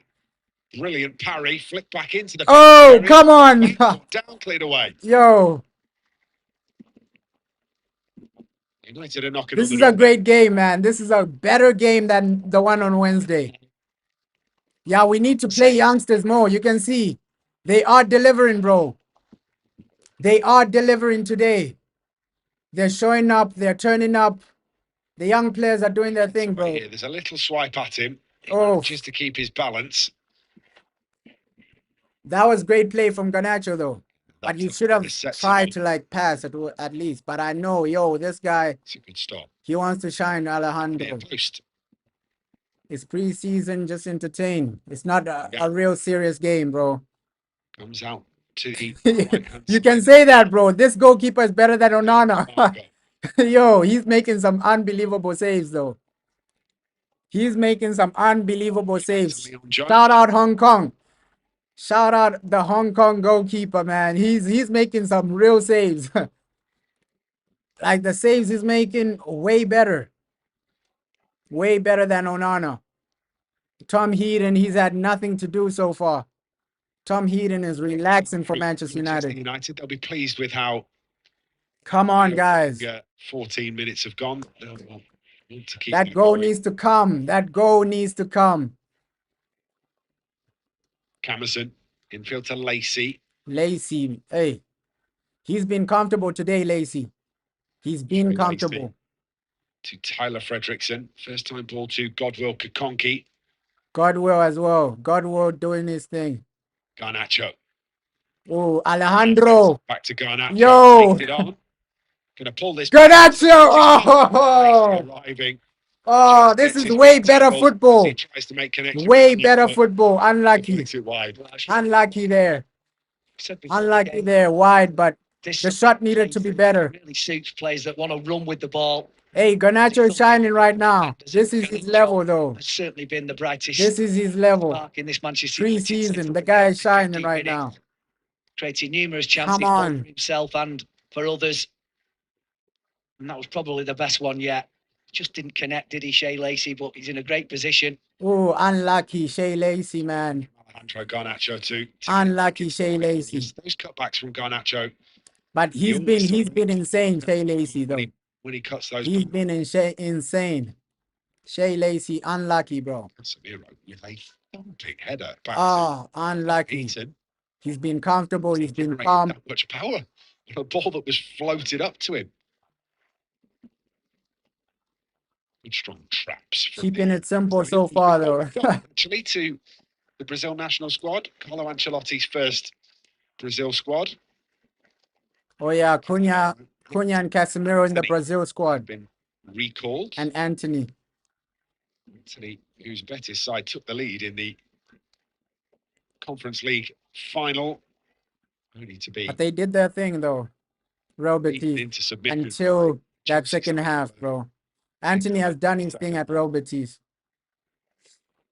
Speaker 5: brilliant parry, flick back into the
Speaker 1: Oh,
Speaker 5: penalty area.
Speaker 1: come on.
Speaker 5: Back, down, cleared away.
Speaker 1: Yo,
Speaker 5: United are knocking
Speaker 1: this
Speaker 5: on the
Speaker 1: is
Speaker 5: door.
Speaker 1: a great game, man. This is a better game than the one on Wednesday. Yeah, we need to play youngsters more. You can see they are delivering, bro. They are delivering today. They're showing up. They're turning up. The young players are doing their thing, bro.
Speaker 5: Here, there's a little swipe at him.
Speaker 1: Oh,
Speaker 5: Just to keep his balance.
Speaker 1: that was great play from Garnacho, though. But
Speaker 5: That's
Speaker 1: you
Speaker 5: the
Speaker 1: should have
Speaker 5: ball is set
Speaker 1: tried
Speaker 5: up.
Speaker 1: to like pass at least. But I know, yo, this guy,
Speaker 5: It's a good stop.
Speaker 1: he wants to shine,
Speaker 5: Near
Speaker 1: Alejandro.
Speaker 5: post.
Speaker 1: It's preseason, just entertain. It's not a real serious game, bro.
Speaker 5: Comes out to the right-hand
Speaker 1: You
Speaker 5: side.
Speaker 1: can say that, bro. This goalkeeper is better than Onana.
Speaker 5: Marco.
Speaker 1: Yo, he's making some unbelievable saves, though. He's making some unbelievable saves.
Speaker 5: Leon Jones.
Speaker 1: Shout out Hong Kong. Shout out the Hong Kong goalkeeper, man. He's making some real saves. Like the saves he's making, way better. Way better than Onana. Tom Heaton, he's had nothing to do so far. Tom Heaton is relaxing for Manchester United.
Speaker 5: They'll be pleased with how
Speaker 1: Come on, guys.
Speaker 5: 14 minutes have gone. They'll want to keep
Speaker 1: That goal needs to come. That goal needs to come.
Speaker 5: Camerson, infield to Lacey.
Speaker 1: Lacey, hey. He's been comfortable today, Lacey. He's been comfortable.
Speaker 5: To Tyler Fredrickson. First time ball to Godwill Kakonki.
Speaker 1: Godwill as well. Godwill doing his thing.
Speaker 5: Garnacho.
Speaker 1: Oh, Alejandro.
Speaker 5: Back to Garnacho.
Speaker 1: Yo.
Speaker 5: Takes it on. Gonna pull this.
Speaker 1: Garnacho. Oh.
Speaker 5: Arriving.
Speaker 1: Oh, this is way better football.
Speaker 5: He tries to make connection.
Speaker 1: Way better football. Unlucky.
Speaker 5: Too wide.
Speaker 1: Unlucky there. Unlucky there. Wide, but the shot needed to be better.
Speaker 6: Really suits players that want to run with the ball.
Speaker 1: Hey, Garnacho is shining right now. This is his level, though.
Speaker 6: Has certainly been the brightest.
Speaker 1: This is his level.
Speaker 6: Spark in this Manchester United
Speaker 1: Pre-season, the guy is shining
Speaker 6: 15
Speaker 1: right
Speaker 6: minutes,
Speaker 1: now.
Speaker 6: creating numerous chances
Speaker 1: Come
Speaker 6: both
Speaker 1: on.
Speaker 6: for himself and for others. And that was probably the best one yet. Just didn't connect, did he, Shea Lacey? But he's in a great position.
Speaker 1: Oh, unlucky Shea Lacey, man.
Speaker 5: Alejandro Garnacho too.
Speaker 1: Unlucky Shea Lacey.
Speaker 5: Those cutbacks from Garnacho.
Speaker 1: But he's been insane, Shea Lacey, though.
Speaker 5: When he cuts those.
Speaker 1: He's been insane. Shea Lacey, unlucky, bro.
Speaker 5: Casemiro with a thumping header back.
Speaker 1: Oh, unlucky.
Speaker 5: Eaton.
Speaker 1: He's been comfortable. He's been
Speaker 5: Generated
Speaker 1: calm.
Speaker 5: that much power on a ball that was floated up to him. Good strong traps. from
Speaker 1: Keeping
Speaker 5: the-
Speaker 1: it simple so far, though.
Speaker 5: Actually, to the Brazil national squad, Carlo Ancelotti's first Brazil squad.
Speaker 1: Oh, yeah, Cunha and Casemiro in the Brazil squad.
Speaker 5: Been recalled.
Speaker 1: And Anthony.
Speaker 5: Anthony, whose Betis side took the lead in the Conference League final. Only to be
Speaker 1: But they did their thing, though. Real
Speaker 5: beaten
Speaker 1: Betis.
Speaker 5: into submission.
Speaker 1: Until that
Speaker 5: Chelsea
Speaker 1: second
Speaker 5: side.
Speaker 1: half, bro. Anthony has done his thing at Real Betis.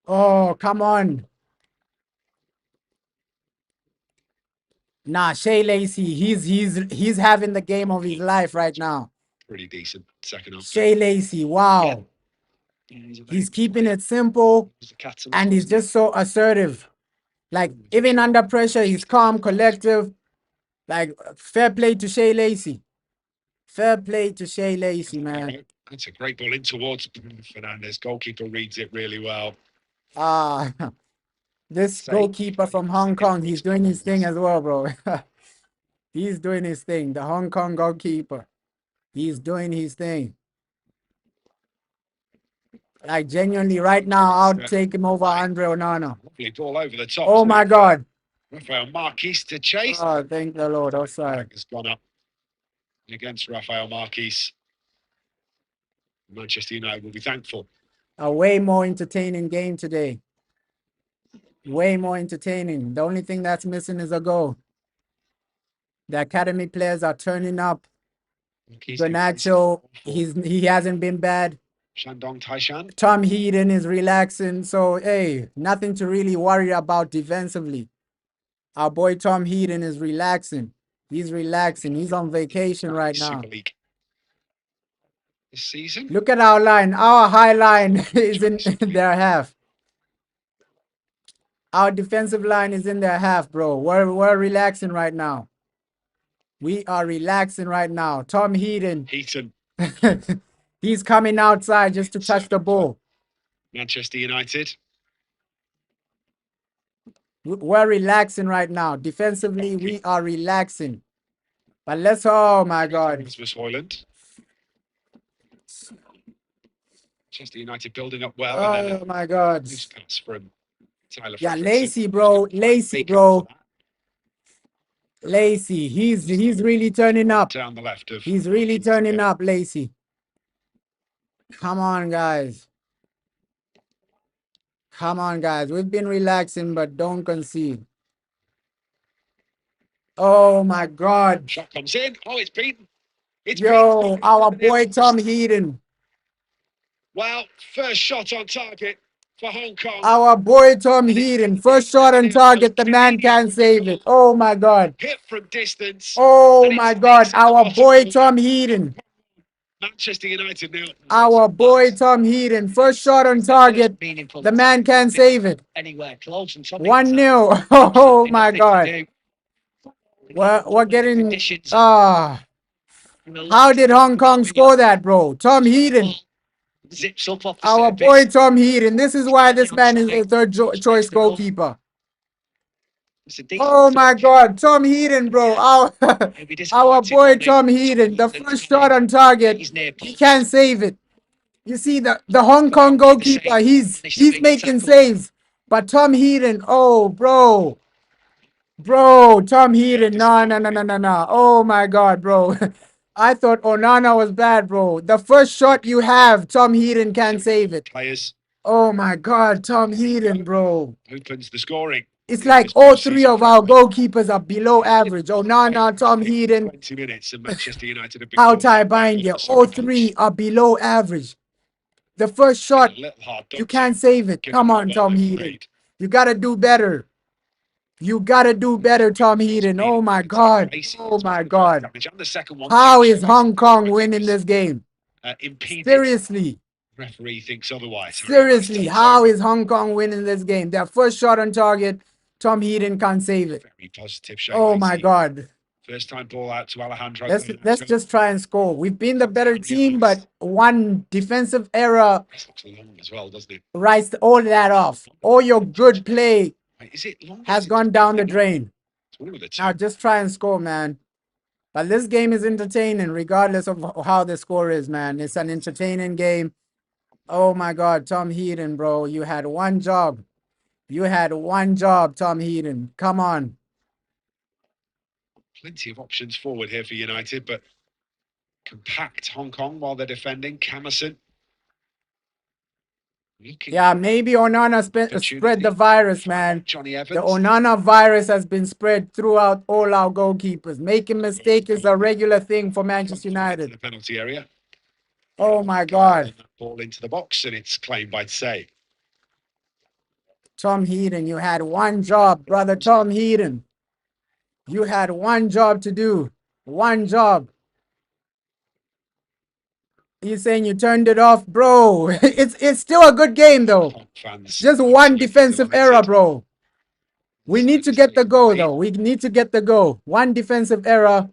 Speaker 1: Oh, come on. Nah, Shea Lacey, he's having the game of his life right now.
Speaker 5: Pretty decent second half.
Speaker 1: Shea Lacey, wow.
Speaker 6: Yeah, he's a very
Speaker 1: He's
Speaker 6: good
Speaker 1: keeping
Speaker 6: player.
Speaker 1: it simple
Speaker 6: He's a catalyst,
Speaker 1: and he's
Speaker 6: wasn't he?
Speaker 1: just so assertive. Like, even under pressure, he's calm, collective. Like, fair play to Shea Lacey. Fair play to Shea Lacey, man.
Speaker 5: That's a great ball in towards Bruno Fernandes. Goalkeeper reads it really well.
Speaker 1: Ah, this
Speaker 5: Say-
Speaker 1: goalkeeper from Hong Kong, he's doing his thing as well, bro. He's doing his thing. The Hong Kong goalkeeper. He's doing his thing. Like, genuinely, right now, I'll take him over Andre Onana.
Speaker 5: Lovely ball over the top.
Speaker 1: Oh, my God.
Speaker 5: Rafael Marquis to chase.
Speaker 1: Oh, thank the Lord. Offside.
Speaker 5: Flag has gone up against Rafael Marquis. Manchester United will be thankful.
Speaker 1: A way more entertaining game today. Way more entertaining. The only thing that's missing is a goal. The academy players are turning up. Garnacho, he hasn't been bad.
Speaker 5: Shandong Taishan.
Speaker 1: Tom Heaton is relaxing. So, hey, nothing to really worry about defensively. Our boy Tom Heaton is relaxing. He's relaxing. He's on vacation right now.
Speaker 5: Super League this season.
Speaker 1: Look at our line. Our high line is in their half. Our defensive line is in their half, bro. We're relaxing right now. We are relaxing right now. Tom Heaton. He's coming outside just to touch the ball.
Speaker 5: Manchester United.
Speaker 1: We're relaxing right now. Defensively, we are relaxing. But oh my God.
Speaker 5: Rasmus Højlund. Manchester United building up well.
Speaker 1: Oh my God.
Speaker 5: Loose pass from Tyler
Speaker 1: Yeah,
Speaker 5: Fredrickson.
Speaker 1: Lacey, bro. Lacey, bro. Lacey, he's really turning up.
Speaker 5: Down the left of.
Speaker 1: He's really turning up, Lacey. Come on, guys. Come on, guys. We've been relaxing, but don't concede. Oh my God.
Speaker 5: Shot comes in. Oh, it's beaten.
Speaker 1: Yo, our boy Tom Heaton.
Speaker 5: Well, first shot on target for Hong Kong.
Speaker 1: Our boy Tom Heaton. First shot on target. The man can't save it. Oh my God.
Speaker 5: Hit from distance.
Speaker 1: Oh my God. Our boy Tom Heaton.
Speaker 5: Manchester United now.
Speaker 1: Our boy Tom Heaton. First shot on target. The man can't save it.
Speaker 6: Anywhere close.
Speaker 1: 1-0. Oh my God. We're getting. How did Hong Kong score that, bro? Tom Heaton.
Speaker 6: Zips up off
Speaker 1: Our boy Tom Heaton. This is why this man is a third choice goalkeeper. Oh my God, Tom Heaton, bro. Our boy Tom Heaton. The first shot on target, he can't save it. You see the Hong Kong goalkeeper, he's making saves. But Tom Heaton, oh bro. Bro, Tom Heaton, no. Oh my God, bro. I thought Onana was bad, bro. The first shot you have, Tom Heaton can't save it.
Speaker 5: Players.
Speaker 1: Oh my God, Tom Heaton, bro.
Speaker 5: Opens the scoring.
Speaker 1: It's like all three of our goalkeepers are below average. Onana, Tom Heaton,
Speaker 5: 20 minutes and Manchester United have been
Speaker 1: Altai Baingia, all three are below average. The first shot, you can't save it. Come on, Tom Heaton. You got to do better. You got to do better, Tom Heaton. Oh my God. Oh my God. How is Hong Kong winning this game? Seriously.
Speaker 5: Referee thinks otherwise.
Speaker 1: Seriously, how is Hong Kong winning this game? Their first shot on target, Tom Heaton can't save it.
Speaker 5: Very positive show.
Speaker 1: Oh my God.
Speaker 5: First time ball out to Alejandro.
Speaker 1: Let's just try and score. We've been the better team, but one defensive error
Speaker 5: as well, doesn't it?
Speaker 1: writes all that off. All your good play has gone down the drain. Now just try and score, man. But this game is entertaining regardless of how the score is, man. It's an entertaining game. Oh my God, Tom Heaton, bro. You had one job. You had one job, Tom Heaton. Come on.
Speaker 5: Plenty of options forward here for United, but compact Hong Kong while they're defending. Camerson.
Speaker 1: Yeah, maybe Onana spread the virus, man.
Speaker 5: Johnny Evans.
Speaker 1: The Onana virus has been spread throughout all our goalkeepers. Making mistakes is a regular thing for Manchester United.
Speaker 5: The penalty area.
Speaker 1: Oh my God.
Speaker 5: Ball into the box and it's claimed by Say.
Speaker 1: Tom Heaton, you had one job, brother Tom Heaton. You had one job to do. One job. You're saying you turned it off, bro. It's still a good game, though. Just one defensive error, bro. We need to get the goal, though. We need to get the goal. One defensive error.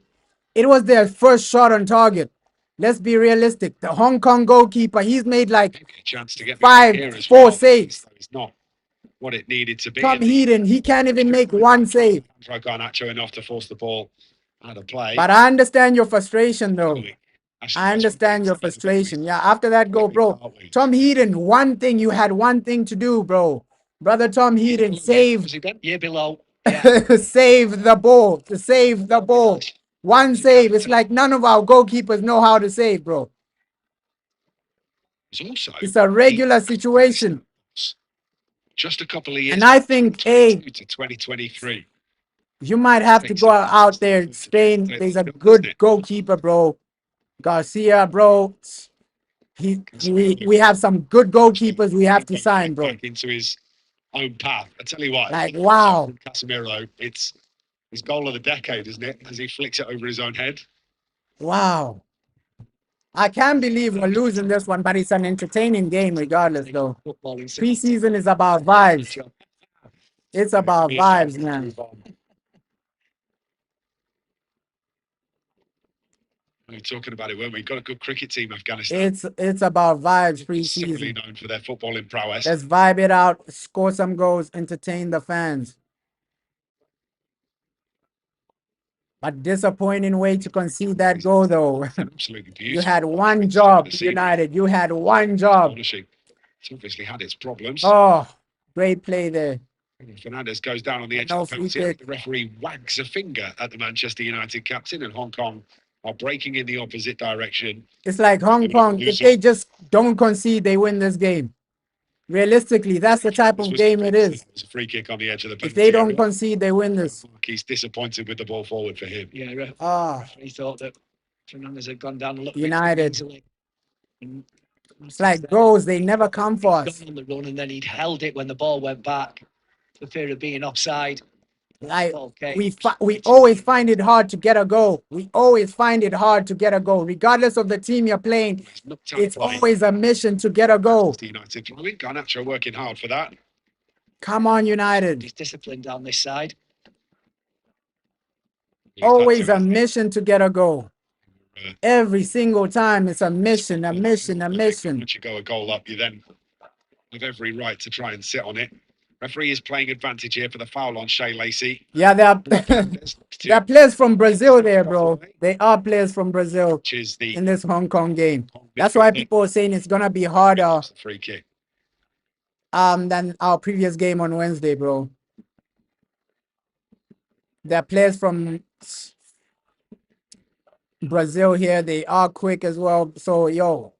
Speaker 1: It was their first shot on target. Let's be realistic. The Hong Kong goalkeeper, he's made like 4 saves.
Speaker 5: It's not what it needed to be.
Speaker 1: Tom Heaton, he can't even make one save.
Speaker 5: Garnacho enough to force the ball out of play.
Speaker 1: But I understand your frustration, though. I understand your frustration. Yeah, after that goal, bro. Tom Heaton, one thing, you had one thing to do, bro. Brother Tom Heaton, save.
Speaker 6: Year below.
Speaker 1: Save the ball. To save the ball. One save. It's like none of our goalkeepers know how to save, bro. It's a regular situation.
Speaker 5: Just a couple of years.
Speaker 1: And I think, hey,
Speaker 5: to 2023.
Speaker 1: You might have to go out there. Spain, there's a good goalkeeper, bro. Garcia, bro. We have some good goalkeepers we have to sign, bro.
Speaker 5: Back into his own path. I tell you what,
Speaker 1: Like, wow.
Speaker 5: Casemiro, it's his goal of the decade, isn't it? As he flicks it over his own head.
Speaker 1: Wow. I can't believe we're losing this one, but it's an entertaining game regardless, though. Preseason is about vibes. It's about vibes, man.
Speaker 5: We were talking about it, weren't we? Got a good cricket team, Afghanistan.
Speaker 1: It's about vibes
Speaker 5: Certainly
Speaker 1: preseason.
Speaker 5: known for their footballing prowess.
Speaker 1: Let's vibe it out, score some goals, entertain the fans. But disappointing way to concede that goal, though. You had one job, United. You had one job.
Speaker 5: It's obviously had its problems.
Speaker 1: Oh, great play there.
Speaker 5: Fernandes goes down on the edge of the penalty. The referee wags a finger at the Manchester United captain, and Hong Kong are breaking in the opposite direction.
Speaker 1: It's like Hong Kong. If they just don't concede, they win this game. Realistically, that's the type of game it is.
Speaker 5: It's a free kick on the edge of the penalty.
Speaker 1: If they don't concede, they win this.
Speaker 5: He's disappointed with the ball forward for him.
Speaker 6: Yeah, he thought that Fernandes had gone down a little
Speaker 1: United.
Speaker 6: bit.
Speaker 1: It's like goals, they never come for us.
Speaker 6: On the run, and then he'd held it when the ball went back for fear of being offside.
Speaker 1: Like, we always find it hard to get a goal. We always find it hard to get a goal. Regardless of the team you're playing, it's always a mission to get a goal.
Speaker 5: United throwing. Garnacho working hard for that.
Speaker 1: Come on, United.
Speaker 6: He's disciplined down this side.
Speaker 1: Always a mission to get a goal. Every single time it's a mission, a mission, a mission.
Speaker 5: Once you go a goal up, you then have every right to try and sit on it. Referee is playing advantage here for the foul on Shea Lacey.
Speaker 1: Yeah, there are players from Brazil there, bro. They are players from Brazil in this Hong Kong game. That's why people are saying it's gonna be harder
Speaker 5: free kick.
Speaker 1: Than our previous game on Wednesday, bro. There are players from Brazil here. They are quick as well. So, yo,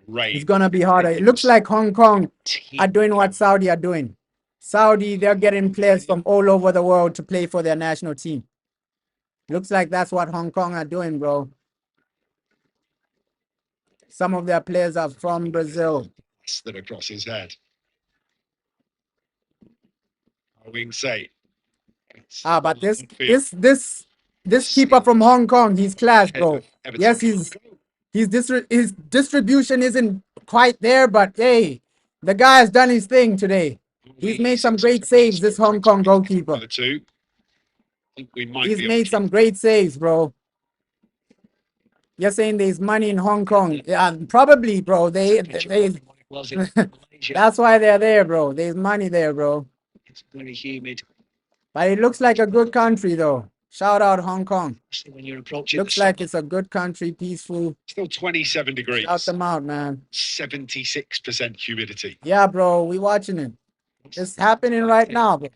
Speaker 1: it's gonna be harder. It looks like Hong Kong are doing what Saudi are doing. Saudi, they're getting players from all over the world to play for their national team. Looks like that's what Hong Kong are doing, bro. Some of their players are from Brazil.
Speaker 5: That across his head. Wing say.
Speaker 1: But this keeper from Hong Kong, he's class, bro. Yes, his distribution isn't quite there, but hey, the guy has done his thing today. He's made some great saves, this Hong Kong goalkeeper. He's made some great saves, bro. You're saying there's money in Hong Kong. Yeah, probably, bro. That's why they're there, bro. There's money there, bro.
Speaker 6: It's very humid.
Speaker 1: But it looks like a good country, though. Shout out Hong Kong.
Speaker 6: When you're approaching,
Speaker 1: looks like it's a good country, peaceful.
Speaker 5: Still 27 degrees.
Speaker 1: Shout them out, man.
Speaker 5: 76% humidity.
Speaker 1: Yeah, bro. We watching it. It's happening right now, bro.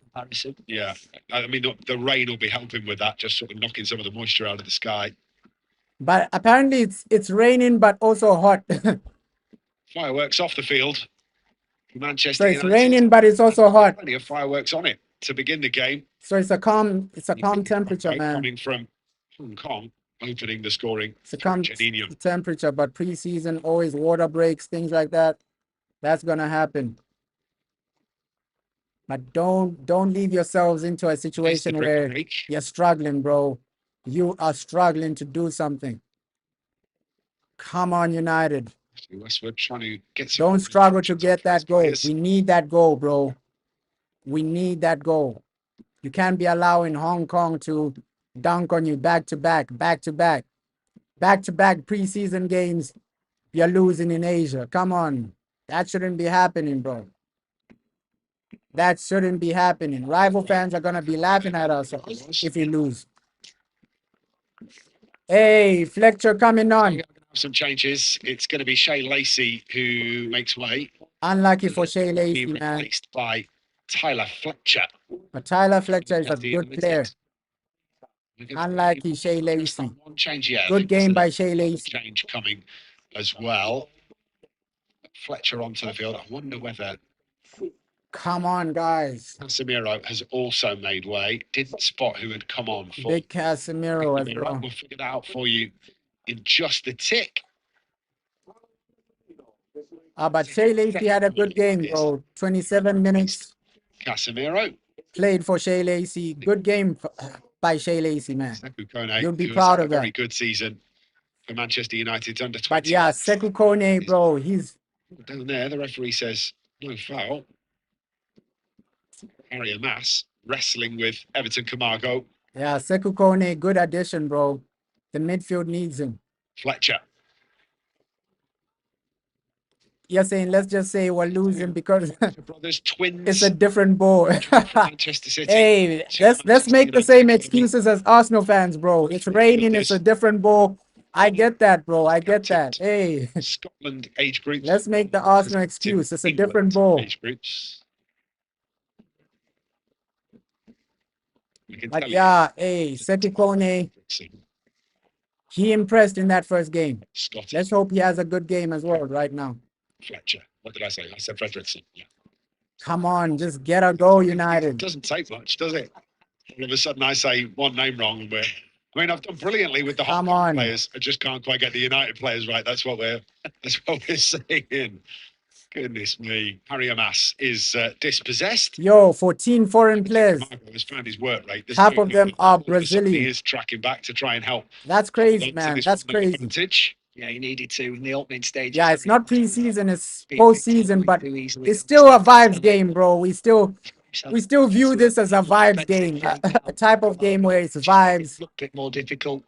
Speaker 5: Yeah. I mean, the rain will be helping with that, just sort of knocking some of the moisture out of the sky.
Speaker 1: But apparently it's raining, but also hot.
Speaker 5: Fireworks off the field. Manchester
Speaker 1: so it's raining, but it's also hot.
Speaker 5: Plenty of fireworks on it to begin the game.
Speaker 1: So it's a calm temperature, man.
Speaker 5: Coming from Hong Kong, opening the scoring.
Speaker 1: It's a calm temperature, but preseason always water breaks, things like that. That's gonna happen. But don't leave yourselves into a situation where you're struggling, bro. You are struggling to do something. Come on, United.
Speaker 5: Westwood trying to get
Speaker 1: Don't struggle to get that goal. We need that goal, bro. We need that goal. You can't be allowing Hong Kong to dunk on you back to back preseason games. You're losing in Asia. Come on. That shouldn't be happening, bro. That shouldn't be happening. Rival fans are going to be laughing at us if we lose. Hey, Fletcher coming on.
Speaker 5: Some changes. It's going to be Shea Lacey who makes way.
Speaker 1: Unlucky for Shea Lacey, man.
Speaker 5: Replaced by Tyler Fletcher.
Speaker 1: But Tyler Fletcher is a good player. Unlucky Shea Lacey.
Speaker 5: One change, yeah.
Speaker 1: Good game by Shea Lacey.
Speaker 5: Change coming as well. Fletcher onto the field. I wonder whether.
Speaker 1: Come on, guys.
Speaker 5: Casemiro has also made way. Didn't spot who had come on for.
Speaker 1: Big Casemiro as well.
Speaker 5: We'll figure that out for you in just the tick.
Speaker 1: But Shea Lacey had a good game, bro. 27 minutes
Speaker 5: Casemiro.
Speaker 1: played for Shea Lacey. Good game by Shea Lacey, man.
Speaker 5: Sekou Kone,
Speaker 1: You'll be
Speaker 5: who has
Speaker 1: proud
Speaker 5: had a
Speaker 1: of
Speaker 5: very
Speaker 1: that.
Speaker 5: good season for Manchester United's under 20.
Speaker 1: But yeah, Sekou Kone, bro, he's
Speaker 5: Down there, the referee says no foul. Harry Amass wrestling with Everton Camargo.
Speaker 1: yeah, Sekou Kone, good addition, bro. The midfield needs him.
Speaker 5: Fletcher.
Speaker 1: You're saying let's just say we're losing because
Speaker 5: Brothers, twins.
Speaker 1: it's a different ball.
Speaker 5: Manchester City.
Speaker 1: Hey, let's
Speaker 5: Manchester
Speaker 1: make the
Speaker 5: United
Speaker 1: same
Speaker 5: Academy.
Speaker 1: excuses as Arsenal fans, bro. It's raining, it's a different ball. I get that, bro. I get that. Hey,
Speaker 5: Scotland age groups.
Speaker 1: let's make the Arsenal excuse. It's a different ball.
Speaker 5: Age groups.
Speaker 1: But yeah, hey, Sekou Kone, he impressed in that first game.
Speaker 5: Scotty.
Speaker 1: Let's hope he has a good game as well right now.
Speaker 5: Fletcher. What did I say? I said Fredrickson. Yeah.
Speaker 1: Come on, just get a goal,
Speaker 5: It
Speaker 1: United.
Speaker 5: doesn't take much, does it? All of a sudden, I say one name wrong. And I've done brilliantly with the Hong Kong players. I just can't quite get the United players right. That's what we're saying. Goodness me. Harry Amass is dispossessed.
Speaker 1: Yo, 14 foreign players.
Speaker 5: Camargo has found his work rate.
Speaker 1: Half of them are Brazilian.
Speaker 5: He is tracking back to try and help.
Speaker 1: That's crazy, man. That's crazy.
Speaker 5: Advantage.
Speaker 6: Yeah, he needed to in the opening stage.
Speaker 1: Yeah, it's not preseason, it's postseason, but it's still a vibes game, bro. We still view this as a vibes game, a type of game where it's vibes.
Speaker 6: A bit more difficult.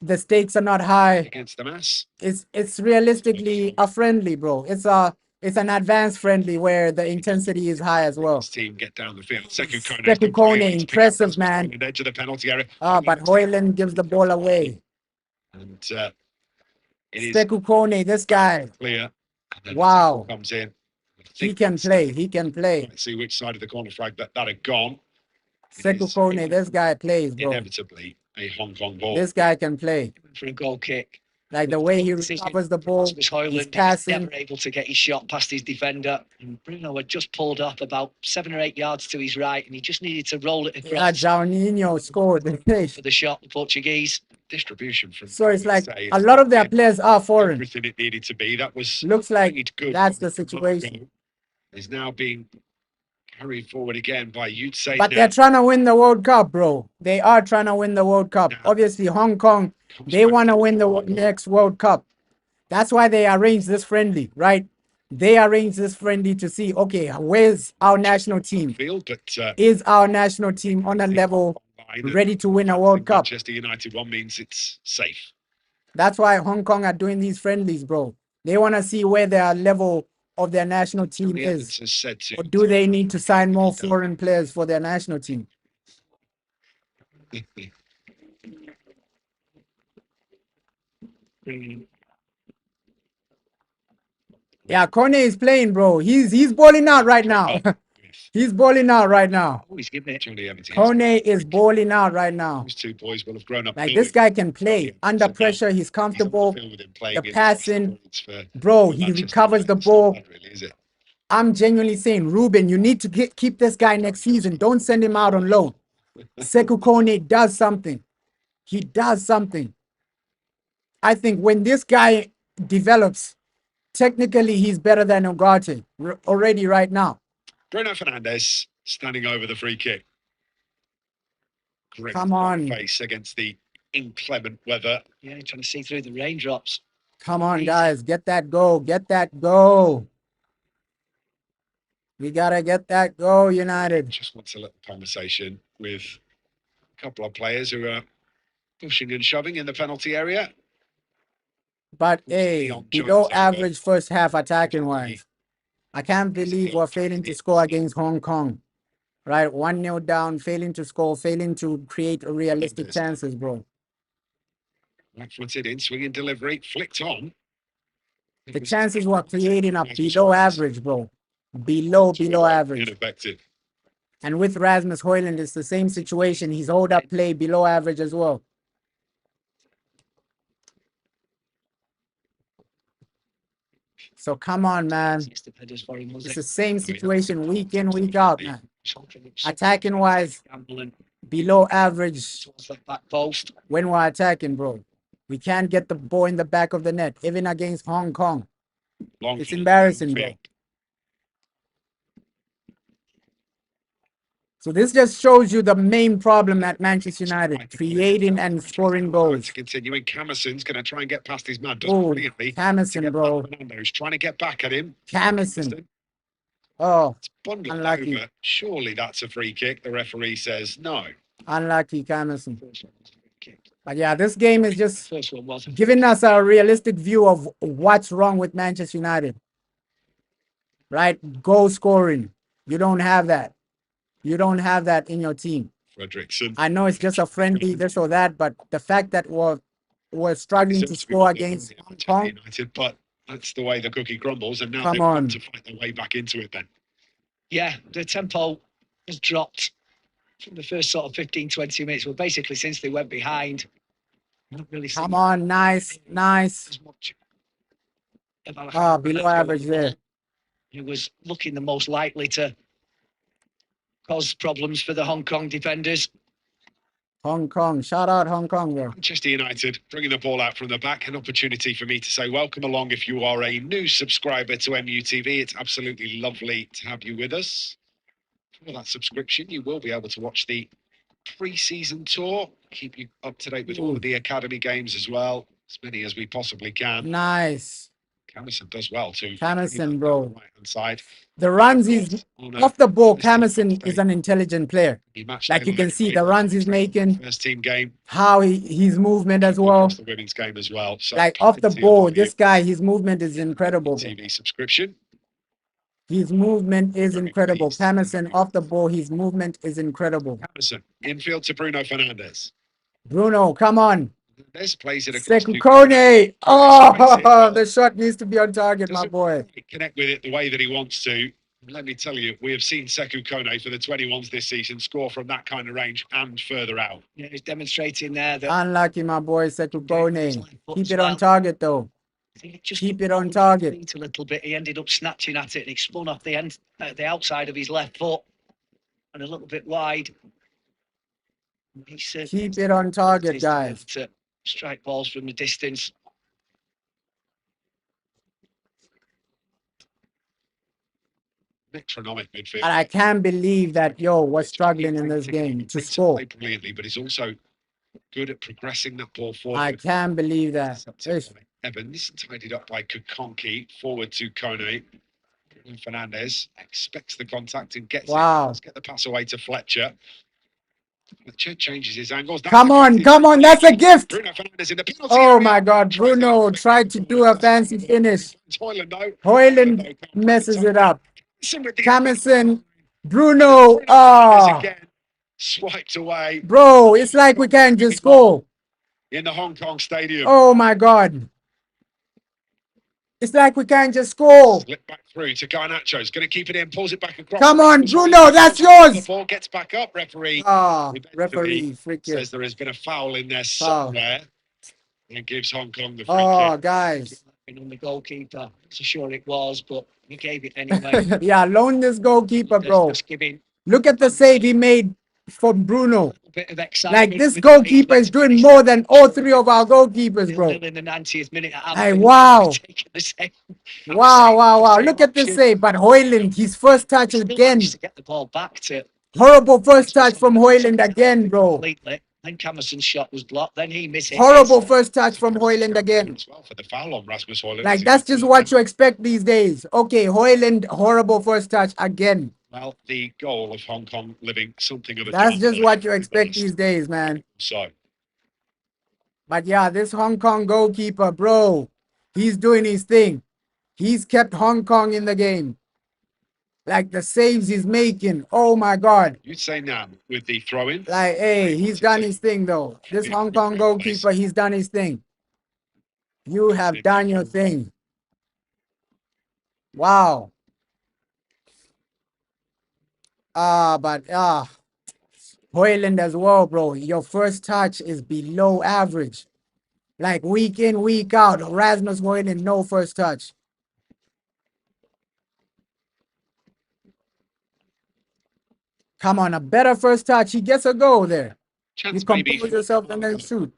Speaker 1: The stakes are not high.
Speaker 5: Against the mass.
Speaker 1: It's realistically a friendly, bro. It's an advanced friendly where the intensity is high as well.
Speaker 5: Team get down the field. Sekou
Speaker 1: Kone, impressive, man.
Speaker 5: Edge of the penalty area.
Speaker 1: But Hoyland gives the ball away.
Speaker 5: And
Speaker 1: Sekou Kone, this guy.
Speaker 5: Clear.
Speaker 1: Wow.
Speaker 5: Comes in.
Speaker 1: He can play. He can play.
Speaker 5: Let's see which side of the corner flag that had gone.
Speaker 1: Sekou Kone, this guy plays, bro.
Speaker 5: Inevitably a Hong Kong ball.
Speaker 1: This guy can play.
Speaker 6: For a goal kick.
Speaker 1: Like the way he recovers the ball, he's passing.
Speaker 6: Never able to get his shot past his defender. And Bruno had just pulled up about 7 or 8 yards to his right, and he just needed to roll it across.
Speaker 1: Yeah, Jauninho scored.
Speaker 6: For the shot, the Portuguese.
Speaker 5: Distribution from.
Speaker 1: So it's like a lot of their players are foreign.
Speaker 5: Everything it needed to be. That was.
Speaker 1: Looks like that's the situation.
Speaker 5: Is now being carried forward again by Yutse.
Speaker 1: But they're trying to win the World Cup, bro. They are trying to win the World Cup. Obviously, Hong Kong, they want to win the next World Cup. That's why they arranged this friendly, right? They arranged this friendly to see, okay, where's our national team? Is our national team on a level ready to win a World Cup?
Speaker 5: Manchester United one means it's safe.
Speaker 1: That's why Hong Kong are doing these friendlies, bro. They want to see where their level of their national team is. Or do they need to sign more foreign players for their national team? Yeah, Kone is playing, bro. He's balling out right now. He's balling out right now. Kone is balling out right now.
Speaker 5: These two boys will have grown up.
Speaker 1: Like this guy can play under pressure. He's comfortable. The passing, bro. He recovers the ball. I'm genuinely saying, Ruben, you need to keep this guy next season. Don't send him out on loan. Sekou Kone does something. He does something. I think when this guy develops, technically he's better than Ugarte already right now.
Speaker 5: Bruno Fernandes standing over the free kick. Great
Speaker 1: Come on.
Speaker 5: Face against the inclement weather.
Speaker 6: Yeah, trying to see through the raindrops.
Speaker 1: Come on, guys. Get that goal. Get that goal. We got to get that goal, United.
Speaker 5: Just wants a little conversation with a couple of players who are pushing and shoving in the penalty area.
Speaker 1: But, hey, below average first half attacking-wise. I can't believe we're failing to score against Hong Kong. Right? 1-0 down, failing to score, failing to create realistic chances, bro.
Speaker 5: Right-footed in, swinging delivery, flicked on.
Speaker 1: The chances we're creating are below average, bro. Below average.
Speaker 5: Ineffective.
Speaker 1: And with Rasmus Højlund, it's the same situation. He's hold up play below average as well. So come on, man. It's the same situation week in, week out, man. Attacking wise, below average when we're attacking, bro. We can't get the ball in the back of the net, even against Hong Kong.
Speaker 5: Long
Speaker 1: It's
Speaker 5: kick,
Speaker 1: embarrassing, bro.
Speaker 5: field.
Speaker 1: So this just shows you the main problem at Manchester United, creating and scoring goals.
Speaker 5: To continue, and Camerson's going to try and get past his man. Does
Speaker 1: Oh,
Speaker 5: brilliantly.
Speaker 1: Camerson, bro.
Speaker 5: Fernandes trying to get back at him.
Speaker 1: Camerson. Oh,
Speaker 5: It's bundled
Speaker 1: unlucky.
Speaker 5: over. Surely that's a free kick. The referee says no.
Speaker 1: Unlucky, Camerson.
Speaker 6: First one was a free kick.
Speaker 1: But yeah, this game is just
Speaker 6: First one was a
Speaker 1: giving us a realistic view of what's wrong with Manchester United. Right? Goal scoring. You don't have that. You don't have that in your team.
Speaker 5: Fredrickson.
Speaker 1: I know it's just a friendly this or that, but the fact that we're struggling to score against Hong Kong.
Speaker 5: United, but that's the way the cookie crumbles, and now
Speaker 1: Come
Speaker 5: they've
Speaker 1: on.
Speaker 5: got to fight their way back into it then.
Speaker 6: Yeah, the tempo has dropped from the first sort of 15, 20 minutes. Well, basically, since they went behind, not really seen
Speaker 1: Come on, nice.
Speaker 6: as much.
Speaker 1: Below average there.
Speaker 6: He was looking the most likely to cause problems for the Hong Kong defenders.
Speaker 1: Hong Kong. Shout out Hong Kong, bro.
Speaker 5: Manchester United bringing the ball out from the back. An opportunity for me to say welcome along if you are a new subscriber to MUTV. It's absolutely lovely to have you with us. For that subscription, you will be able to watch the pre-season tour, keep you up to date with all of the academy games as well, as many as we possibly can.
Speaker 1: Nice.
Speaker 5: Camerson does well too.
Speaker 1: Camerson, bro.
Speaker 5: Right-hand side.
Speaker 1: The runs he's off the ball. Camerson is an intelligent player. Like you can see the runs he's making.
Speaker 5: First team game.
Speaker 1: How his movement as well.
Speaker 5: The women's game as well. So
Speaker 1: like off the ball, this guy, his movement is incredible.
Speaker 5: TV subscription.
Speaker 1: His movement is incredible. Camerson off the ball, his movement is incredible.
Speaker 5: Camerson infield to Bruno Fernandes.
Speaker 1: Bruno, come on.
Speaker 5: This plays it across to
Speaker 1: Sekukone. Oh, the shot needs to be on target, my boy.
Speaker 5: Connect with it the way that he wants to. Let me tell you, we have seen Sekou Kone for the 21s this season score from that kind of range and further out.
Speaker 6: Yeah, he's demonstrating there that
Speaker 1: Unlucky, my boy, Sekukone. Keep it on target, though. Keep it on target.
Speaker 6: A little bit. He ended up snatching at it and he spun off the end, the outside of his left foot, and a little bit wide.
Speaker 1: Keep it on target, guys.
Speaker 6: To strike balls from the distance.
Speaker 5: Metronomic midfield.
Speaker 1: And I can't believe that, we're struggling in this game to score.
Speaker 5: Brilliantly, but he's also good at progressing that ball forward.
Speaker 1: I can't believe that.
Speaker 5: Evans, tidied up by Kukonki, forward to Kone. Fernandes expects the contact and gets it. Let's get the pass away to Fletcher. Fletcher changes his angles.
Speaker 1: Come on, that's a gift.
Speaker 5: Bruno Fernandes in the penalty
Speaker 1: Oh my God, Bruno tried to do a fancy finish. Hoyland messes it up. Camerson, Bruno,
Speaker 5: swiped away.
Speaker 1: Bro, it's like we can't just score.
Speaker 5: In the Hong Kong stadium.
Speaker 1: Oh my God. It's like we can't just score.
Speaker 5: Slip back through to Garnacho. He's going to keep it in, pulls it back across.
Speaker 1: Come on, Bruno, that's yours.
Speaker 5: The ball gets back up, referee.
Speaker 1: Referee, free kick.
Speaker 5: Says there has been a foul in there somewhere. And gives Hong Kong the free kick.
Speaker 1: Guys.
Speaker 6: On the goalkeeper. So sure it was, but he gave it anyway.
Speaker 1: Yeah, loan this goalkeeper, bro. Look at the save he made from Bruno.
Speaker 6: Bit of excitement.
Speaker 1: Like this goalkeeper is doing more than all three of our goalkeepers, bro.
Speaker 6: In the 90th minute.
Speaker 1: Hey, wow. Wow. Look at this save. But Hoyland, his first touch again.
Speaker 6: To get the ball back to.
Speaker 1: Horrible first touch from Hoyland again, bro.
Speaker 6: Then Camerson's shot was blocked. Then he missed it.
Speaker 1: Horrible first touch from Hoyland again.
Speaker 5: For the foul on Rasmus Hoyland.
Speaker 1: Like that's just what you expect these days. Okay, Hoyland, horrible first touch again.
Speaker 5: Well, the goal of Hong Kong living something of a.
Speaker 1: That's just what you expect these days, man. But yeah, this Hong Kong goalkeeper, bro, he's doing his thing. He's kept Hong Kong in the game. Like the saves he's making. Oh my God.
Speaker 5: You'd say now with the throw-in.
Speaker 1: Like, hey, he's done his thing though. This Hong Kong goalkeeper, he's done his thing. You have done your thing. Wow. Hoyland as well, bro. Your first touch is below average. Like week in, week out. Rasmus Hoyland, no first touch. Come on, a better first touch. He gets a goal there. You compose yourself and then shoot.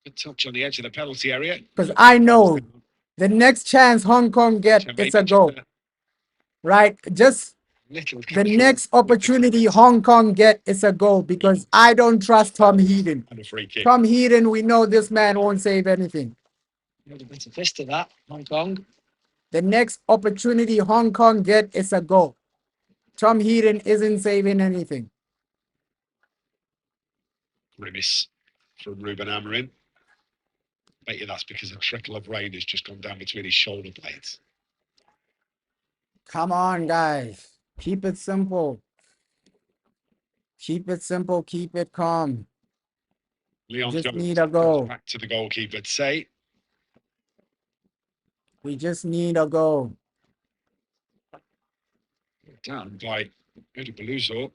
Speaker 5: Good touch on the edge of the penalty area.
Speaker 1: Because I know the next chance Hong Kong get, it's a goal. Right? Just the next opportunity Hong Kong get, it's a goal, because I don't trust Tom Heaton.
Speaker 5: And a free kick.
Speaker 1: Tom Heaton, we know this man won't save anything.
Speaker 6: Had a bit of fist to that, Hong Kong.
Speaker 1: The next opportunity Hong Kong get, it's a goal. Tom Heaton isn't saving anything.
Speaker 5: Grimace from Ruben Amorim. Bet you that's because a trickle of rain has just gone down between his shoulder blades.
Speaker 1: Come on, guys. Keep it simple. Keep it simple. Keep it calm.
Speaker 5: Leon
Speaker 1: Just
Speaker 5: Jones
Speaker 1: need a goal.
Speaker 5: back to the goalkeeper. Say
Speaker 1: We just need a goal.
Speaker 5: down by Eddie Beluso.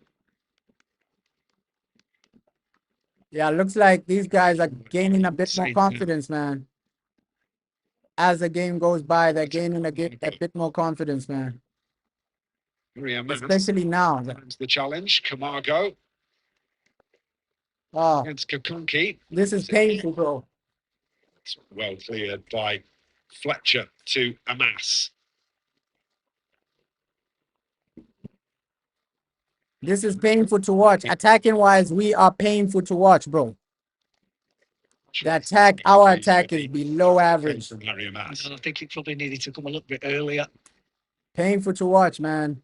Speaker 1: Yeah, looks like these guys are gaining a bit more confidence, man. As the game goes by, they're gaining a bit more confidence, man. Especially now.
Speaker 5: That's the challenge. Camargo
Speaker 1: Oh,
Speaker 5: against Kakunki.
Speaker 1: this is painful, bro.
Speaker 5: It's well cleared by Fletcher to Amas.
Speaker 1: This is painful to watch. Attacking wise, we are painful to watch, bro. The attack, our attack is below average.
Speaker 5: From Harry Amas.
Speaker 6: And I think it probably needed to come a little bit earlier.
Speaker 1: Painful to watch, man.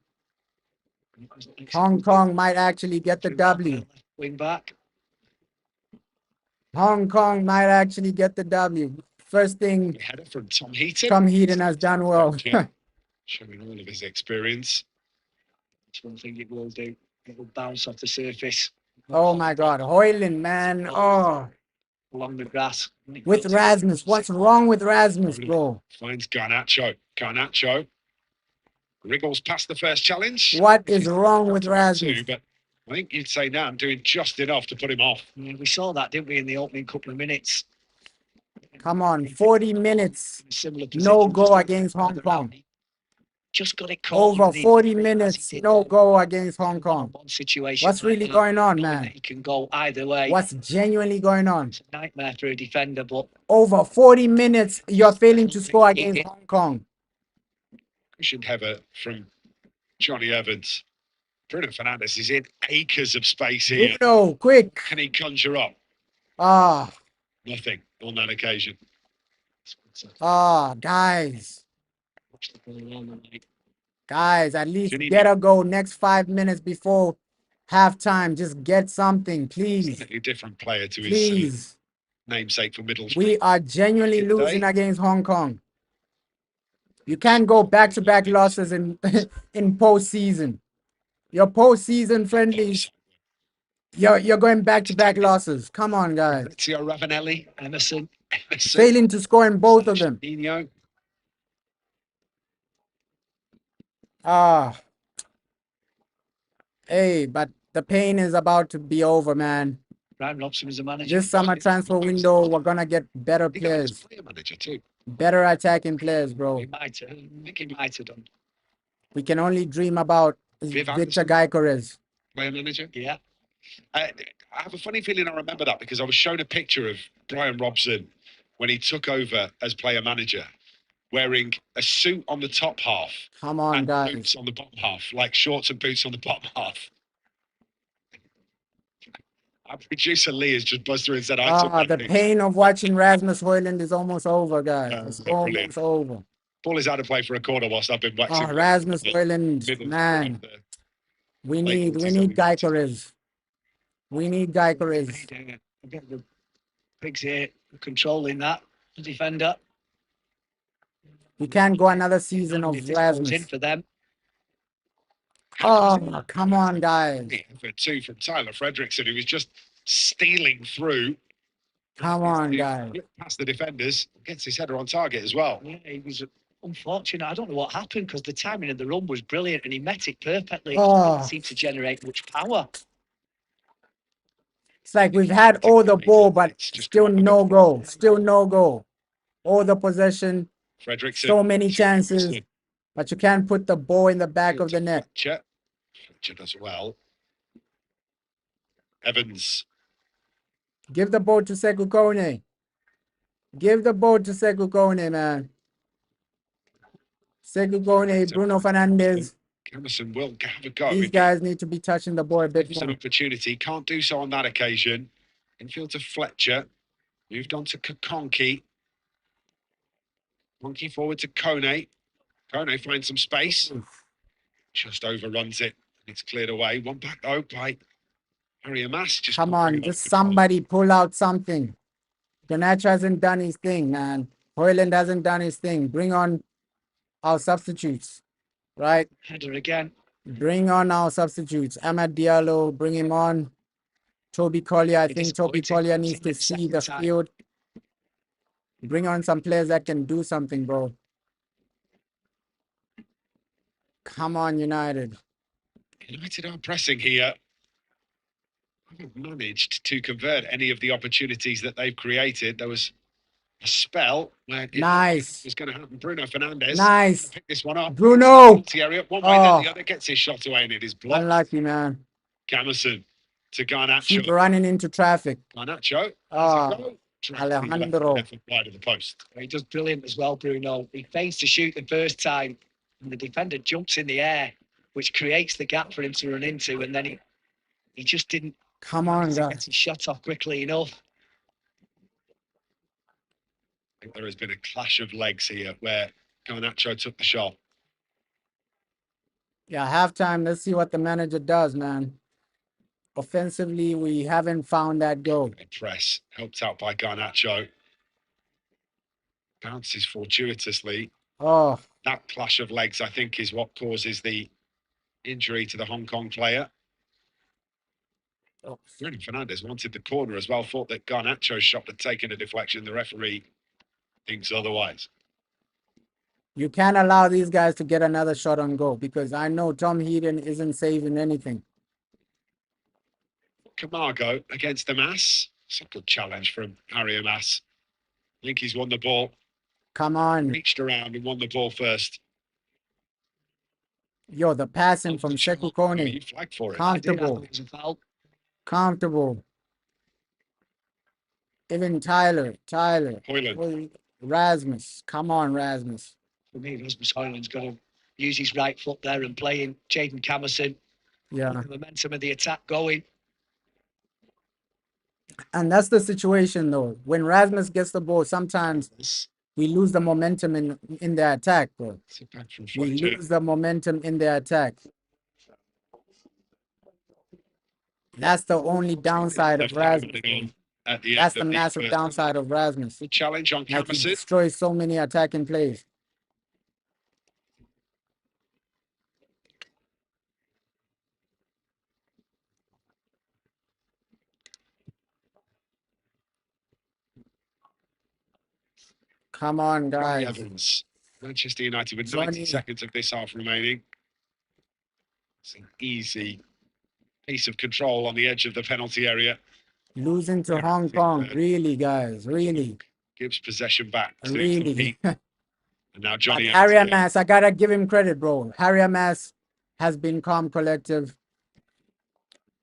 Speaker 1: Hong Kong might actually get the W.
Speaker 6: Wing back.
Speaker 1: Hong Kong might actually get the W. First thing
Speaker 5: Header from Tom Heaton.
Speaker 1: Tom Heaton has done well.
Speaker 5: Showing all of his experience.
Speaker 6: That's one thing it will do. It will bounce off the surface.
Speaker 1: Oh my God, Hoyland, man. Oh,
Speaker 6: Along the grass.
Speaker 1: with Rasmus. What's wrong with Rasmus, bro?
Speaker 5: Finds Garnacho. Garnacho wriggles past the first challenge.
Speaker 1: What is wrong with Rasmus?
Speaker 5: But I think you'd say now I'm doing just enough to put him off.
Speaker 6: Yeah, we saw that, didn't we, in the opening couple of minutes?
Speaker 1: Come on, 40 minutes.
Speaker 6: Similar
Speaker 1: No
Speaker 6: position,
Speaker 1: goal
Speaker 6: just
Speaker 1: against Hong Kong.
Speaker 6: Just got it caught.
Speaker 1: Over 40 minutes, no goal against Hong Kong.
Speaker 6: One situation.
Speaker 1: What's really going on, man?
Speaker 6: He can go either way.
Speaker 1: What's genuinely going on?
Speaker 6: It's a nightmare for a defender, but
Speaker 1: Over 40 minutes, you're failing to score against Hong Kong.
Speaker 5: Cushioned header from Johnny Evans. Bruno Fernandes is in acres of space here.
Speaker 1: Bruno, quick.
Speaker 5: Can he conjure up?
Speaker 1: Ah,
Speaker 5: Nothing on that occasion.
Speaker 1: guys. Guys, at least get a goal next 5 minutes before halftime. Just get something, please.
Speaker 5: A different player to his
Speaker 1: Please.
Speaker 5: namesake for Middlesbrough.
Speaker 1: We are genuinely losing against Hong Kong. You can't go back-to-back losses in in postseason. Your postseason friendlies, you're going back-to-back losses. Come on, guys.
Speaker 5: Ezio Ravanelli,
Speaker 6: Emerson.
Speaker 1: Failing to score in both of them.
Speaker 5: Nino.
Speaker 1: Ah. Hey, but the pain is about to be over, man.
Speaker 6: Brian Robson is a manager.
Speaker 1: This summer transfer window, we're gonna get better
Speaker 5: He got his
Speaker 1: players,
Speaker 5: player manager too.
Speaker 1: better attacking players, bro.
Speaker 6: He might have. I think he might have done.
Speaker 1: We can only dream about
Speaker 5: Viv
Speaker 1: Victor
Speaker 5: Anderson.
Speaker 1: Gyökeres.
Speaker 5: Player manager.
Speaker 6: Yeah.
Speaker 5: I have a funny feeling I remember that because I was shown a picture of Brian Robson when he took over as player manager, wearing a suit on the top half
Speaker 1: Come on,
Speaker 5: and
Speaker 1: guys.
Speaker 5: boots on the bottom half, like shorts and boots on the bottom half. Our producer Lee has just buzzed through and said, "I took that
Speaker 1: The
Speaker 5: picture."
Speaker 1: pain of watching Rasmus Hoyland is almost over, guys. It's
Speaker 5: Brilliant.
Speaker 1: almost over.
Speaker 5: Ball is out of play for a corner whilst I've been waxing.
Speaker 1: Rasmus Hoyland, man. We need Gyökeres. We need Gyökeres.
Speaker 6: Again, the Pigs here controlling that. The defender.
Speaker 1: We can't go another season of
Speaker 6: If this goes in
Speaker 1: Rasmus.
Speaker 6: for them.
Speaker 1: Oh, come on, guys.
Speaker 5: For two from Tyler Fredrickson, who was just stealing through.
Speaker 1: Come on, guys.
Speaker 5: Past the defenders, gets his header on target as well.
Speaker 6: Yeah, he was unfortunate. I don't know what happened because the timing of the run was brilliant and he met it perfectly.
Speaker 1: Oh.
Speaker 6: It didn't seem to generate much power.
Speaker 1: It's like we've had all the ball, but still no goal. Still no goal. All the possession,
Speaker 5: Fredrickson.
Speaker 1: so many chances, but you can't put the ball in the back of the net.
Speaker 5: Fletcher does well. Evans.
Speaker 1: Give the ball to Sekou Kone. Give the ball to Sekou Kone, man. Sekou Kone, Bruno Fernandes.
Speaker 5: Emerson will have a go.
Speaker 1: These guys need to be touching the ball a bit
Speaker 5: It's an
Speaker 1: more.
Speaker 5: opportunity. Can't do so on that occasion. Infield to Fletcher. Moved on to Kakonki. Monkey forward to Kone. Kone finds some space. Just overruns it. And it's cleared away. One back though by Harry Amass. Just
Speaker 1: come on, just somebody pull out something. Garnacho hasn't done his thing, man. Hoyland hasn't done his thing. Bring on our substitutes, right?
Speaker 6: Header again.
Speaker 1: Bring on our substitutes. Amad Diallo, bring him on. Toby Collier, I think Toby Collier needs to see the field. Bring on some players that can do something, bro. Come on, United.
Speaker 5: United are pressing here. Haven't managed to convert any of the opportunities that they've created. There was a spell where it was going to happen. Bruno Fernandes.
Speaker 1: Nice.
Speaker 5: Pick this one up.
Speaker 1: Bruno.
Speaker 5: Area. One way, then the other gets his shot away and it is blocked.
Speaker 1: Unlucky, man.
Speaker 5: Camerson to Garnacho.
Speaker 1: Keep running into traffic.
Speaker 5: Garnacho.
Speaker 1: Alejandro.
Speaker 5: Wide of the post.
Speaker 6: He does brilliant as well, Bruno. He feigns to shoot the first time, and the defender jumps in the air, which creates the gap for him to run into, and then he just didn't get his shot off quickly enough.
Speaker 5: I think there has been a clash of legs here where Garnacho took the shot.
Speaker 1: Yeah, halftime. Let's see what the manager does, man. Offensively, we haven't found that goal.
Speaker 5: Press helped out by Garnacho. Bounces fortuitously.
Speaker 1: Oh,
Speaker 5: that clash of legs, I think, is what causes the injury to the Hong Kong player. Bruno Fernandes wanted the corner as well. Thought that Garnacho's shot had taken a deflection. The referee thinks otherwise.
Speaker 1: You can't allow these guys to get another shot on goal because I know Tom Heaton isn't saving anything.
Speaker 5: Camargo against Amass. It's a good challenge from Harry Amass. I think he's won the ball.
Speaker 1: Come on.
Speaker 5: Reached around and won the ball first.
Speaker 1: Yo, the passing from Sekou Kone.
Speaker 5: Flag for it.
Speaker 1: Comfortable. Comfortable. Even Tyler.
Speaker 5: Hoyland.
Speaker 1: Rasmus. Come on, Rasmus.
Speaker 6: For me, Rasmus Hoyland's got to use his right foot there and play in Jaden Camerson.
Speaker 1: Yeah.
Speaker 6: The momentum of the attack going.
Speaker 1: And that's the situation, though. When Rasmus gets the ball, sometimes we lose the momentum in their attack, bro. We lose the momentum in their attack. That's the only downside of Rasmus. That's the massive downside of Rasmus.
Speaker 5: The challenge on
Speaker 1: Like, he
Speaker 5: Camerson.
Speaker 1: destroys so many attacking plays. Come on, guys.
Speaker 5: Evans. Manchester United with 90 seconds of this half remaining. It's an easy piece of control on the edge of the penalty area.
Speaker 1: Losing to Hong Kong, really, guys, really.
Speaker 5: Gives possession back to
Speaker 1: really.
Speaker 5: and now Johnny.
Speaker 1: Harry Amass, I gotta give him credit, bro. Harry Amass has been calm, collective.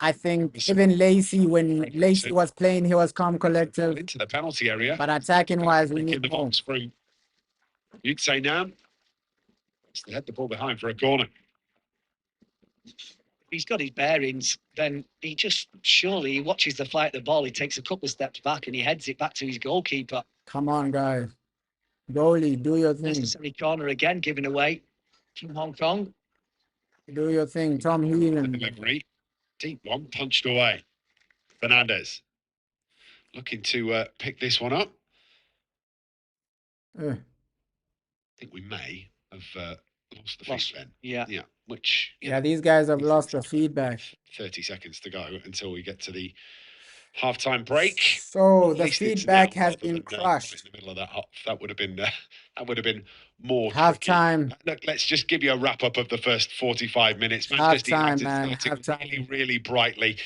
Speaker 1: I think even Lacey, when Lacey was playing, he was calm, collective.
Speaker 5: Into the penalty area.
Speaker 1: But attacking wise, we need more.
Speaker 5: You'd say now. They had the ball behind for a corner.
Speaker 6: He's got his bearings, then he surely watches the flight of the ball. He takes a couple of steps back and he heads it back to his goalkeeper.
Speaker 1: Come on, guys. Goalie, do your thing.
Speaker 6: Necessary corner again, given away from Hong Kong.
Speaker 1: Do your thing, Tom Heaton.
Speaker 5: Delivery. Deep one, punched away. Fernandes. Looking to pick this one up. I think we may have lost the feedback.
Speaker 6: Yeah.
Speaker 5: Which
Speaker 1: these guys have lost the feedback.
Speaker 5: 30 seconds to go until we get to the halftime break.
Speaker 1: So the feedback has been crushed.
Speaker 5: In the middle of that would have been more
Speaker 1: halftime.
Speaker 5: Look, let's just give you a wrap up of the first 45 minutes.
Speaker 1: Halftime, man.
Speaker 5: Really, really brightly.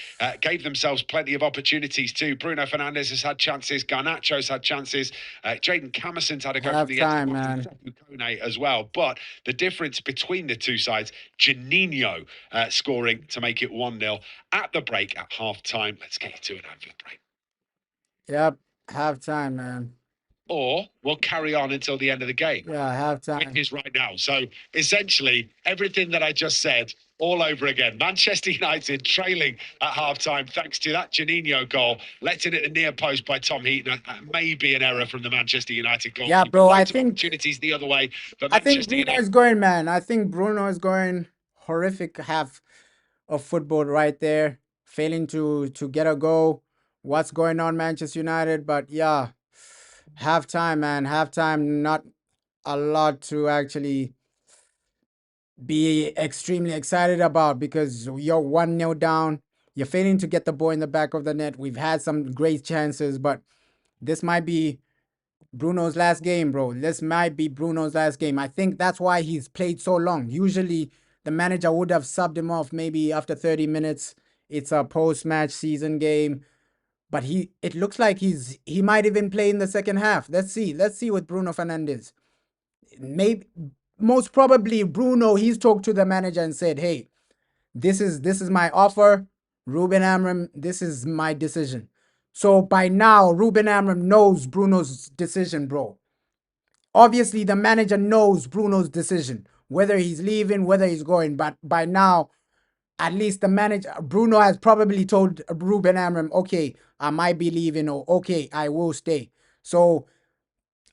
Speaker 5: Gave themselves plenty of opportunities too. Bruno Fernandes has had chances. Garnacho's had chances. Jaden Camerson's had a go from the edge.
Speaker 1: Man.
Speaker 5: Kone as well. But the difference between the two sides, Janino scoring to make it 1-0 at the break at halftime. Let's get you to an advert break.
Speaker 1: Yep, halftime, man.
Speaker 5: or we'll carry on until the end of the game.
Speaker 1: Yeah,
Speaker 5: Which
Speaker 1: halftime.
Speaker 5: is right now. So essentially, everything that I just said all over again. Manchester United trailing at halftime thanks to that Janino goal, let in at the near post by Tom Heaton. Maybe an error from the Manchester United goal.
Speaker 1: Yeah, bro,
Speaker 5: Loads of opportunities the other way, but
Speaker 1: I think
Speaker 5: Manchester
Speaker 1: Bruno
Speaker 5: United.
Speaker 1: is going, man. I think Bruno is going horrific half of football right there, failing to get a goal. What's going on, Manchester United? But yeah, halftime, man. Halftime, not a lot to actually be extremely excited about because you're 1-0 down. You're failing to get the ball in the back of the net. We've had some great chances, but this might be Bruno's last game, bro. This might be Bruno's last game. I think that's why he's played so long. Usually, the manager would have subbed him off maybe after 30 minutes. It's a post-match season game, but it looks like he might even play in the second half. Let's see. Let's see with Bruno Fernandes. Maybe most probably Bruno, he's talked to the manager and said, "Hey, this is my offer. Ruben Amram, this is my decision." So by now, Ruben Amram knows Bruno's decision, bro. Obviously, the manager knows Bruno's decision, whether he's leaving, whether he's going. But by now, at least the manager, Bruno has probably told Ruben Amram, okay, I might be leaving, or okay, I will stay. So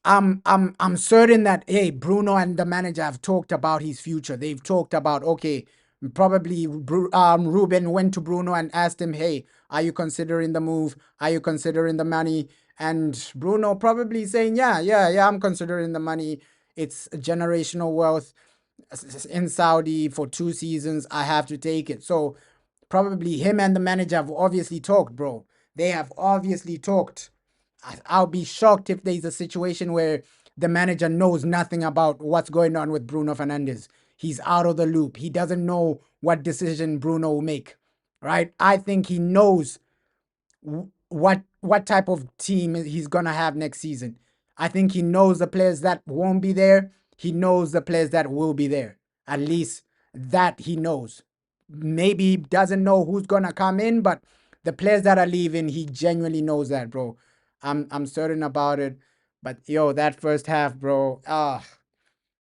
Speaker 1: I'm certain that hey, Bruno and the manager have talked about his future. They've talked about okay, probably Ruben went to Bruno and asked him, hey, are you considering the move? Are you considering the money? And Bruno probably saying, yeah, I'm considering the money. It's generational wealth in Saudi for 2 seasons. I have to take it. So probably him and the manager have obviously talked, bro. They have obviously talked. I'll be shocked if there's a situation where the manager knows nothing about what's going on with Bruno Fernandes. He's out of the loop. He doesn't know what decision Bruno will make, right? I think he knows what type of team he's gonna have next season. I think he knows the players that won't be there. He knows the players that will be there. At least that he knows. Maybe he doesn't know who's gonna come in, but the players that are leaving, he genuinely knows that, bro. I'm certain about it. But yo, that first half, bro.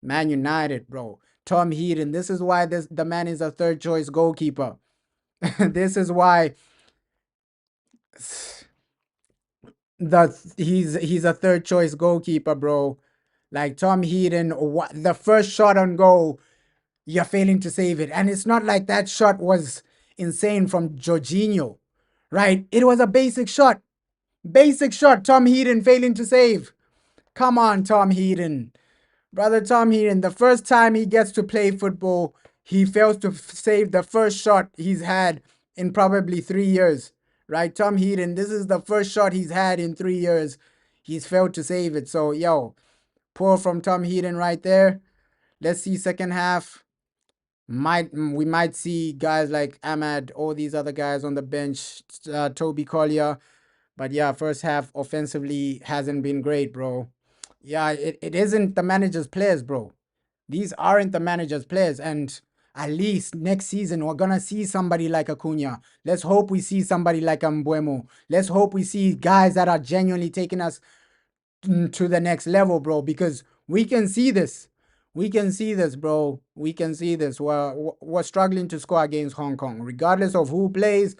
Speaker 1: Man United, bro. Tom Heaton. This is why the man is a third choice goalkeeper. This is why he's a third choice goalkeeper, bro. Like Tom Heaton, the first shot on goal, you're failing to save it. And it's not like that shot was insane from Jorginho, right? It was a basic shot. Basic shot, Tom Heaton failing to save. Come on, Tom Heaton. Brother Tom Heaton, the first time he gets to play football, he fails to save the first shot he's had in probably 3 years. Right, Tom Heaton, this is the first shot he's had in 3 years. He's failed to save it. So, yo, poor from Tom Heaton right there. Let's see second half. We might see guys like Ahmad, all these other guys on the bench, Toby Collier. But yeah, first half offensively hasn't been great, bro. Yeah, it isn't the manager's players, bro. These aren't the manager's players. And at least next season, we're going to see somebody like Acuna. Let's hope we see somebody like Mbuemo. Let's hope we see guys that are genuinely taking us to the next level, bro, because we can see this. We can see this, bro. We can see this. We're struggling to score against Hong Kong. Regardless of who plays,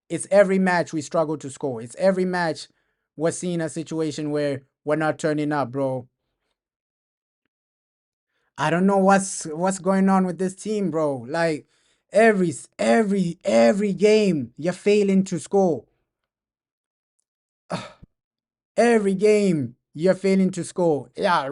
Speaker 1: it's every match we struggle to score. It's every match we're seeing a situation where we're not turning up, bro. I don't know what's going on with this team, bro. Like every game you're failing to score. Every game you're failing to score. Yeah,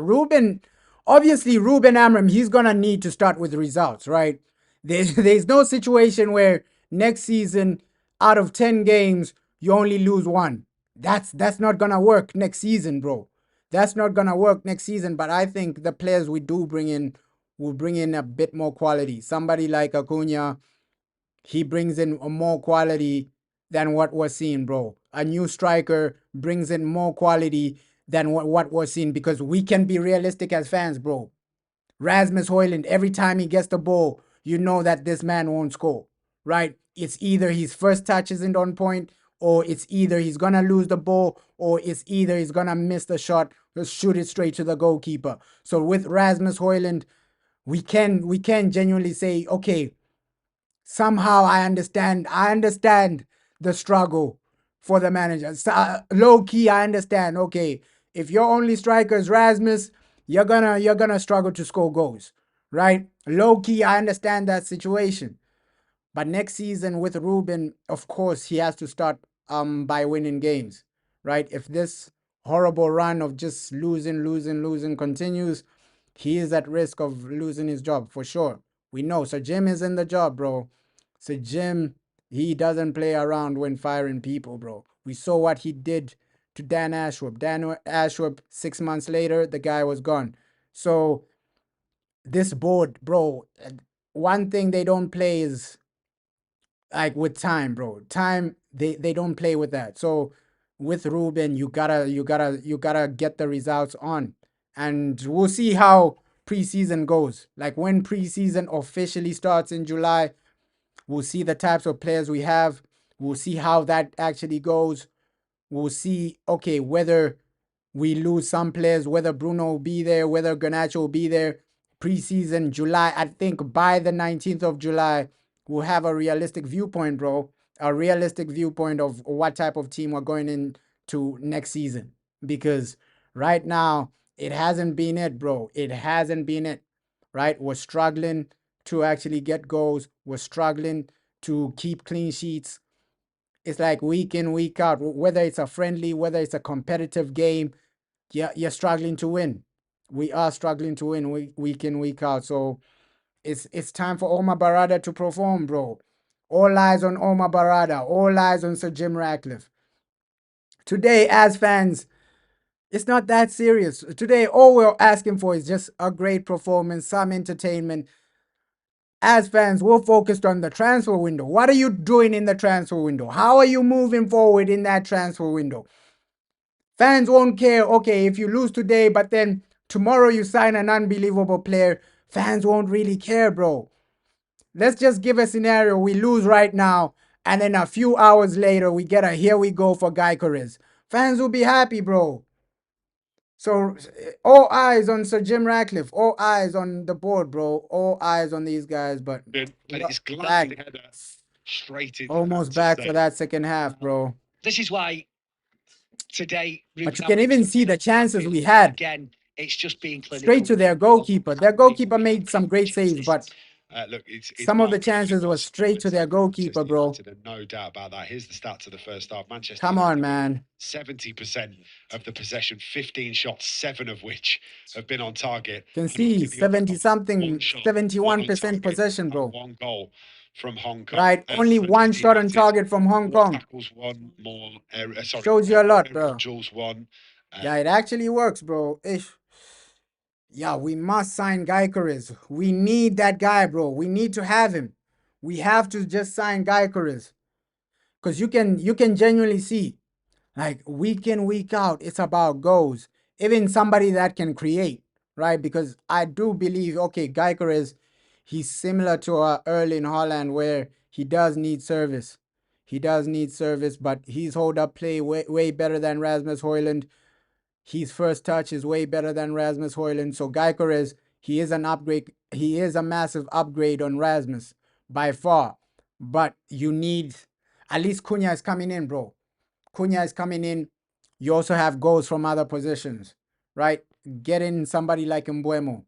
Speaker 1: obviously Ruben Amram, he's gonna need to start with results, right? There's no situation where next season out of 10 games you only lose one. That's not gonna work next season, bro. That's not gonna work next season. But I think the players we do bring in will bring in a bit more quality. Somebody like Acuna, he brings in more quality than what we're seeing, bro. A new striker brings in more quality than what we're seeing because we can be realistic as fans, bro. Rasmus Højlund, every time he gets the ball, you know that this man won't score, right? It's either his first touch isn't on point, or it's either he's gonna lose the ball, or it's either he's gonna miss the shot Just shoot it straight to the goalkeeper. So with Rasmus Højlund, we can genuinely say, okay, somehow I understand the struggle for the manager. So, low key, I understand. Okay, if your only striker is Rasmus, you're gonna struggle to score goals, right? Low key, I understand that situation. But next season with Ruben, of course, he has to start by winning games, right? If this horrible run of just losing continues, he is at risk of losing his job for sure. We know. So Jim is in the job, bro. So Jim, he doesn't play around when firing people, bro. We saw what he did to Dan Ashworth. Dan Ashworth, 6 months later, the guy was gone. So this board, bro, one thing they don't play is like with time, bro. Time, they don't play with that. So with Ruben, you gotta get the results on. And we'll see how preseason goes. Like when preseason officially starts in July, we'll see the types of players we have. We'll see how that actually goes. We'll see, okay, whether we lose some players, whether Bruno will be there, whether Garnacho will be there. Preseason, July, I think by the 19th of July, we'll have a realistic viewpoint, bro. A realistic viewpoint of what type of team we're going into next season. Because right now, it hasn't been it, bro. It hasn't been it, right? We're struggling to actually get goals. We're struggling to keep clean sheets. It's like week in, week out, whether it's a friendly, whether it's a competitive game, you're struggling to win. We are struggling to win week in, week out. So it's time for Omar Barada to perform, bro. All eyes on Omar Barada. All eyes on Sir Jim Ratcliffe. Today, as fans, it's not that serious. Today, all we're asking for is just a great performance, some entertainment. As fans, we're focused on the transfer window. What are you doing in the transfer window? How are you moving forward in that transfer window? Fans won't care, okay, if you lose today, but then tomorrow you sign an unbelievable player. Fans won't really care, bro. Let's just give a scenario. We lose right now, and then a few hours later, we get a here we go for Gyökeres. Fans will be happy, bro. So all eyes on Sir Jim Ratcliffe. All eyes on the board, bro. All eyes on these guys. But
Speaker 5: it's glancing header straight into
Speaker 1: almost back for that second half, bro.
Speaker 6: This is why today,
Speaker 1: but you can even see the chances we had.
Speaker 6: Again, it's just being
Speaker 1: straight to their goalkeeper. Their goalkeeper made some great saves, but
Speaker 5: look,
Speaker 1: some of the chances were straight to their goalkeeper, bro.
Speaker 5: No doubt about that. Here's the stats of the first half. Manchester.
Speaker 1: Come on, man.
Speaker 5: 70% of the possession, 15 shots, 7 of which have been on target.
Speaker 1: You can see 70-something, 71% possession, bro.
Speaker 5: 1 goal from Hong Kong.
Speaker 1: Right, only 1 shot on target from Hong Kong.
Speaker 5: Tackles, 1 more.
Speaker 1: Shows you a lot, bro.
Speaker 5: Jules 1.
Speaker 1: Yeah, it actually works, bro. Yeah, we must sign Gyökeres. We need that guy, bro. We need to have him. We have to just sign Gyökeres. Because you can genuinely see, like, week in, week out, it's about goals. Even somebody that can create, right? Because I do believe, okay, Gyökeres, he's similar to Erling Haaland, where he does need service. He does need service, but his hold-up play way better than Rasmus Højlund. His first touch is way better than Rasmus Højlund. So Gyökeres, he is an upgrade. He is a massive upgrade on Rasmus by far. But you need, at least Cunha is coming in, bro. Cunha is coming in. You also have goals from other positions, right? Get in somebody like Mbeumo.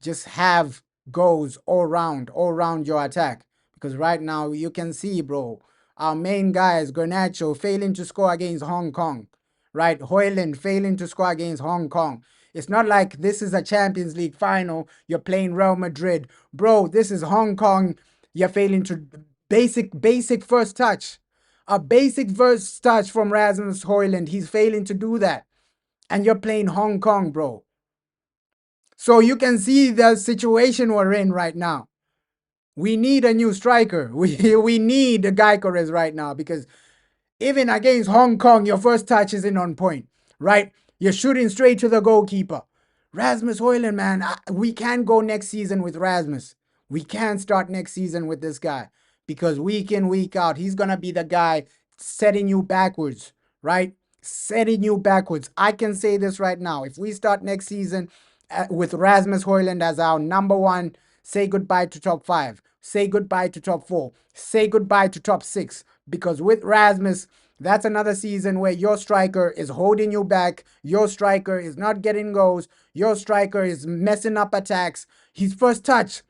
Speaker 1: Just have goals all round your attack. Because right now you can see, bro, our main guys, Garnacho, failing to score against Hong Kong. Right, Højlund failing to score against Hong Kong. It's not like this is a Champions League final. You're playing Real Madrid. Bro, this is Hong Kong. You're failing to basic first touch. A basic first touch from Rasmus Højlund. He's failing to do that. And you're playing Hong Kong, bro. So you can see the situation we're in right now. We need a new striker. We need a Gyökeres right now, because even against Hong Kong, your first touch isn't on point, right? You're shooting straight to the goalkeeper. Rasmus Højlund, man, we can't go next season with Rasmus. We can't start next season with this guy, because week in, week out, he's going to be the guy setting you backwards, right? setting you backwards. I can say this right now. If we start next season with Rasmus Højlund as our number one, say goodbye to top 5, say goodbye to top 4, say goodbye to top 6. Because with Rasmus, that's another season where your striker is holding you back. Your striker is not getting goals. Your striker is messing up attacks. His first touch,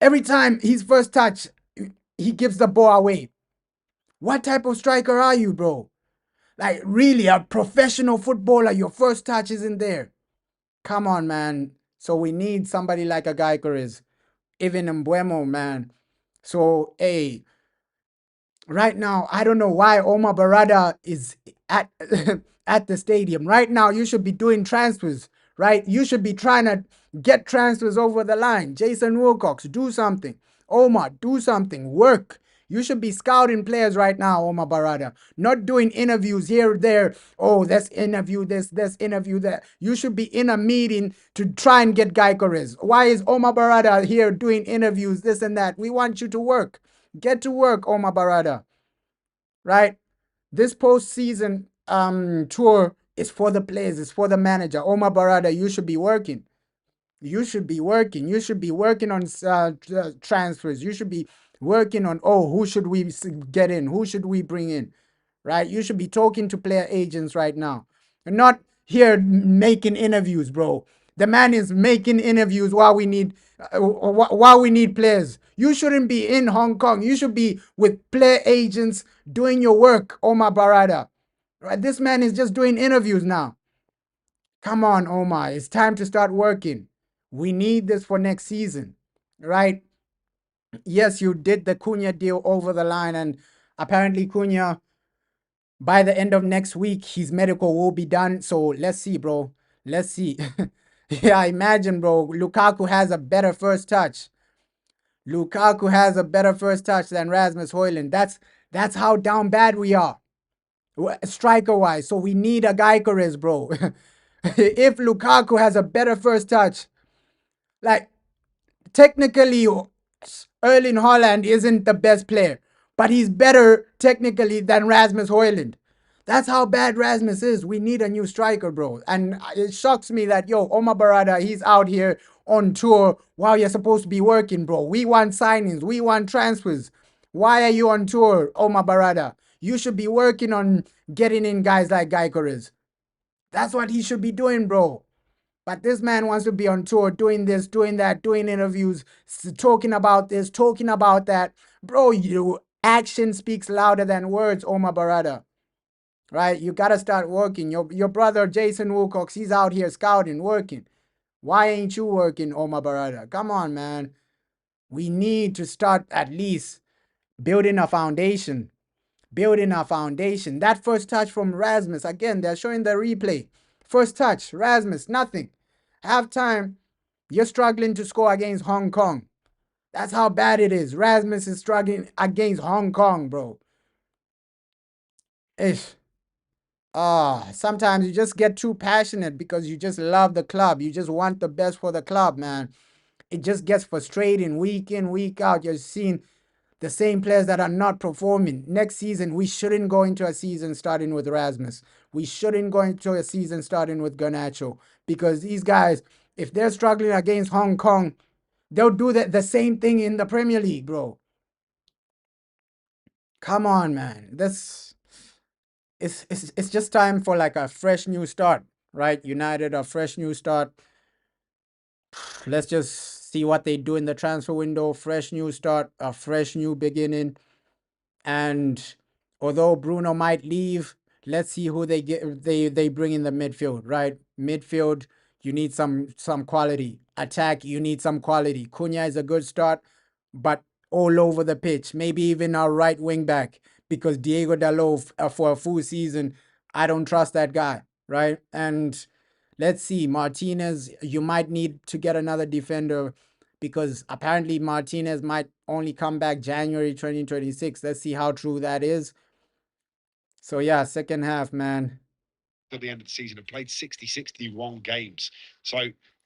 Speaker 1: every time his first touch, he gives the ball away. What type of striker are you, bro? Like, really, a professional footballer, your first touch isn't there. Come on, man. So we need somebody like a Gyökeres, even Mbuemo, man. So, hey, right now, I don't know why Omar Barada is at at the stadium. Right now, you should be doing transfers, right? You should be trying to get transfers over the line. Jason Wilcox, do something. Omar, do something. Work. You should be scouting players right now, Omar Barada. Not doing interviews here, there. Oh, let's interview this, let's interview that. You should be in a meeting to try and get Gyökeres. Why is Omar Barada here doing interviews, this and that? We want you to work. Get to work, Omar Barada. Right? This postseason tour is for the players, it's for the manager. Omar Barada, you should be working. You should be working. You should be working on transfers. You should be working on, oh, who should we get in? Who should we bring in? Right? You should be talking to player agents right now. And not here making interviews, bro. The man is making interviews while we need players. You shouldn't be in Hong Kong. You should be with player agents doing your work, Omar Barada. Right? This man is just doing interviews now. Come on, Omar. It's time to start working. We need this for next season, right? Yes, you did the Cunha deal over the line, and apparently Cunha, by the end of next week, his medical will be done. So let's see, bro. Let's see. Yeah, imagine, bro. Lukaku has a better first touch. Lukaku has a better first touch than Rasmus Højlund. That's how down bad we are, striker-wise. So we need a Gyökeres, bro. If Lukaku has a better first touch, like, technically, Erling Haaland isn't the best player, but he's better technically than Rasmus Højlund. That's how bad Rasmus is. We need a new striker, bro. And it shocks me that, Omar Barada, he's out here on tour while you're supposed to be working, bro. We want signings. We want transfers. Why are you on tour, Omar Barada? You should be working on getting in guys like Gyökeres. That's what he should be doing, bro. But this man wants to be on tour, doing this, doing that, doing interviews, talking about this, talking about that. Bro, action speaks louder than words, Omar Barada. Right? You got to start working. Your brother, Jason Wilcox, he's out here scouting, working. Why ain't you working, Omar Barada? Come on, man. We need to start at least building a foundation. Building a foundation. That first touch from Rasmus, again, they're showing the replay. First touch, Rasmus, nothing. Halftime, you're struggling to score against Hong Kong. That's how bad it is. Rasmus is struggling against Hong Kong, bro. Sometimes you just get too passionate because you just love the club. You just want the best for the club, man. It just gets frustrating week in, week out. You're seeing the same players that are not performing. Next season, we shouldn't go into a season starting with Rasmus. We shouldn't go into a season starting with Garnacho, because these guys, if they're struggling against Hong Kong, they'll do the same thing in the Premier League, bro. Come on, man. It's just time for like a fresh new start, right? United, a fresh new start. Let's just see what they do in the transfer window. Fresh new start, a fresh new beginning. And although Bruno might leave, let's see who they bring in the midfield, right? Midfield, you need some quality. Attack, you need some quality. Cunha is a good start, but all over the pitch. Maybe even our right wing back, because Diego Dalot for a full season, I don't trust that guy, right? And let's see, Martinez, you might need to get another defender, because apparently Martinez might only come back January 2026. Let's see how true that is. So yeah, second half, man.
Speaker 5: At the end of the season have played 61 games. So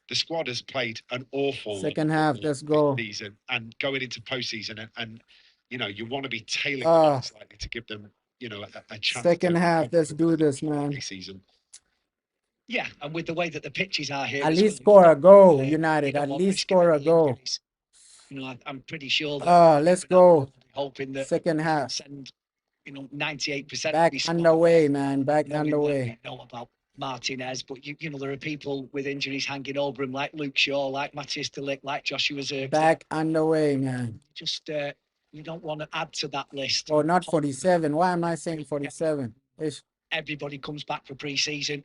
Speaker 5: the squad has played an awful
Speaker 1: second half. Let's go.
Speaker 5: Season, and going into postseason, and you want to be tailing slightly to give them a chance.
Speaker 1: Second half, let's do this, man.
Speaker 5: Season.
Speaker 6: Yeah, and with the way that the pitches are here,
Speaker 1: At
Speaker 6: as
Speaker 1: least
Speaker 6: well,
Speaker 1: score a goal,
Speaker 6: you
Speaker 1: United.
Speaker 6: don't
Speaker 1: At
Speaker 6: want
Speaker 1: least
Speaker 6: risking
Speaker 1: score a
Speaker 6: any
Speaker 1: goal.
Speaker 6: injuries. I'm pretty sure that.
Speaker 1: Let's go.
Speaker 6: Hoping that
Speaker 1: Second half.
Speaker 6: send 98%.
Speaker 1: Back underway, man. Back underway.
Speaker 6: We know about Martinez, but there are people with injuries hanging over him, like Luke Shaw, like Matthias de Ligt, like Joshua Zirkzee.
Speaker 1: Back underway, man.
Speaker 6: Just you don't want to add to that list.
Speaker 1: Oh, not 47. Why am I saying 47? It's
Speaker 6: Everybody comes back for pre-season.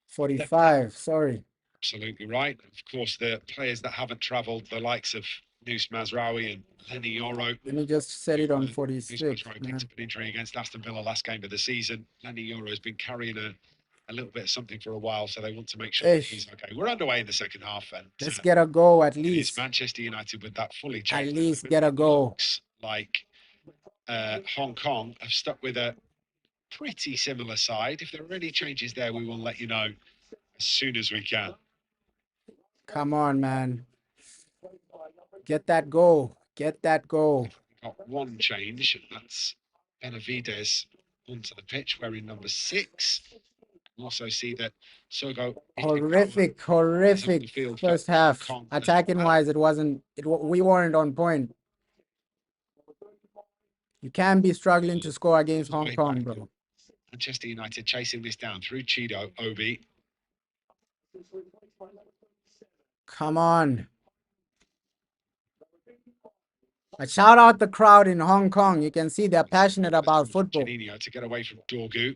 Speaker 1: 45. Sorry.
Speaker 5: Absolutely right. Of course, the players that haven't travelled, the likes of Nous Mazraoui and Lenny Yoro.
Speaker 1: Let me just set it on
Speaker 5: Nous
Speaker 1: 46.
Speaker 5: Mazraoui picked up an injury against Aston Villa last game of the season. Lenny Yoro has been carrying a little bit of something for a while, so they want to make sure that he's okay. We're underway in the second half, and
Speaker 1: let's get a goal at
Speaker 5: it's
Speaker 1: least.
Speaker 5: Manchester United with that fully
Speaker 1: At
Speaker 5: changed.
Speaker 1: least get a goal.
Speaker 5: Looks like Hong Kong have stuck with a pretty similar side. If there are any changes there, we will let you know as soon as we can.
Speaker 1: Come on, man. Get that goal. Get that goal.
Speaker 5: Got one change. That's Benavides onto the pitch wearing number 6. Also see that Sogo
Speaker 1: Horrific first half. Attacking wise, we weren't on point. You can't be struggling to score against Hong Kong, bro.
Speaker 5: Manchester United chasing this down through Chido Obi.
Speaker 1: Come on. I shout out the crowd in Hong Kong. You can see they're passionate about football.
Speaker 5: To get away from Dorgu.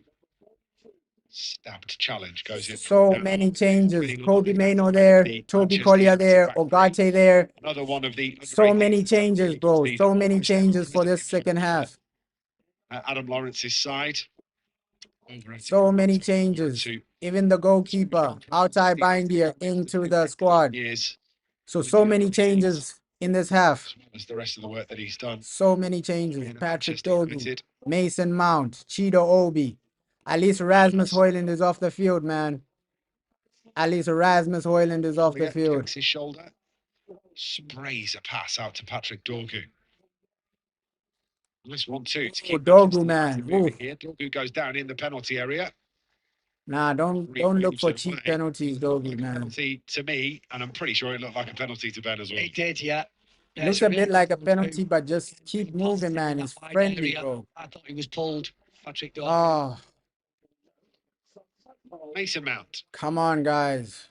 Speaker 5: Stabbed challenge goes in.
Speaker 1: So many changes. Kobe Mano there, Toby Collier there, Ogate there.
Speaker 5: Another one of the
Speaker 1: so many changes, bro. So many changes for this second half.
Speaker 5: Adam Lawrence's side.
Speaker 1: So many changes. Even the goalkeeper, outside Bindier into the squad. So many changes in this half.
Speaker 5: As the rest of the work that he's done.
Speaker 1: So many changes. Patrick Dogu, Mason Mount, Chido Obi. At least Rasmus Højlund is off the field, man. At least Rasmus Højlund is off the field.
Speaker 5: His shoulder. Sprays a pass out to Patrick Dorgu. Nice 1-2 to keep
Speaker 1: Dorgu, man.
Speaker 5: Here. Dorgu goes down in the penalty area.
Speaker 1: Nah, don't look for cheap penalties, Dorgu, man.
Speaker 5: Penalty to me, and I'm pretty sure it looked like a penalty to Ben as well.
Speaker 6: It did, yeah.
Speaker 1: It looks a bit like a penalty, but just keep moving, man. It's friendly, bro.
Speaker 6: I thought he was pulled, Patrick Dorgu.
Speaker 1: Oh.
Speaker 5: Mason Mount.
Speaker 1: Come on, guys.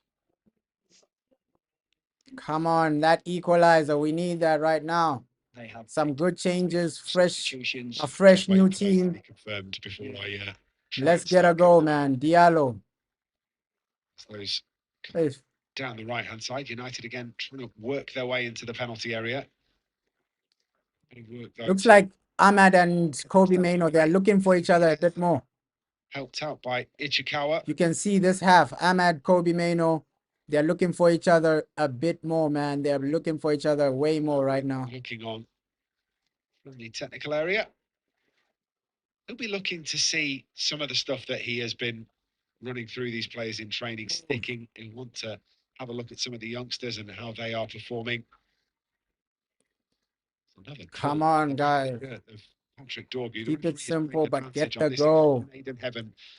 Speaker 1: Come on, that equalizer. We need that right now.
Speaker 6: They have
Speaker 1: some good changes, a fresh new team.
Speaker 5: Confirmed before
Speaker 1: Let's get a goal, man. Diallo.
Speaker 5: Those down the right-hand side. United again trying to work their way into the penalty area.
Speaker 1: Looks like Ahmad and Kobe Mano, they're looking for each other a bit more.
Speaker 5: Helped out by Ichikawa.
Speaker 1: You can see this half, Ahmad, Kobe Mano, they're looking for each other a bit more, man. They're looking for each other way more right now.
Speaker 5: Looking on from the technical area. He'll be looking to see some of the stuff that he has been running through these players in training, sticking. He'll want to have a look at some of the youngsters and how they are performing.
Speaker 1: Come on, guys.
Speaker 5: Patrick Dorgu.
Speaker 1: Keep it simple, but get the goal.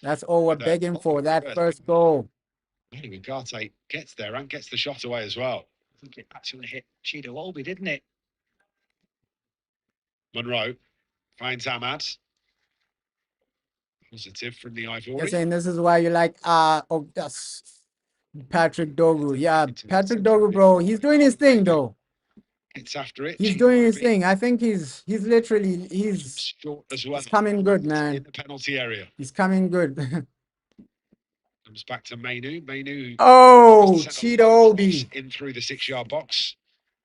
Speaker 1: That's all we're begging for, that first goal.
Speaker 5: Garte gets there and gets the shot away as well.
Speaker 6: I think it actually hit Chido Obi, didn't it?
Speaker 5: Monroe finds Ahmad. Positive from the Ivory.
Speaker 1: You're saying this is why you like Patrick Dorgu. Yeah, Patrick Dorgu, bro. He's doing his thing though.
Speaker 5: It's after it.
Speaker 1: He's doing his thing. I think he's
Speaker 5: short as well.
Speaker 1: He's coming good, man.
Speaker 5: In the penalty area.
Speaker 1: He's coming good.
Speaker 5: Comes back to Mainu. Mainu.
Speaker 1: Oh, Chido Obi.
Speaker 5: In through the 6-yard box.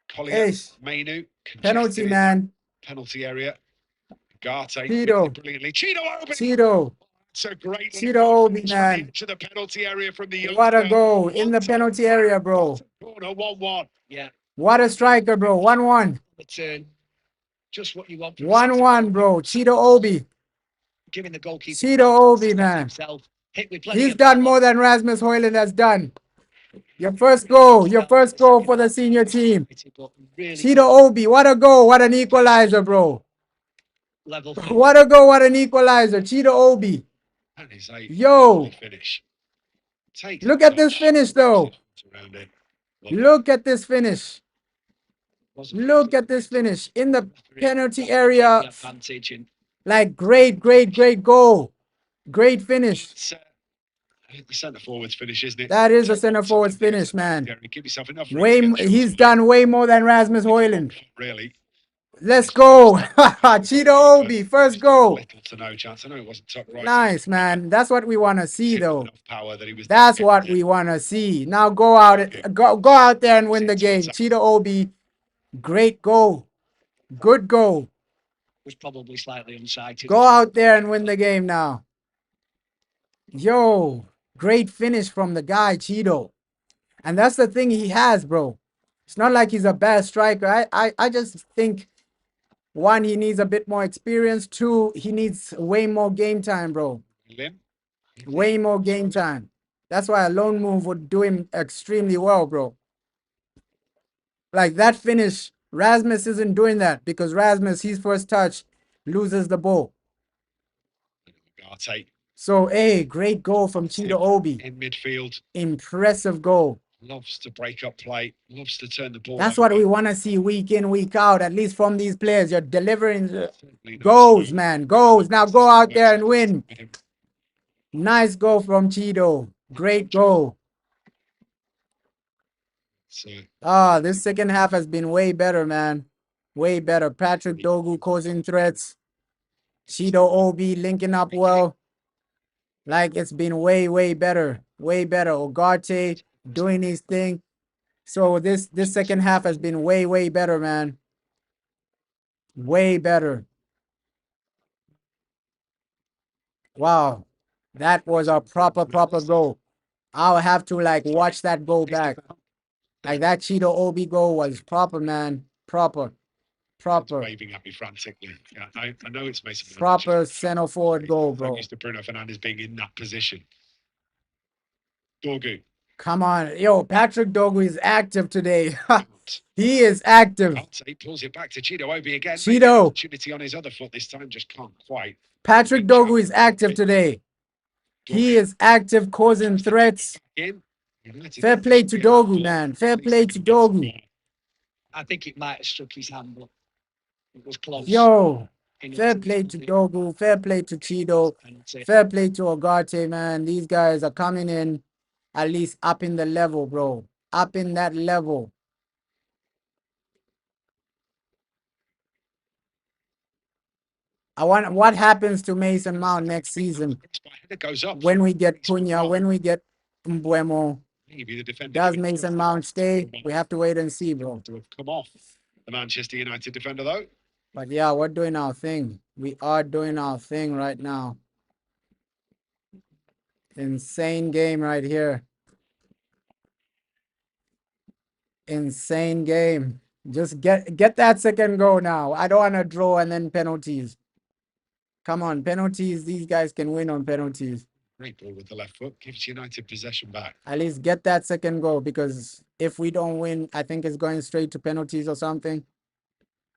Speaker 5: Collier. Mainu.
Speaker 1: Penalty, man.
Speaker 5: Penalty area. Garte.
Speaker 1: Chido.
Speaker 5: Brilliantly. Chido Obi.
Speaker 1: Chido.
Speaker 5: It's a great
Speaker 1: Chido Obi, man.
Speaker 5: To the penalty area from the
Speaker 1: what a goal in the penalty area, bro.
Speaker 5: Corner 1-1.
Speaker 6: Yeah.
Speaker 1: What a striker, bro. 1-1.
Speaker 6: Return. Just what you want.
Speaker 1: 1-1, bro. Chido Obi.
Speaker 6: Giving the goalkeeper.
Speaker 1: Chido Obi, man. He's done more than Rasmus Højlund has done. Your first goal for the senior team. Chido Obi, what a goal, what an equalizer, bro.
Speaker 6: level.
Speaker 1: What a goal, what an equalizer. Chido Obi.
Speaker 5: That is a
Speaker 1: Yo,
Speaker 5: finish.
Speaker 1: look at this finish, though. Look at this finish. Look at this finish in the penalty area.
Speaker 6: Advantage and
Speaker 1: Like, great, great, great goal. Great finish.
Speaker 5: The centre forwards finish, isn't it?
Speaker 1: That is a centre forwards finish, man.
Speaker 5: Give yourself enough
Speaker 1: He's done way more than Rasmus Højlund.
Speaker 5: Really.
Speaker 1: Let's go. Chido Obi, first goal.
Speaker 5: Little to no chance. I know it wasn't top right.
Speaker 1: Nice, man. That's what we want to see, though.
Speaker 5: Enough power that he was
Speaker 1: That's what we want to see. Now go out there and win the game. Chido Obi, great goal. Good goal.
Speaker 6: was probably slightly unsighted.
Speaker 1: Go out there and win the game now. Yo, great finish from the guy, Chido. And that's the thing he has, bro. It's not like he's a bad striker. I just think, one, he needs a bit more experience. Two, he needs way more game time, bro. Way more game time. That's why a lone move would do him extremely well, bro. Like that finish, Rasmus isn't doing that because Rasmus, his first touch, loses the ball. So, hey, great goal from Chido Obi.
Speaker 5: In midfield.
Speaker 1: Impressive goal.
Speaker 5: Loves to break up play. Loves to turn the ball.
Speaker 1: That's what we want to see week in, week out, at least from these players. You're delivering goals, man. Goals. Now go out there and win. Nice goal from Chido. Great goal. This second half has been way better, man. Way better. Patrick Dogu causing threats. Chido Obi linking up well. Like, it's been way, way better. Way better. Ogarte doing his thing. So this second half has been way, way better, man. Way better. Wow. That was a proper goal. I'll have to, like, watch that goal back. Like, that Chido Obi goal was proper, man. Proper.
Speaker 5: Waving at me frantically. Yeah, I know it's Mason.
Speaker 1: Proper center forward goal, bro.
Speaker 5: Used to Bruno Fernandes being in that position. Dogu.
Speaker 1: Come on. Yo, Patrick Dogu is active today. He is active.
Speaker 5: He pulls it back to Chido Obi again.
Speaker 1: Chido.
Speaker 5: Opportunity on his other foot this time, just can't quite.
Speaker 1: Patrick Dogu is active today. He is active, causing threats. Fair play to Dogu, man. Fair play to Dogu.
Speaker 6: I think it might have struck his hand, but it was close.
Speaker 1: Yo, fair play to Dogu. Fair play to Chido. Fair play to Ogarte, man. These guys are coming in, at least up in the level, bro. Up in that level. I want what happens to Mason Mount next season when we get Cunha, when we get Mbuemo. Does Mason Mount stay? We have to wait and see, bro.
Speaker 5: To have come off the Manchester United defender, though.
Speaker 1: But yeah, we're doing our thing. We are doing our thing right now. Insane game right here. Insane game. Just get that second goal now. I don't want to draw and then penalties. Come on, penalties. These guys can win on penalties.
Speaker 5: Great ball with the left foot. Gives United possession back.
Speaker 1: At least get that second goal, because if we don't win, I think it's going straight to penalties or something.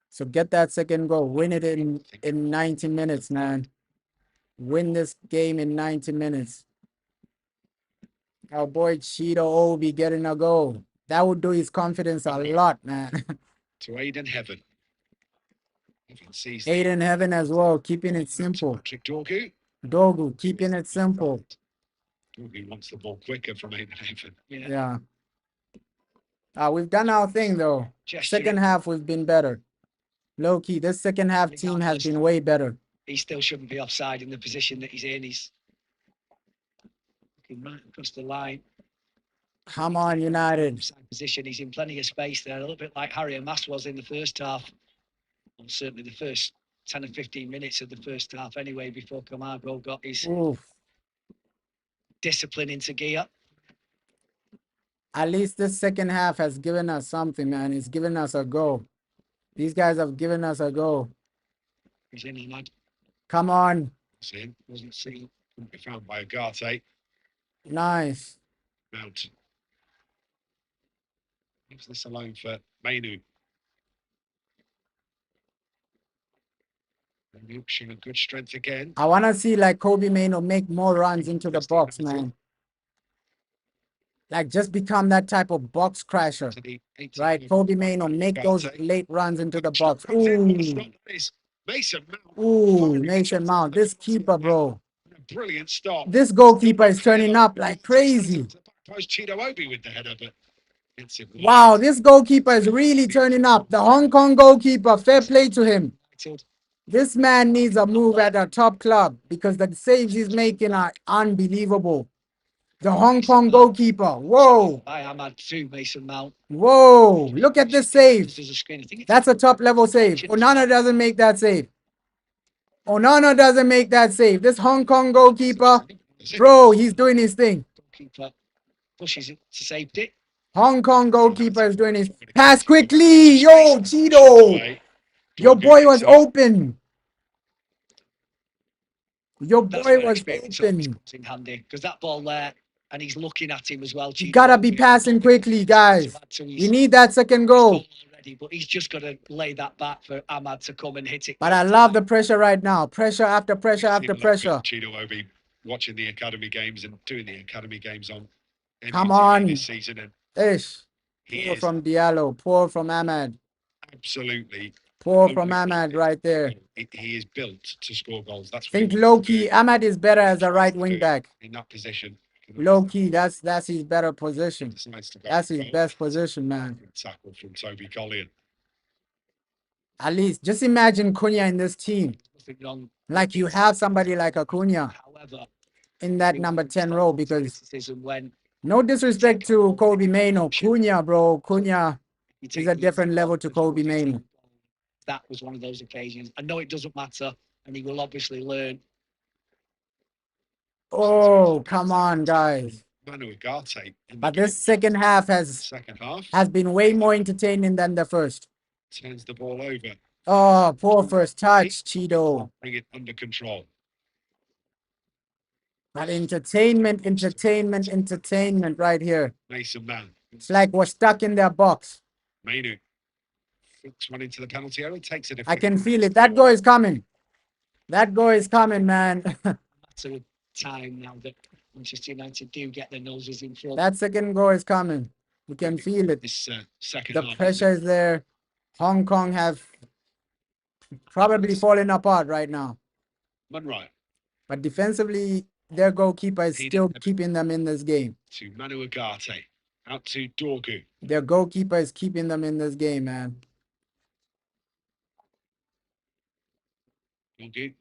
Speaker 1: So get that second goal. Win it in 90 minutes, man. Win this game in 90 minutes. Our boy Chido Obi getting a goal. That would do his confidence a lot, man.
Speaker 5: To aid in heaven.
Speaker 1: Aid in heaven as well, keeping it simple.
Speaker 5: Patrick Dogu.
Speaker 1: Dogu, keeping it simple.
Speaker 5: Dogu wants the ball quicker from aid in heaven.
Speaker 1: Yeah. We've done our thing, though. Second half, we've been better. Low key, this second half team has been way better.
Speaker 6: He still shouldn't be offside in the position that he's in. He's looking right across the line.
Speaker 1: Come on, United.
Speaker 6: Position. He's in plenty of space there, a little bit like Harry Mas was in the first half. Well, certainly the first 10 or 15 minutes of the first half anyway, before Camargo got his discipline into gear.
Speaker 1: At least this second half has given us something, man. It's given us a go. These guys have given us a go.
Speaker 6: He's in, lad.
Speaker 1: Come on.
Speaker 5: Seen. Wasn't seen. Couldn't be found by Ogarte.
Speaker 1: Nice.
Speaker 5: Mount. Leaves this alone for Mainu. Showing good strength again.
Speaker 1: I want to see like Kobe Mainoo make more runs into the box, man. Like just become that type of box crasher, right? Kobe Mainoo make those late runs into the box. Ooh, Mason Mount, this keeper, bro.
Speaker 5: Brilliant stop.
Speaker 1: This goalkeeper is turning up like crazy.
Speaker 5: Chido Obi with the header, but
Speaker 1: wow, this goalkeeper is really turning up. The Hong Kong goalkeeper, fair play to him. This man needs a move at a top club because the saves he's making are unbelievable. The Hong Kong goalkeeper. Whoa.
Speaker 6: I am at 2, Mason Mount.
Speaker 1: Whoa. Look at this save. That's a top level save. Onana doesn't make that save. Onana doesn't make that save. This Hong Kong goalkeeper, bro, he's doing his thing.
Speaker 6: Goalkeeper pushes it to safety.
Speaker 1: Hong Kong goalkeeper is doing his pass quickly. Yo, Chido. Your boy was open. Your boy was open.
Speaker 6: In handy because that ball there, and he's looking at him as well.
Speaker 1: You gotta be passing quickly, guys. We need that second goal.
Speaker 6: Already, but he's just got to lay that back for Ahmad to come and hit it.
Speaker 1: But I love the pressure right now. Pressure after pressure after pressure.
Speaker 5: Chido Obi watching the academy games and doing the academy games on.
Speaker 1: Come on.
Speaker 5: This season, and
Speaker 1: Ish. Poor from Diallo. Poor from Ahmad.
Speaker 5: Absolutely.
Speaker 1: Poor from Ahmad right there.
Speaker 5: He is built to score goals. That's
Speaker 1: think low-key, Ahmad is better as a right wing back.
Speaker 5: In that position.
Speaker 1: Low-key, that's his better position. That's his best position, man.
Speaker 5: Tackle from Toby Collier.
Speaker 1: At least, just imagine Cunha in this team. Like you have somebody like a Cunha in that number 10 role because no disrespect to Kobe Mainoo. Cunha, bro. Cunha is a different level to Kobe Mainoo.
Speaker 6: That was one of those occasions. I know it doesn't matter, and he will obviously learn.
Speaker 1: Oh, come on, guys. But this second half has been way more entertaining than the first.
Speaker 5: Turns the ball over.
Speaker 1: Oh, poor first touch, Chido.
Speaker 5: Bring it under control.
Speaker 1: But entertainment right here.
Speaker 5: Mason man.
Speaker 1: It's like we're stuck in their box.
Speaker 5: Mainoo. One into the penalty area. Takes it.
Speaker 1: I can feel it. That goal is coming. That goal is coming, man.
Speaker 6: Matter of time now that Manchester United do get their noses in front.
Speaker 1: That second goal is coming. We can feel it.
Speaker 5: This second
Speaker 1: the pressure is there. Hong Kong have probably fallen apart right now.
Speaker 5: Right.
Speaker 1: But defensively, their goalkeeper is still keeping them in this game.
Speaker 5: To Manu Agate. Out to Dorgu.
Speaker 1: Their goalkeeper is keeping them in this game, man.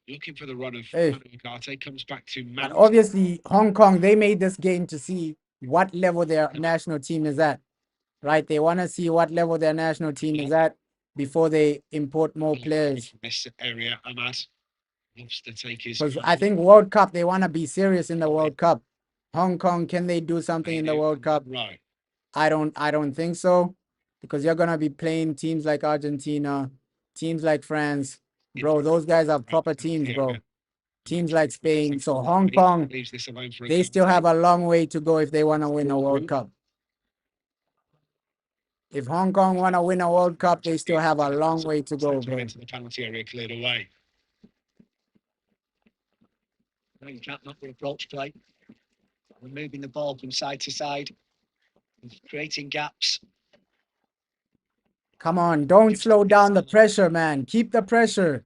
Speaker 5: Looking for the run of Manu Agate. Comes back to Manu.
Speaker 1: Obviously, Hong Kong, they made this game to see what level their national team is at. Right? They want to see what level their national team is at before they import more players.
Speaker 5: This area, Ahmad.
Speaker 1: Because I think World Cup, they want to be serious in the World Cup. Hong Kong, can they do something in the World Cup?
Speaker 5: Right.
Speaker 1: I don't think so. Because you're gonna be playing teams like Argentina, teams like France. Bro, those guys are proper teams, bro. Teams like Spain. So Hong Kong, they still have a long way to go if they want to win a World Cup. If Hong Kong want to win a World Cup, they still have a long way to go, bro.
Speaker 5: Into the penalty area cleared away.
Speaker 6: No, you can't knock the approach play. We're moving the ball from side to side, creating gaps.
Speaker 1: Come on, don't slow down the pressure, man. Keep the pressure.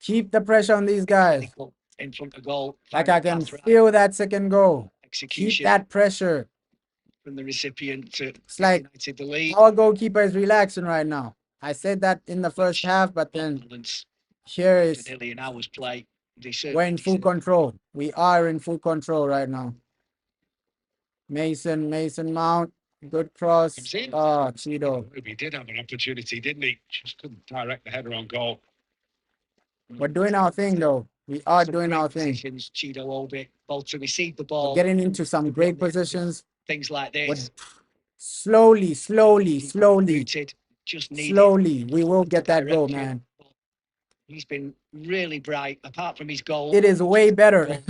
Speaker 1: Keep the pressure on these guys.
Speaker 6: In front of goal.
Speaker 1: Like I can feel that second goal.
Speaker 6: Execution.
Speaker 1: Keep that pressure.
Speaker 6: From the recipient to
Speaker 1: it's like
Speaker 6: the lead.
Speaker 1: Our goalkeeper is relaxing right now. I said that in the first half, but then here is
Speaker 6: nearly an hour's play.
Speaker 1: We're in full control. We are in full control right now. Mason Mount, good cross. Oh, Chido.
Speaker 5: He did have an opportunity, didn't he? Just couldn't direct the header on goal.
Speaker 1: We're doing our thing, though. We are doing our thing.
Speaker 6: Chido Obi, ball to receive the ball.
Speaker 1: We're getting into some great positions.
Speaker 6: Things like this.
Speaker 1: Slowly.
Speaker 6: Just needed
Speaker 1: slowly, we will get that goal, man.
Speaker 6: He's been really bright, apart from his goal.
Speaker 1: It is way better.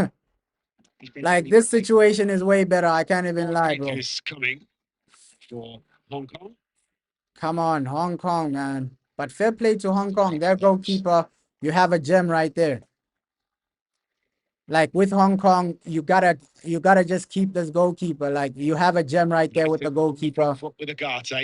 Speaker 1: Like, this situation is way better. I can't even lie, bro.
Speaker 5: Coming for Hong Kong.
Speaker 1: Come on, Hong Kong, man. But fair play to Hong Kong. Their goalkeeper You have a gem right there. Like with Hong Kong, you gotta just keep this goalkeeper. Like you have a gem right there with the goalkeeper.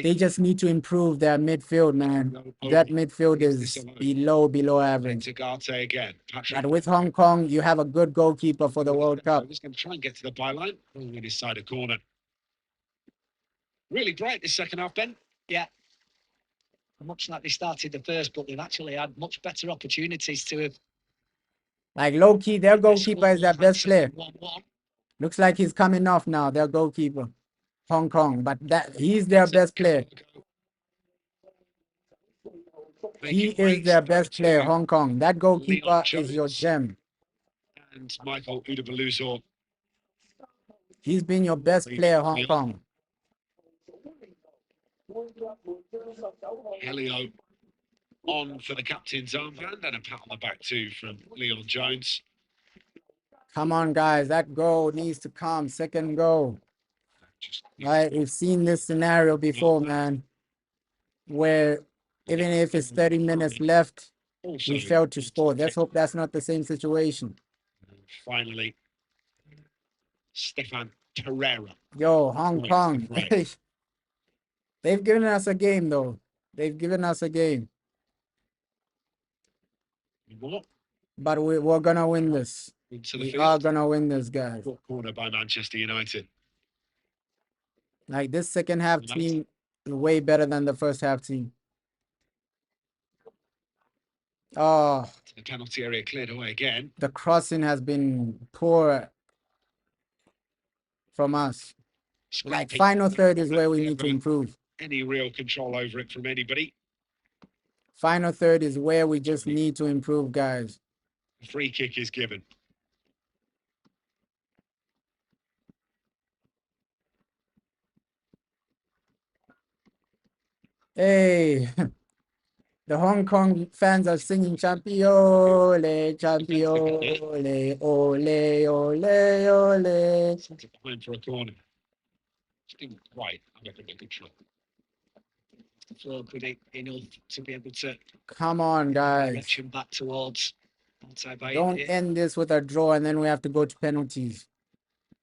Speaker 1: They just need to improve their midfield, man. That midfield is below average.
Speaker 5: Again.
Speaker 1: But with Hong Kong, you have a good goalkeeper for the World Cup.
Speaker 5: He's going to try and get to the byline. On his side of corner. Really bright this second half, Ben.
Speaker 6: Yeah. Much like they started the first, but they've actually had much better opportunities to have.
Speaker 1: Like low key, their goalkeeper is their best player.
Speaker 6: 1-1.
Speaker 1: Looks like he's coming off now, their goalkeeper, Hong Kong. But he's their best player. He is their best player, Hong Kong. That goalkeeper is your gem.
Speaker 5: And Michael Udabaluzo.
Speaker 1: He's been your best player, Hong Kong.
Speaker 5: Helio on for the captain's armband and a pat on the back too from Leon Jones.
Speaker 1: Come on, guys. That goal needs to come. Second goal. Right? We've seen this scenario before, man, where even if it's 30 minutes left, we failed to score. Let's hope that's not the same situation.
Speaker 5: Finally, Stefan Pereira.
Speaker 1: Yo, Hong Kong. They've given us a game, though. They've given us a game. But we're going to win this. We are going to win this, guys.
Speaker 5: Corner by Manchester United.
Speaker 1: Like, this second half team is way better than the first half team. Oh,
Speaker 5: The penalty area cleared away again.
Speaker 1: the crossing has been poor from us. Like, final third is where we need to improve.
Speaker 5: Any real control over it from anybody.
Speaker 1: Final third is where we just need to improve, guys.
Speaker 5: Free kick is given.
Speaker 1: Hey, the Hong Kong fans are singing Champiole, Champiole, ole, ole, ole.
Speaker 5: Behind for a corner. Still right. I'm not going to control.
Speaker 6: Floor good enough to be able to.
Speaker 1: Come on, guys.
Speaker 6: Direction back towards.
Speaker 1: Don't end this with a draw and then we have to go to penalties.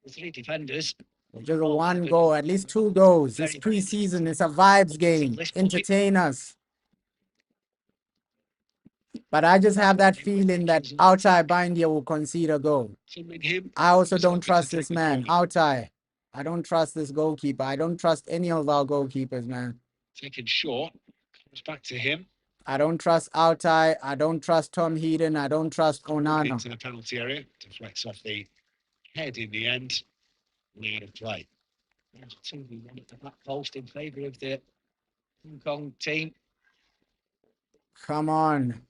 Speaker 6: The 3 defenders.
Speaker 1: Just one goal, at least 2 goals. It's preseason. It's a vibes game. Entertain us. But I just have that feeling that Altai Bindia will concede a goal. I also don't trust this man, Altai. I don't trust this goalkeeper. I don't trust any of our goalkeepers, man.
Speaker 5: Taken short. Comes back to him.
Speaker 1: I don't trust Altai. I don't trust Tom Heaton. I don't trust Onana.
Speaker 5: Into the penalty area. Deflects off the head in the end. Out of play.
Speaker 6: 2v1 at the back post in favour of the Hong Kong team.
Speaker 1: Come on.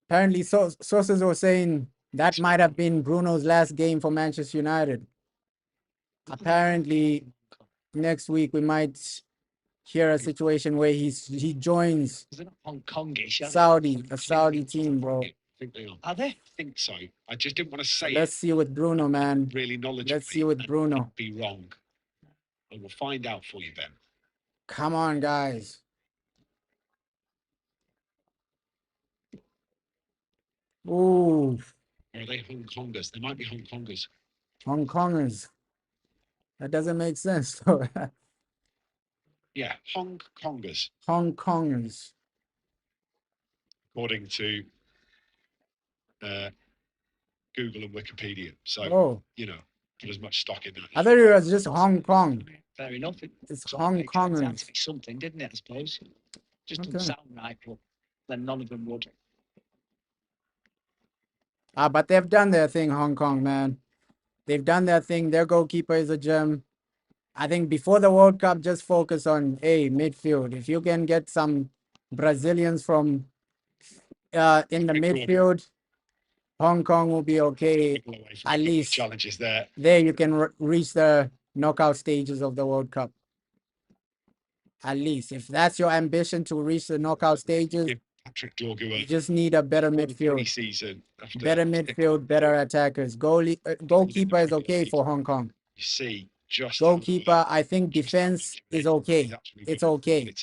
Speaker 1: Apparently, sources were saying that might have been Bruno's last game for Manchester United. Apparently, next week we might hear a situation where he joins
Speaker 6: Hong Kongish,
Speaker 1: a Saudi team, bro.
Speaker 5: I think they are.
Speaker 6: Are they?
Speaker 5: I think so. I just didn't want to say
Speaker 1: Let's see with Bruno, man.
Speaker 5: really knowledgeable.
Speaker 1: Let's see with Bruno.
Speaker 5: Be wrong. I will find out for you, Ben.
Speaker 1: Come on, guys. Ooh,
Speaker 5: Or are they Hong Kongers? They might be Hong Kongers.
Speaker 1: Hong Kongers. That doesn't make sense.
Speaker 5: Yeah, Hong Kongers,
Speaker 1: Hong Kongers.
Speaker 5: according to Google and Wikipedia. So,
Speaker 1: Oh,
Speaker 5: you know, put as much stock in that.
Speaker 1: I thought it was just Hong Kong.
Speaker 6: Fair enough.
Speaker 1: It's Hong Kongers.
Speaker 6: Something, didn't it? I suppose. Just
Speaker 1: Okay.
Speaker 6: doesn't sound right, but then none of them would.
Speaker 1: But they've done their thing, Hong Kong, man. They've done their thing. Their goalkeeper is a gem. I think before the World Cup, just focus on midfield. If you can get some Brazilians from in the midfield, Hong Kong will be okay. At least
Speaker 5: Challenges there.
Speaker 1: there you can reach the knockout stages of the World Cup. At least if that's your ambition to reach the knockout stages,
Speaker 5: Give Patrick Dorgu
Speaker 1: you just need a better midfield.
Speaker 5: season after
Speaker 1: Better midfield, better attackers. Goalkeeper is okay for Hong Kong.
Speaker 5: You see just
Speaker 1: Goalkeeper, I think defense is okay. It's okay.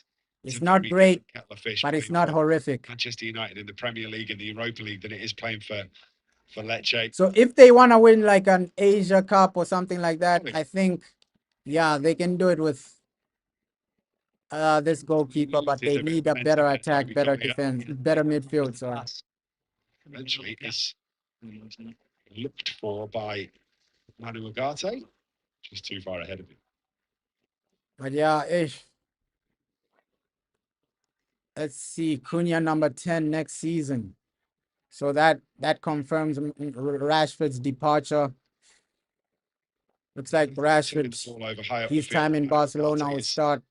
Speaker 1: It's not great, but it's not horrific.
Speaker 5: Manchester United in the Premier League and the Europa League than it is playing for Lecce.
Speaker 1: So if they want to win like an Asia Cup or something like that, I think, yeah, they can do it with this goalkeeper, but they need a better attack, better defense, better midfield. So
Speaker 5: eventually is looked for by Manu Ugarte, just too far ahead of him.
Speaker 1: but yeah, let's see, Cunha number 10 next season. So that confirms Rashford's departure. Looks like Rashford, his time in Barcelona will start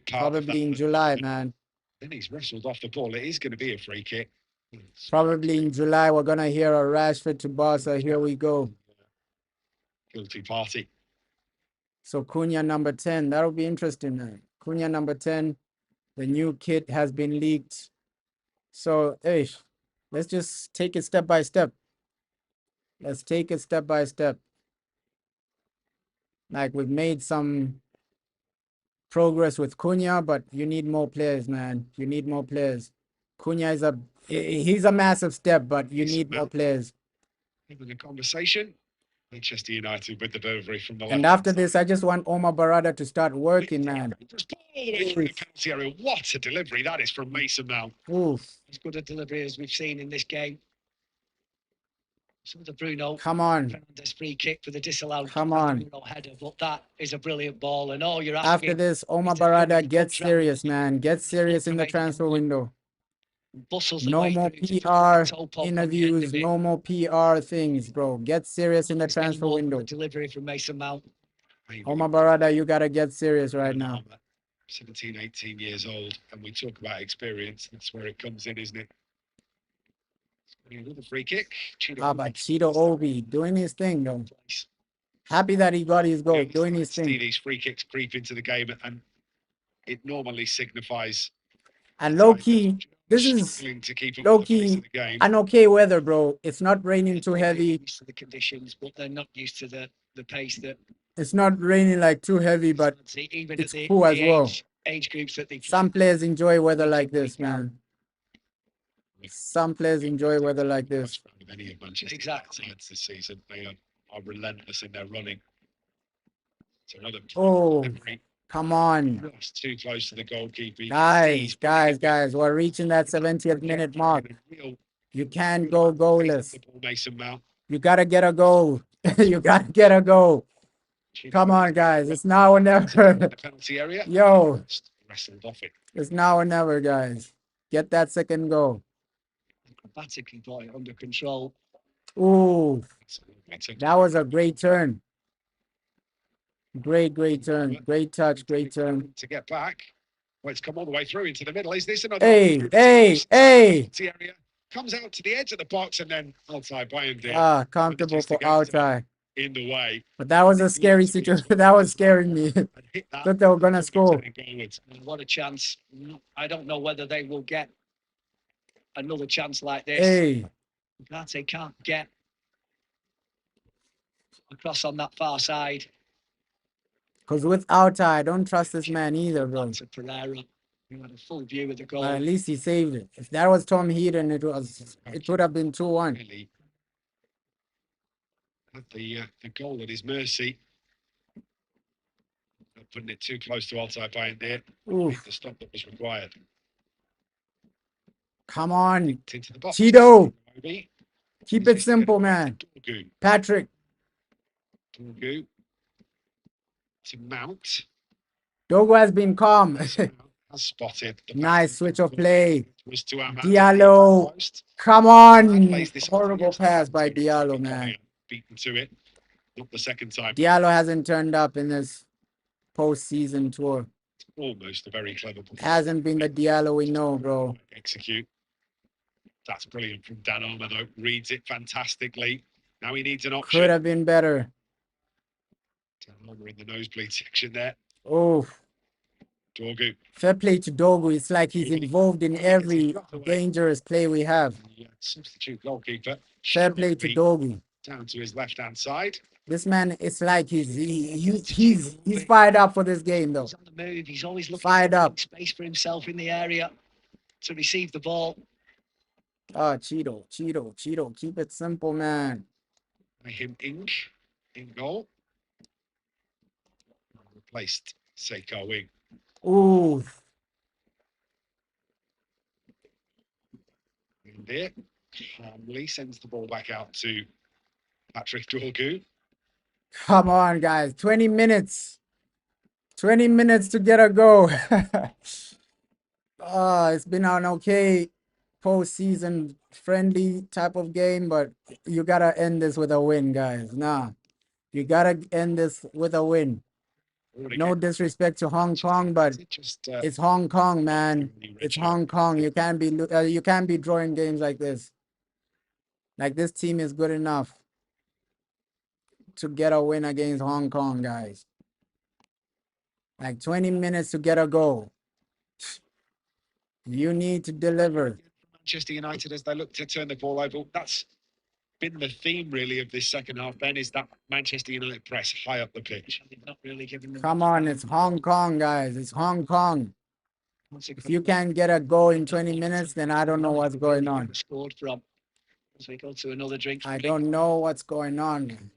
Speaker 1: probably in July, man.
Speaker 5: Then he's wrestled off the ball. It is going to be a free kick.
Speaker 1: Probably in July, we're going to hear a Rashford to Barca. Here we go.
Speaker 5: Guilty party.
Speaker 1: So Cunha number 10, that'll be interesting, man. Cunha number 10, the new kit has been leaked. So, hey, let's just take it step by step. Let's take it step by step. Like, we've made some progress with Cunha, but you need more players, man. You need more players. Cunha is he's a massive step, but you need more players.
Speaker 5: Having a conversation. Manchester United with the delivery from the left.
Speaker 1: And after this, I just want Omar Barada to start working, man.
Speaker 5: What a delivery that is from Mason Mount.
Speaker 1: Oof.
Speaker 6: As good a delivery as we've seen in this game. Some of the Bruno Fernandes free kick for the disallowed Bruno header, but that is a brilliant ball. And all you're asking
Speaker 1: after this, Omar Barada, get serious, man. Get serious in the transfer window. No more PR interviews, no more PR things, bro. Get serious in the transfer window.
Speaker 6: Delivery from Mason Mount.
Speaker 1: Omar Barada, you got to get serious right now.
Speaker 5: 17, 18 years old, and we talk about experience. That's where it comes in, isn't it? Another free kick.
Speaker 1: But Chido Obi doing his thing, though. Happy that he got his goal, doing his thing.
Speaker 5: These free kicks creep into the game, and it normally signifies.
Speaker 1: And low key, this is low key an okay weather, bro. It's not raining too heavy.
Speaker 6: Used to the conditions, but they're not used to the pace that.
Speaker 1: It's not raining like too heavy, but
Speaker 6: even
Speaker 1: it's cool as well.
Speaker 6: Age groups that they.
Speaker 1: Some players enjoy weather like this, man. Some players enjoy weather like this.
Speaker 5: Many of Manchester
Speaker 6: exactly
Speaker 5: this season, they are relentless in their running. So another
Speaker 1: come on.
Speaker 5: Too close to the goalkeeper.
Speaker 1: Guys, we're reaching that 70th minute mark. You can't go goalless. You gotta get a goal. You gotta get a goal. Come on, guys. It's now or never. Yo. It's now or never, guys. Get that second goal.
Speaker 6: Acrobatically brought it under control.
Speaker 1: Ooh. That was a great turn. Great turn. Great touch. Great turn.
Speaker 5: To get back. Well, it's come all the way through into the middle. Is this another?
Speaker 1: Hey.
Speaker 5: Comes out to the edge of the box and then outside Bayern.
Speaker 1: Comfortable for outside.
Speaker 5: In the way.
Speaker 1: But that was a scary situation. That was scaring me. Thought they were gonna score.
Speaker 6: What a chance. I don't know whether they will get another chance like this.
Speaker 1: Hey.
Speaker 6: Ugarte can't get across on that far side.
Speaker 1: Because without I don't trust this man either, bro.
Speaker 6: Pereira, who had a full view of the goal.
Speaker 1: But at least he saved it. If that was Tom Heaton, it would have been 2-1.
Speaker 5: Really had the goal at his mercy. Not putting it too close to outside Bayern there. The stop that was required.
Speaker 1: Come on.
Speaker 5: Into the box.
Speaker 1: Chido. Keep it simple, man. Patrick.
Speaker 5: Dogu. To Mount.
Speaker 1: Dogu has been calm.
Speaker 5: Has spotted.
Speaker 1: Nice switch of play.
Speaker 5: Was to
Speaker 1: Diallo. Come on. Horrible pass by Diallo, man.
Speaker 5: Beaten to it. Not the second time.
Speaker 1: Diallo hasn't turned up in this postseason tour.
Speaker 5: It's almost a very clever ball.
Speaker 1: Hasn't been the Diallo we know, bro.
Speaker 5: Execute. That's brilliant from Dan Armour, though. Reads it fantastically. Now he needs an option.
Speaker 1: Could have been better.
Speaker 5: Dan Armour in the nosebleed section there.
Speaker 1: Oh.
Speaker 5: Dogu.
Speaker 1: Fair play to Dogu. It's like he's involved in every dangerous play we have.
Speaker 5: Substitute goalkeeper.
Speaker 1: Fair play to Dogu.
Speaker 5: Down to his left-hand side.
Speaker 1: This man, it's like he's fired up for this game though.
Speaker 6: He's on the move. He's always looking
Speaker 1: Fired
Speaker 6: for
Speaker 1: up.
Speaker 6: space for himself in the area to receive the ball.
Speaker 1: Oh, Chido, keep it simple, man.
Speaker 5: Him in goal. Replaced Seiko Wing.
Speaker 1: Ooh,
Speaker 5: In there, calmly sends the ball back out to Patrick Dorgu.
Speaker 1: come on, guys. 20 minutes. 20 minutes to get a go. It's been an okay postseason friendly type of game, but you gotta end this with a win, guys. Nah, you gotta end this with a win. No disrespect to Hong Kong, but it's Hong Kong, man. It's Hong Kong. You can't be drawing games like this. Like this team is good enough to get a win against Hong Kong, guys. Like 20 minutes to get a goal. You need to deliver.
Speaker 5: Manchester United as they look to turn the ball over. That's been the theme really of this second half, Ben, is that Manchester United press high up the pitch.
Speaker 6: Not really giving them.
Speaker 1: Come on, it's Hong Kong, guys. It's Hong Kong. If you can't get a goal in 20 minutes, then I don't know what's going on.
Speaker 6: Scored from. So we go to another drink.
Speaker 1: I don't know what's going on.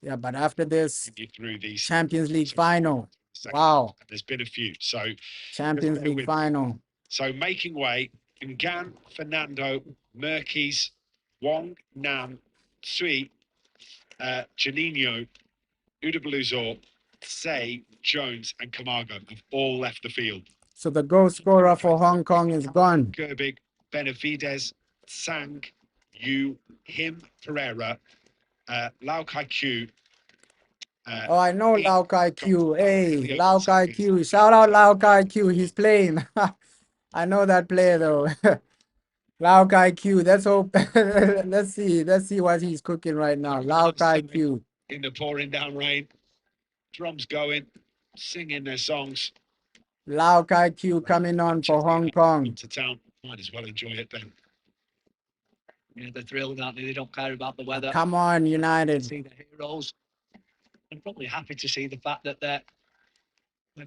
Speaker 1: Yeah, but after this,
Speaker 5: Through these
Speaker 1: Champions League final. Wow.
Speaker 5: There's been a few. So
Speaker 1: Champions League final.
Speaker 5: So making way, Ngan, Fernando, Merkis, Wong, Nam, Sui, Janino, Udabuluzor, Say, Jones, and Camargo have all left the field.
Speaker 1: So the goal scorer for Hong Kong is gone.
Speaker 5: Gerbig, Benavides, Sang, Yu, Him, Pereira, Lau Kai Q.
Speaker 1: Oh, I know Lau Kai Q. Hey, Lau Kai Q. Shout out Lau Kai Q. He's playing. I know that player though. Lau Kai Q. Let's hope. Let's see what he's cooking right now. Lau Kai Q.
Speaker 5: In the pouring down rain, drums going, singing their songs.
Speaker 1: Lau Kai Q coming on for Hong Kong.
Speaker 5: To town, might as well enjoy it then.
Speaker 6: Yeah, they're thrilled, aren't they? They don't care about the weather.
Speaker 1: Come on, United.
Speaker 6: See the heroes. I'm probably happy to see the fact that their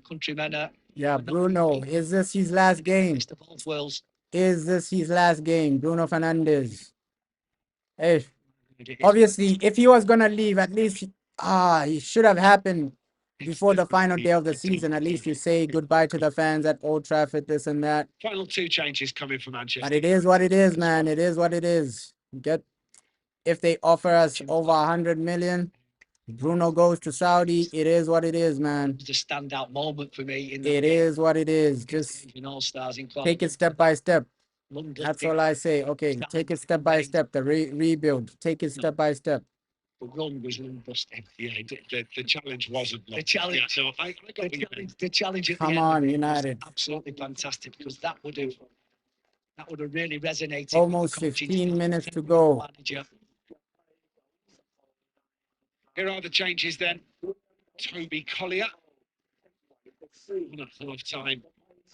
Speaker 6: countrymen are.
Speaker 1: Yeah, Bruno. Is this his last game?
Speaker 6: Mr. Both worlds.
Speaker 1: Is this his last game? Bruno Fernandes. Hey, obviously, if he was gonna leave, at least it should have happened before the final day of the season. At least you say goodbye to the fans at Old Trafford, this and that.
Speaker 5: Final two changes coming from Manchester.
Speaker 1: But it is what it is, man. It is what it is. If they offer us over 100 million, Bruno goes to Saudi. It is what it is, man.
Speaker 6: It's a standout moment for me.
Speaker 1: It is what it is. Just
Speaker 6: All-Stars in
Speaker 1: take it step by step. That's all I say. Okay, take it step by step. The rebuild. Take it step by step.
Speaker 6: The run was unbusted.
Speaker 5: Yeah, the challenge wasn't.
Speaker 6: The challenge.
Speaker 5: Yeah, no,
Speaker 6: The challenge at the
Speaker 1: Come
Speaker 6: end
Speaker 1: on, United.
Speaker 6: absolutely fantastic, because that would have really resonated.
Speaker 1: Almost 15 minutes to go.
Speaker 5: Here are the changes then. Toby Collier. On a half time.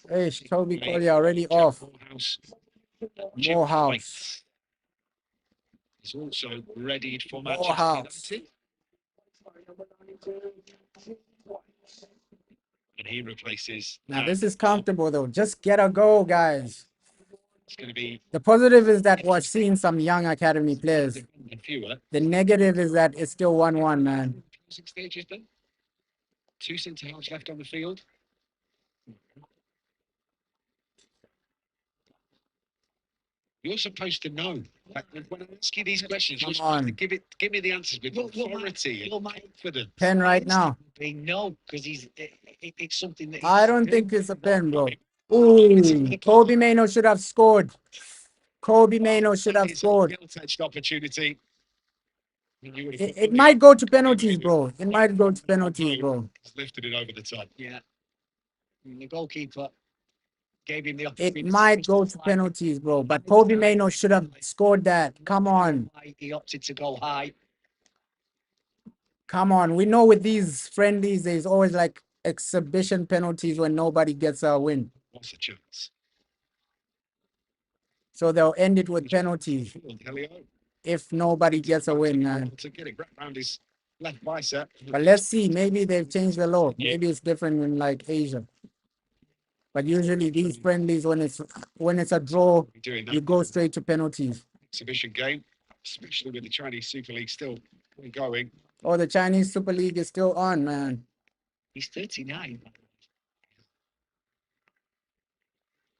Speaker 1: Hey, Toby Collier already off. Morehouse.
Speaker 5: He's also readied for
Speaker 1: Morehouse.
Speaker 5: Manchester United. And he replaces.
Speaker 1: Now this is comfortable though. Just get a goal, guys.
Speaker 5: It's going to be
Speaker 1: The positive is that we're seeing some young academy players.
Speaker 5: fewer.
Speaker 1: The negative is that it's still 1-1, man.
Speaker 5: Closing stages then. Two centre halves left on the field. You're supposed to know. Like, when I ask you these questions, you're supposed to give me the answers with authority and confidence.
Speaker 1: Pen right now.
Speaker 6: No, because it's something that.
Speaker 1: I don't think it's a pen, bro. Ooh, Kobe Mano should have scored. Kobe Mano should have scored.
Speaker 5: Gilt-edged opportunity.
Speaker 1: It might go to penalties, bro. It might go to penalties, bro.
Speaker 5: He's lifted it over the top.
Speaker 6: Yeah. And the goalkeeper gave him the
Speaker 1: It
Speaker 6: opportunity.
Speaker 1: might go to penalties, bro. But Kobe Mano should have scored that. Come on.
Speaker 6: He opted to go high.
Speaker 1: Come on. We know with these friendlies, there's always like exhibition penalties when nobody gets a win.
Speaker 5: What's the chance?
Speaker 1: So they'll end it with penalties.
Speaker 5: Helio.
Speaker 1: if nobody gets a win, man.
Speaker 5: To get it around his left bicep.
Speaker 1: But let's see. Maybe they've changed the law. Maybe it's different in like Asia. But usually these friendlies, when it's a draw, you go straight to penalties.
Speaker 5: Exhibition game, especially with the Chinese Super League still going.
Speaker 1: Oh, the Chinese Super League is still on, man.
Speaker 6: He's 39.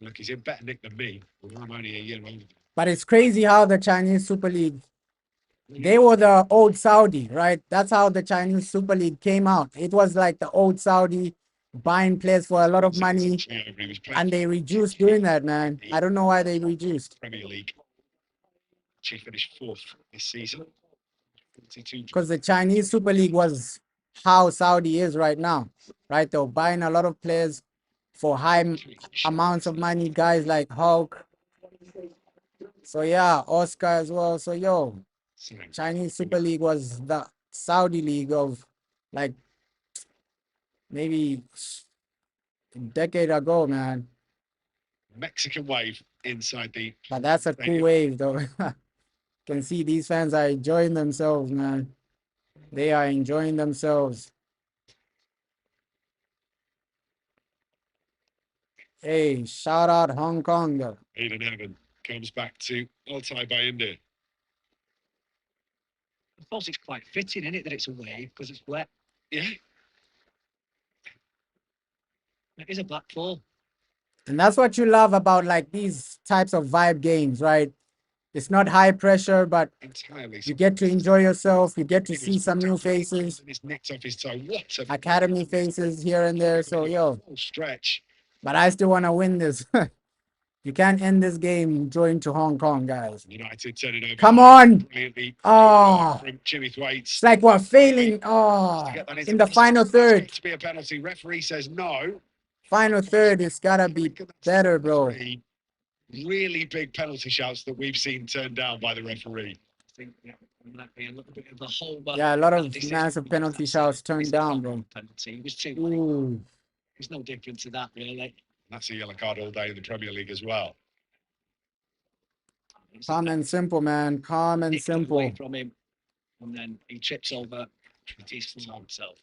Speaker 5: Look, he's in better nick than me. I'm only a year older.
Speaker 1: But it's crazy how the Chinese Super League, they were the old Saudi, right? That's how the Chinese Super League came out. It was like the old Saudi buying players for a lot of money, and they reduced doing that, man. I don't know why they reduced.
Speaker 5: Premier League. She finished 4th this season.
Speaker 1: Because the Chinese Super League was how Saudi is right now, right? They're buying a lot of players for high amounts of money, guys like Hulk. So yeah, Oscar as well. So yo, Chinese Super League was the Saudi league of like maybe a decade ago, man.
Speaker 5: Mexican wave inside the.
Speaker 1: But that's a cool wave, though. Can see these fans are enjoying themselves, man. They are enjoying themselves. Hey, shout out Hong Kong, though.
Speaker 5: Aiden Evan comes back to Altai by India.
Speaker 6: I suppose it's quite fitting, isn't it, that it's a wave because it's wet.
Speaker 5: Yeah.
Speaker 6: It is a black ball.
Speaker 1: And that's what you love about like these types of vibe games, right? It's not high pressure, but you get to enjoy yourself. You get to see some new faces, academy faces here and there. So, yo,
Speaker 5: stretch.
Speaker 1: But I still want to win this. You can't end this game going to Hong Kong, guys.
Speaker 5: United turning over.
Speaker 1: Come on.
Speaker 5: Oh, Jimmy Thwaites.
Speaker 1: It's like we're failing. Oh, in the final third.
Speaker 5: To be a penalty. Referee says no.
Speaker 1: Final third, it's got to be better, bro.
Speaker 5: Really big penalty shouts that we've seen turned down by the referee.
Speaker 6: I think a little bit of the whole.
Speaker 1: Yeah, a lot of massive penalty shouts turned down, bro.
Speaker 6: Penalty. It was too.
Speaker 1: Ooh.
Speaker 6: There's no difference to that, really.
Speaker 5: That's a yellow card all day in the Premier League as well.
Speaker 1: Calm and simple, man. Calm and simple.
Speaker 6: Away from him, and then he trips over his himself.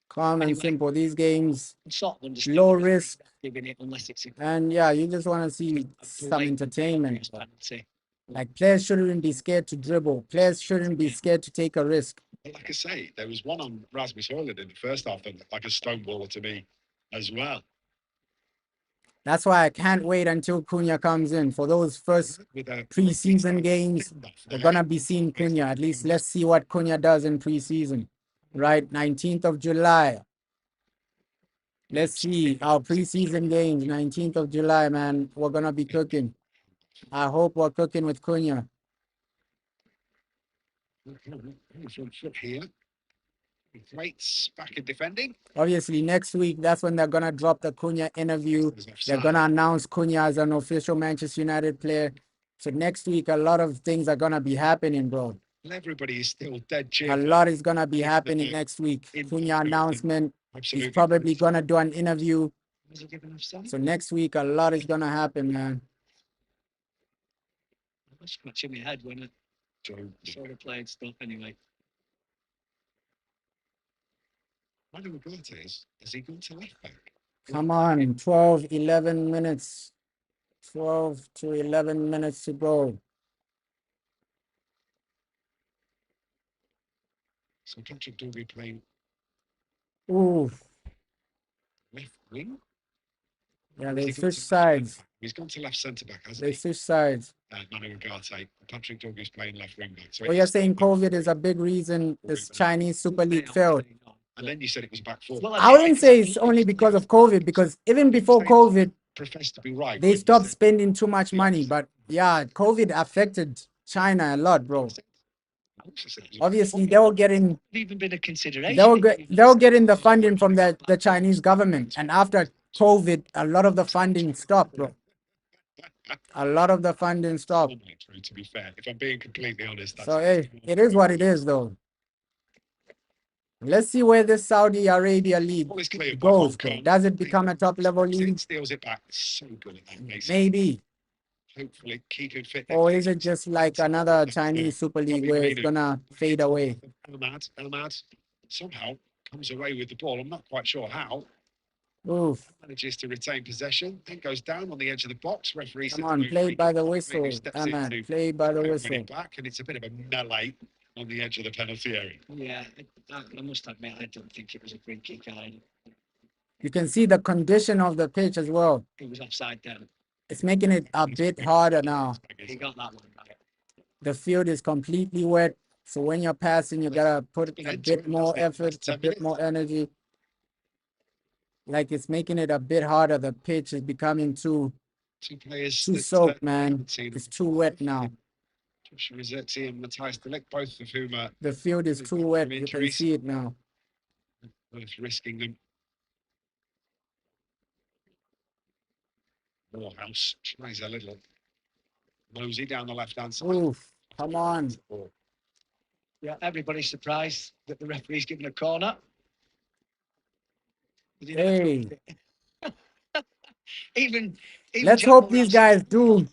Speaker 1: Calm and simple. These games,
Speaker 6: sort of
Speaker 1: low risk.
Speaker 6: Giving it unless it's
Speaker 1: and yeah, you just want to see some entertainment. Like players shouldn't be scared to dribble. Players shouldn't be scared to take a risk.
Speaker 5: Like I say, there was one on Rasmus Højlund in the first half that looked like a stoneballer to me as well.
Speaker 1: That's why I can't wait until Cunha comes in. For those first preseason games, we're going to be seeing Cunha. At least let's see what Cunha does in preseason. Right, 19th of July. Let's see our preseason games, 19th of July, man. We're going to be cooking. I hope we're cooking with Cunha.
Speaker 5: Here. Thwaites back in defending.
Speaker 1: Obviously, next week, that's when they're going to drop the Cunha interview. They're going to announce Cunha as an official Manchester United player. So next week, a lot of things are going to be happening, bro.
Speaker 5: Everybody is still dead cheerful.
Speaker 1: A lot is going to be happening next week. Cunha announcement. He's probably going to do an interview. So next week, a lot is going to happen, man.
Speaker 6: I was scratching my head when I saw the playing stuff anyway.
Speaker 5: Has he gone to left back?
Speaker 1: Come on, 12, 11 minutes. 12 to 11 minutes to go.
Speaker 5: So Patrick will be playing
Speaker 1: Ooh.
Speaker 5: left wing.
Speaker 1: Yeah, they switch sides.
Speaker 5: He's gone to left centre back, hasn't
Speaker 1: They switch sides.
Speaker 5: Manu Ugarte. Patrick Douglas playing left wing back. So
Speaker 1: well, you're saying COVID is a big reason this Chinese Super League failed.
Speaker 5: And then you said it was back four.
Speaker 1: Well, I wouldn't say it's only because of COVID, because even before COVID,
Speaker 5: professed to be right.
Speaker 1: They stopped spending too much money. But yeah, COVID affected China a lot, bro. Obviously, they were getting
Speaker 6: even been a consideration.
Speaker 1: They were getting the funding from the Chinese government, and after COVID, a lot of the funding stopped, bro. A lot of the funding stopped.
Speaker 5: To be fair, if I'm being completely honest,
Speaker 1: so hey, it is what it is, though. Let's see where this Saudi Arabia league goes. Does it become a top level league?
Speaker 5: Steals it back. So good at that.
Speaker 1: Maybe.
Speaker 5: hopefully keeping fit.
Speaker 1: Or is it just like another Chinese Super League where it's gonna fade away?
Speaker 5: Elmad somehow comes away with the ball. I'm not quite sure how.
Speaker 1: Oof.
Speaker 5: Manages to retain possession, then goes down on the edge of the box. Referee
Speaker 1: Come on, play by the whistle, man. Play by the whistle.
Speaker 5: Back, and it's a bit of a melee on the edge of the penalty area.
Speaker 6: Yeah, I must admit, I don't think it was a free kick either.
Speaker 1: You can see the condition of the pitch as well.
Speaker 6: It was upside down.
Speaker 1: It's making it a bit harder now.
Speaker 6: He got that one right.
Speaker 1: The field is completely wet, so when you're passing, you gotta put a bit more effort, a bit more energy. Like it's making it a bit harder. The pitch is becoming too soaked, man. It's too wet now.
Speaker 5: Both of whom are
Speaker 1: the field is too wet. You can see it now.
Speaker 5: Both risking them. Morehouse tries a little mosey down the left-hand side.
Speaker 1: Oof, come on.
Speaker 6: Yeah, everybody's surprised that the referee's given a corner.
Speaker 1: Hey.
Speaker 6: even
Speaker 1: let's hope these guys do.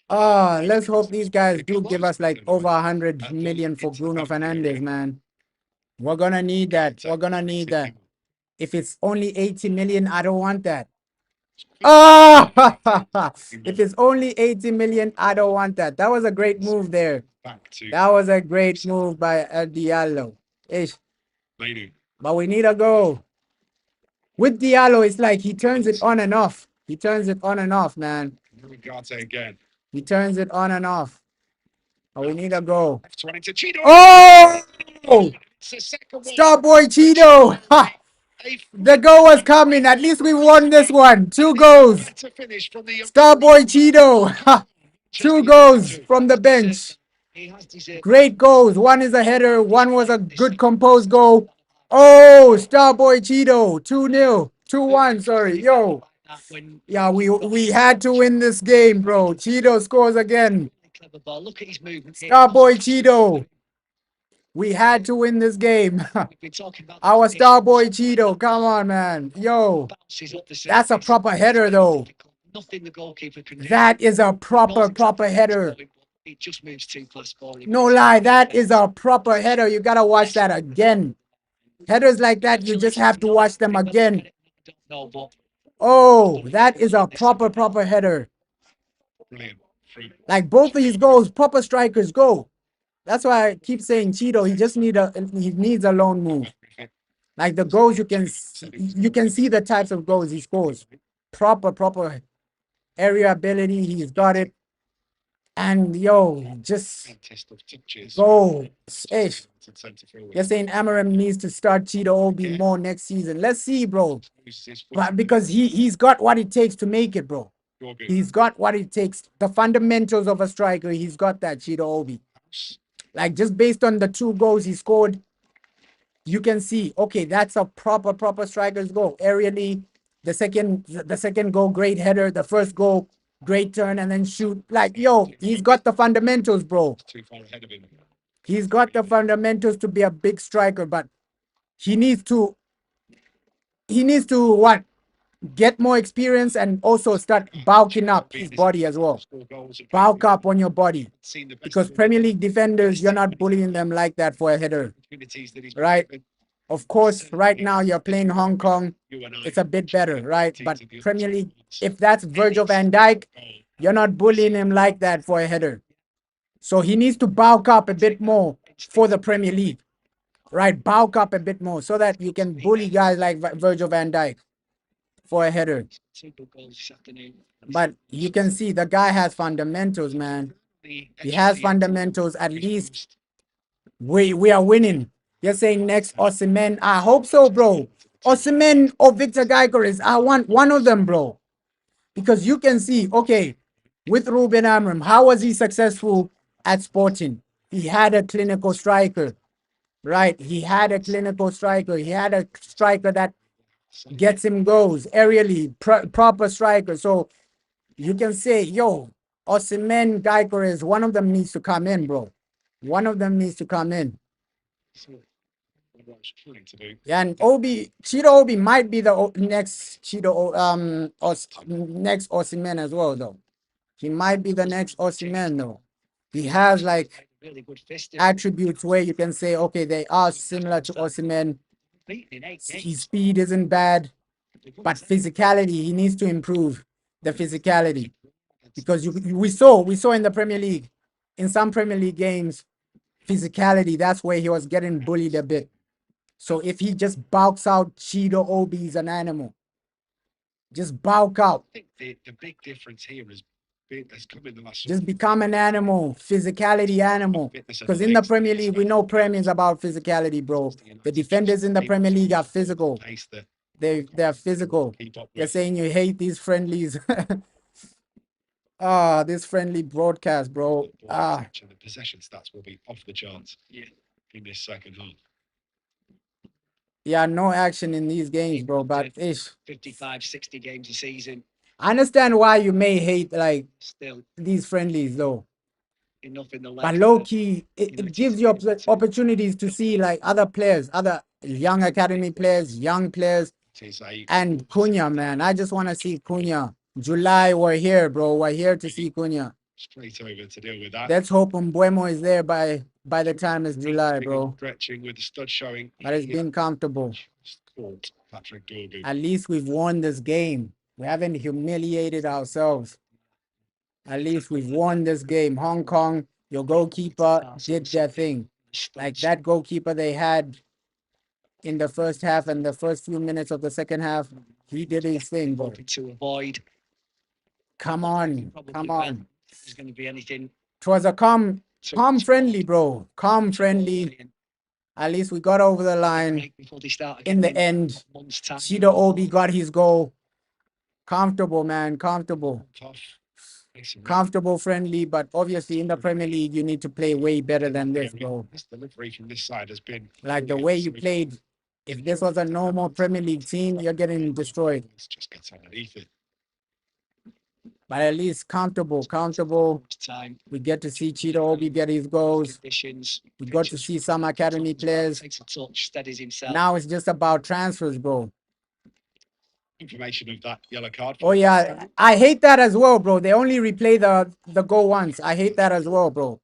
Speaker 1: Let's hope these guys do give us like over 100 million for Bruno Fernandes, man. We're gonna need that. We're gonna need that. If it's only 80 million, I don't want that. Oh, if it's only 80 million, I don't want that. That was a great move there. That was a great move by Diallo. Ish. But we need a goal. With Diallo, it's like he turns it on and off. He turns it on and off, man. He turns it on and off. But we need a goal. Oh! Starboy Chido! Ha! The goal was coming. At least we won this one. 2 goals. Starboy Chido. Ha! 2 goals from the bench. Great goals. One is a header. One was a good composed goal. Oh, Starboy Chido. 2-0. 2-1, sorry. Yo. Yeah, we had to win this game, bro. Chido scores again. Starboy Chido. We had to win this game. Our Starboy Chido. Come on, man. Yo. That's a proper header, though. That is a proper header.
Speaker 6: It just moves too fast for him.
Speaker 1: No lie, that is a proper header. You gotta watch that again. Headers like that, you just have to watch them again. Oh, that is a proper header. Like both of these goals, proper strikers go. That's why I keep saying Chido. He needs a lone move. Like the goals, you can see the types of goals he scores. Proper area ability. He's got it. And yo, just go. Ish. You're saying Amarim needs to start Chido Obi more next season. Let's see, bro. But because he's got what it takes to make it, bro. He's got what it takes. The fundamentals of a striker, he's got that, Chido Obi. Like just based on the 2 goals he scored, you can see, okay, that's a proper striker's goal. Aerially, the second goal, great header. The first goal, great turn and then shoot. Like, yo, he's got the fundamentals, bro. He's got the fundamentals to be a big striker, but he needs to what? Get more experience and also start bulking up his body as well. Bulk up on your body. Because Premier League defenders, you're not bullying them like that for a header. Right? Of course, right now you're playing Hong Kong. It's a bit better, right? But Premier League, if that's Virgil van Dijk, you're not bullying him like that for a header. So he needs to bulk up a bit more for the Premier League. Right? Bulk up a bit more so that you can bully guys like Virgil van Dijk for a header. But you can see the guy has fundamentals, man. He has fundamentals. At least we are winning. You're saying next Osimhen. I hope so, bro. Osimhen or Victor Gyökeres. I want one of them, bro. Because you can see, okay, with Ruben Amorim, how was he successful at Sporting? He had a clinical striker, right? He had a clinical striker. He had a striker that gets him goals, aerially, proper striker. So you can say, yo, Osimhen, Gyökeres, one of them needs to come in, bro. One of them needs to come in. Yeah, and Chido Obi might be the next next Osimhen as well, though. He might be the next Osimhen, though. He has like
Speaker 6: Really good fist.
Speaker 1: attributes where you can say, okay, they are similar to Osimhen. His speed isn't bad, but physicality, he needs to improve the physicality because we saw in the Premier League, in some Premier League games, physicality, that's where he was getting bullied a bit. So if he just bulks out, Chido Obi is an animal. Just bulk out.
Speaker 5: I think the big difference here has come in the last.
Speaker 1: Just become an animal, physicality animal. Because in the Premier League, we know Premier is about physicality, bro. The defenders in the Premier League are physical. They're physical. You're saying you hate these friendlies. This friendly broadcast, bro.
Speaker 5: The possession stats will be off the charts in this second half.
Speaker 1: Yeah, no action in these games, bro. But
Speaker 6: 55, 60 games a season.
Speaker 1: I understand why you may hate like
Speaker 6: Still
Speaker 1: these friendlies, though.
Speaker 6: enough in the
Speaker 1: But
Speaker 6: legs.
Speaker 1: low key, it gives you opportunities to see like other players, other young academy players, young players, and Cunha, man. I just want to see Cunha. July, we're here, bro. We're here to see Cunha.
Speaker 5: Straight over to deal with that.
Speaker 1: Let's hope Mbuemo is there by the time it's July, bro.
Speaker 5: Stretching with the stud showing.
Speaker 1: But it's been comfortable.
Speaker 5: Caught Patrick Dorgu.
Speaker 1: At least we've won this game. We haven't humiliated ourselves. At least we've won this game. Hong Kong, your goalkeeper did their thing. Like that goalkeeper they had in the first half and the first few minutes of the second half, he did his thing, bro.
Speaker 6: To avoid.
Speaker 1: Come on, come on.
Speaker 6: There's going to be anything.
Speaker 1: It was a calm friendly, bro. Calm friendly. At least we got over the line. In the end, Chido Obi got his goal. Comfortable, man. Comfortable. Comfortable, friendly, but obviously in the Premier League, you need to play way better than this, bro.
Speaker 5: This delivery from this side has been
Speaker 1: like the way you played. If this was a normal Premier League team, you're getting destroyed.
Speaker 5: Just gets underneath it.
Speaker 1: But at least comfortable. We get to see Chido Obi get his goals. We got to see some academy players. Now it's just about transfers, bro.
Speaker 5: Information of that yellow card.
Speaker 1: Oh yeah, I hate that as well, bro. They only replay the goal once. I hate that as well, bro.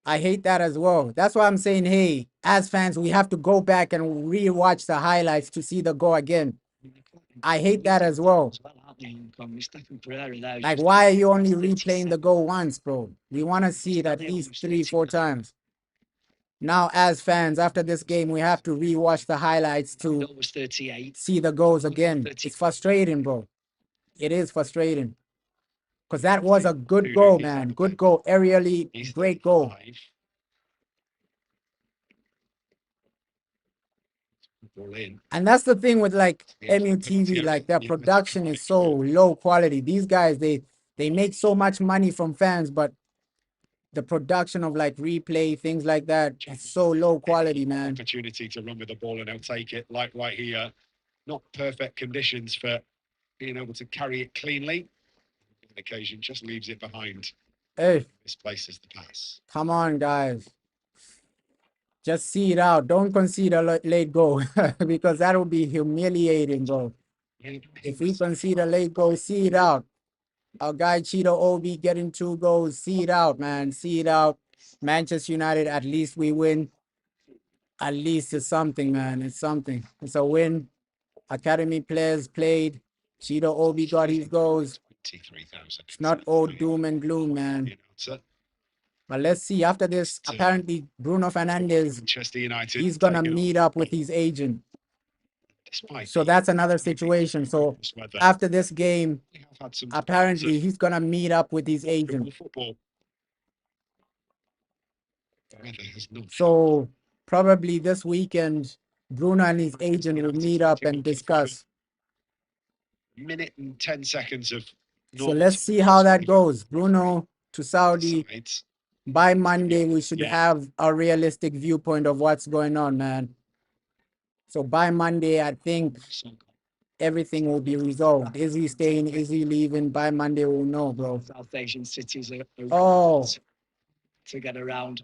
Speaker 1: I hate that as well. That's why I'm saying, hey, as fans, we have to go back and re-watch the highlights to see the goal again. I hate that as well. Like, why are you only replaying the goal once, bro? We want to see it at least 3-4 times. Now, as fans, after this game, we have to re-watch the highlights to see the goals again. It's frustrating, bro. It is frustrating. Because that was a good goal, man. Good goal. Aerially, great goal. And that's the thing with like MUTV, like their production is so low quality. These guys, they make so much money from fans, but the production of like replay, things like that, is so low quality, man.
Speaker 5: Opportunity to run with the ball and he'll take it like right here. Not perfect conditions for being able to carry it cleanly. On occasion, just leaves it behind.
Speaker 1: Hey,
Speaker 5: Misplaces the pass.
Speaker 1: come on, guys. Just see it out. Don't concede a late goal because that would be humiliating, bro. If we concede a late goal, see it out. Our guy Chido Obi getting 2 goals. See it out, man. See it out. Manchester United, at least we win. At least it's something, man. It's something. It's a win. Academy players played. Chido Obi got his goals. It's not all doom and gloom, man. But let's see. After this, apparently Bruno Fernandes, he's going to meet up with his agent. So that's another situation. So after this game, apparently he's going to meet up with his agent. So probably this weekend, Bruno and his agent will meet up and discuss.
Speaker 5: Minute and 10 seconds of.
Speaker 1: So let's see how that goes. Bruno to Saudi. By Monday, we should have a realistic viewpoint of what's going on, man. So by Monday, I think everything will be resolved. Is he staying? Is he leaving? By Monday, we'll know, bro.
Speaker 6: South Asian cities are
Speaker 1: Oh,
Speaker 6: to get around.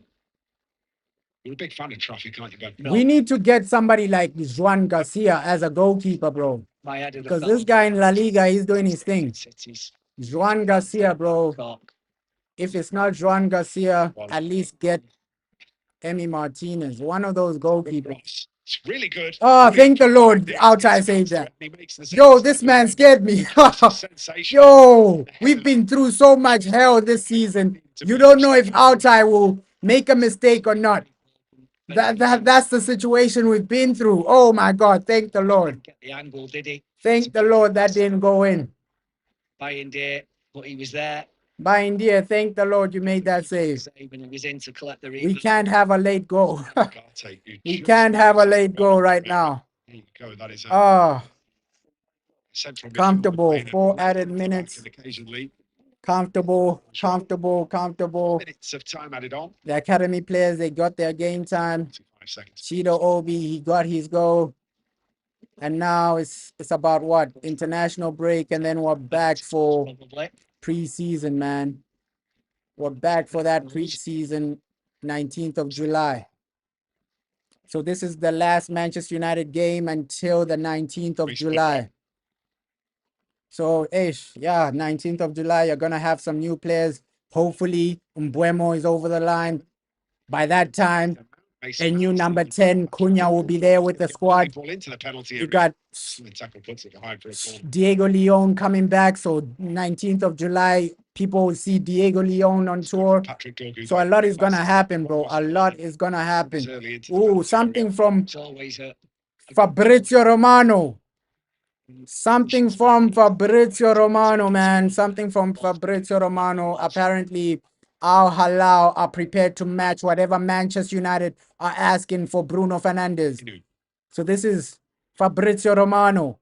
Speaker 5: You're a big fan of traffic, aren't you, Ben?
Speaker 6: No.
Speaker 1: We need to get somebody like Juan Garcia as a goalkeeper, bro.
Speaker 6: My head
Speaker 1: Because this guy in La Liga, he's doing his thing. Juan Garcia, bro. If it's not Juan Garcia, at least get Emi Martinez, one of those goalkeepers.
Speaker 5: It's really good.
Speaker 1: Oh, thank the Lord. Outside saved that. Yo, this man scared me. Yo, we've been through so much hell this season. You don't know if Altai will make a mistake or not. That's the situation we've been through. Oh my God, thank the Lord.
Speaker 6: Get the angle, did he?
Speaker 1: Thank the Lord that didn't go in.
Speaker 6: Buying there, but he was there.
Speaker 1: By India, thank the Lord you made that save.
Speaker 6: And he was in to collect the
Speaker 1: We
Speaker 6: rebound.
Speaker 1: can't have a late goal. We can't have a late goal right now.
Speaker 5: There you go. That is
Speaker 1: Oh,
Speaker 5: central
Speaker 1: comfortable.
Speaker 5: midfielder
Speaker 1: 4
Speaker 5: playing
Speaker 1: added
Speaker 5: a
Speaker 1: minutes.
Speaker 5: occasionally.
Speaker 1: Comfortable.
Speaker 5: Minutes of time added on.
Speaker 1: The academy players, they got their game time.
Speaker 5: 5 seconds.
Speaker 1: Chido Obi, he got his goal. And now it's about what? International break, and then we're back for preseason, man. We're back for that preseason, 19th of July. So this is the last Manchester United game until the 19th of July. So, yeah, 19th of July, you're going to have some new players. Hopefully, Mbuemo is over the line. By that time, a new number 10, Cunha, will be there with the squad. You got Diego Leon coming back. So 19th of July, people will see Diego Leon on tour. So a lot is going to happen, bro. A lot is going to happen. Ooh, something from Fabrizio Romano. Something from Fabrizio Romano, man. Something from Fabrizio Romano. Apparently, Al Halal are prepared to match whatever Manchester United are asking for Bruno Fernandes. So this is Fabrizio Romano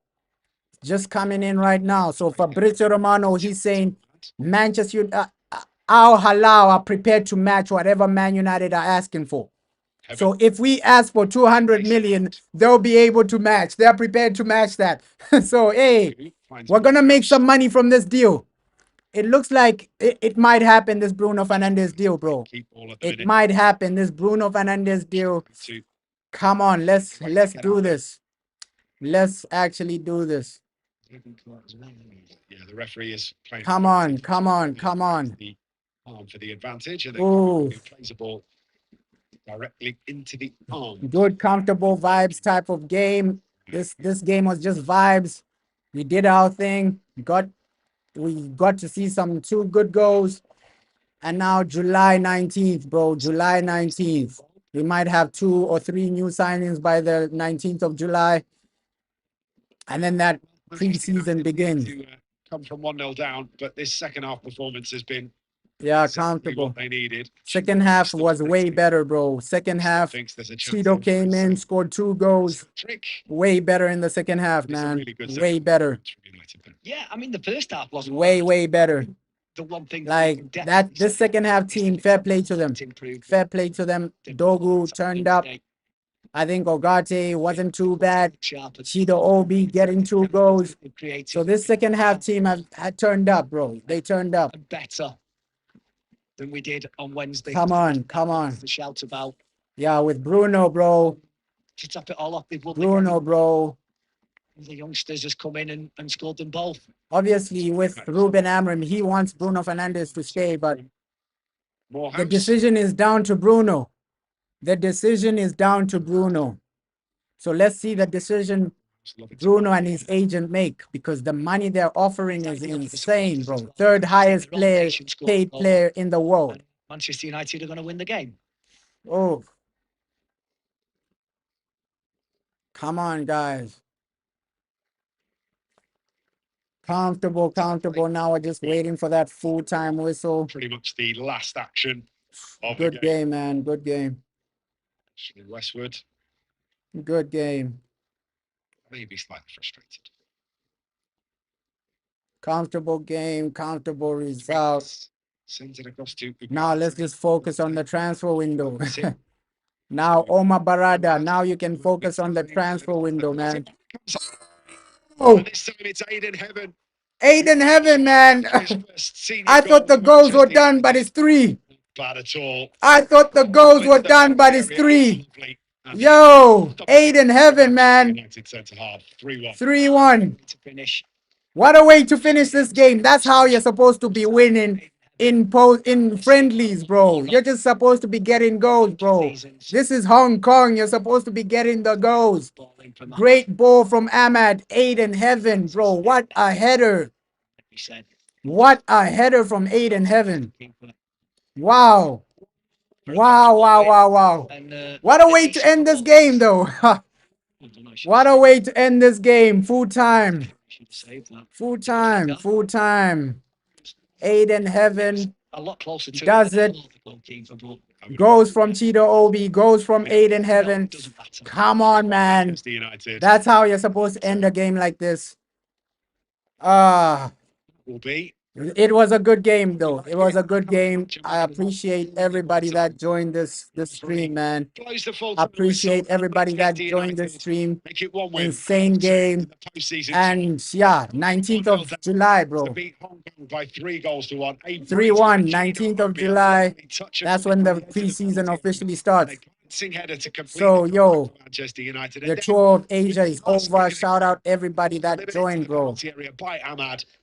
Speaker 1: just coming in right now. So Fabrizio Romano, he's saying Manchester Al Halal are prepared to match whatever Man United are asking for. So if we ask for 200 million, they'll be able to match. They're prepared to match that. So, hey, we're going to make some money from this deal. It looks like it might happen, this Bruno Fernandes deal, bro. It might happen, this Bruno Fernandes deal. Come on, let's do this. Let's actually do this.
Speaker 5: Yeah, the referee is playing.
Speaker 1: Come on.
Speaker 5: The arm for the advantage. And
Speaker 1: Ooh.
Speaker 5: he plays the ball directly into the arm.
Speaker 1: Good, comfortable vibes type of game. This game was just vibes. We did our thing. We got to see some 2 good goals. And now July 19th, bro. July 19th. We might have 2 or 3 new signings by the 19th of July. And then that preseason begins.
Speaker 5: Come from 1-0 down, but this second half performance has been
Speaker 1: comfortable.
Speaker 5: what they needed.
Speaker 1: Second half was way better, bro. Second half, Chido came in, scored 2 goals. Way better in the second half, man. Way better.
Speaker 6: Yeah, I mean, the first half was
Speaker 1: way better.
Speaker 6: The one thing
Speaker 1: like that, this second half team, fair play to them. Fair play to them. Dogu turned up. I think Ogate wasn't too bad. Chido Obi getting 2 goals. So this second half team had turned up, bro. They turned up.
Speaker 6: Better than we did on Wednesday.
Speaker 1: Come on.
Speaker 6: The shout about.
Speaker 1: Yeah, with Bruno, bro.
Speaker 6: To top it all off,
Speaker 1: Bruno, bro.
Speaker 6: The youngsters has come in and scored them both.
Speaker 1: Obviously, with Ruben Amorim, he wants Bruno Fernandes to stay, but the decision is down to Bruno. The decision is down to Bruno. So let's see the decision Bruno and his agent make, because the money they're offering is insane, bro. 3rd highest paid player in the world.
Speaker 6: Manchester United are going to win the game.
Speaker 1: Oh. Come on, guys. Comfortable. Now we're just waiting for that full-time whistle.
Speaker 5: Pretty much the last action of
Speaker 1: Good game, man. Good game.
Speaker 5: Westwood.
Speaker 1: Good game.
Speaker 5: Maybe slightly frustrated.
Speaker 1: Comfortable game, comfortable result.
Speaker 5: Sends it across to
Speaker 1: Now let's just focus on the transfer window. Now, Omar Barada, now you can focus on the transfer window, man. Oh,
Speaker 5: this time it's Aiden Heaven.
Speaker 1: Aiden Heaven, man. I thought the goals were done, but it's 3.
Speaker 5: bad at all.
Speaker 1: I thought the goals were done, but it's 3. Yo, 8 in heaven, man.
Speaker 5: United centre half 3-1.
Speaker 1: 3-1.
Speaker 6: To finish.
Speaker 1: What a way to finish this game. That's how you're supposed to be winning in friendlies, bro. You're just supposed to be getting goals, bro. This is Hong Kong. You're supposed to be getting the goals. Great ball from Ahmad. 8 in heaven, bro. What a header. What a header from 8 in heaven. Wow. Wow, wow, wow, wow. What a way to end this game, though. What a way to end this game. Full time. Full time. Full time. 8 in heaven.
Speaker 6: A lot closer to
Speaker 1: Does it. Goes from Chido Obi. Goes from 8 in heaven. Come on, man. That's how you're supposed to end a game like this.
Speaker 5: Will be.
Speaker 1: It was a good game, though. It was a good game. I appreciate everybody that joined this stream, man. Appreciate everybody that joined this stream. Insane game. And yeah, 19th of July, bro.
Speaker 5: Beat Hong Kong by 3-1.
Speaker 1: 3-1, 19th of July. That's when the preseason officially starts. So, yo, the tour of Asia is over. Shout out everybody that joined, bro.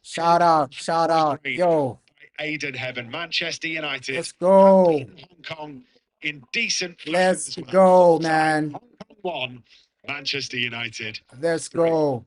Speaker 1: Shout out. Yo.
Speaker 5: Aiden Heaven, Manchester United.
Speaker 1: Let's go.
Speaker 5: Hong Kong in decent fashion.
Speaker 1: Let's go, man.
Speaker 5: Hong Kong 1, Manchester United.
Speaker 1: Let's go.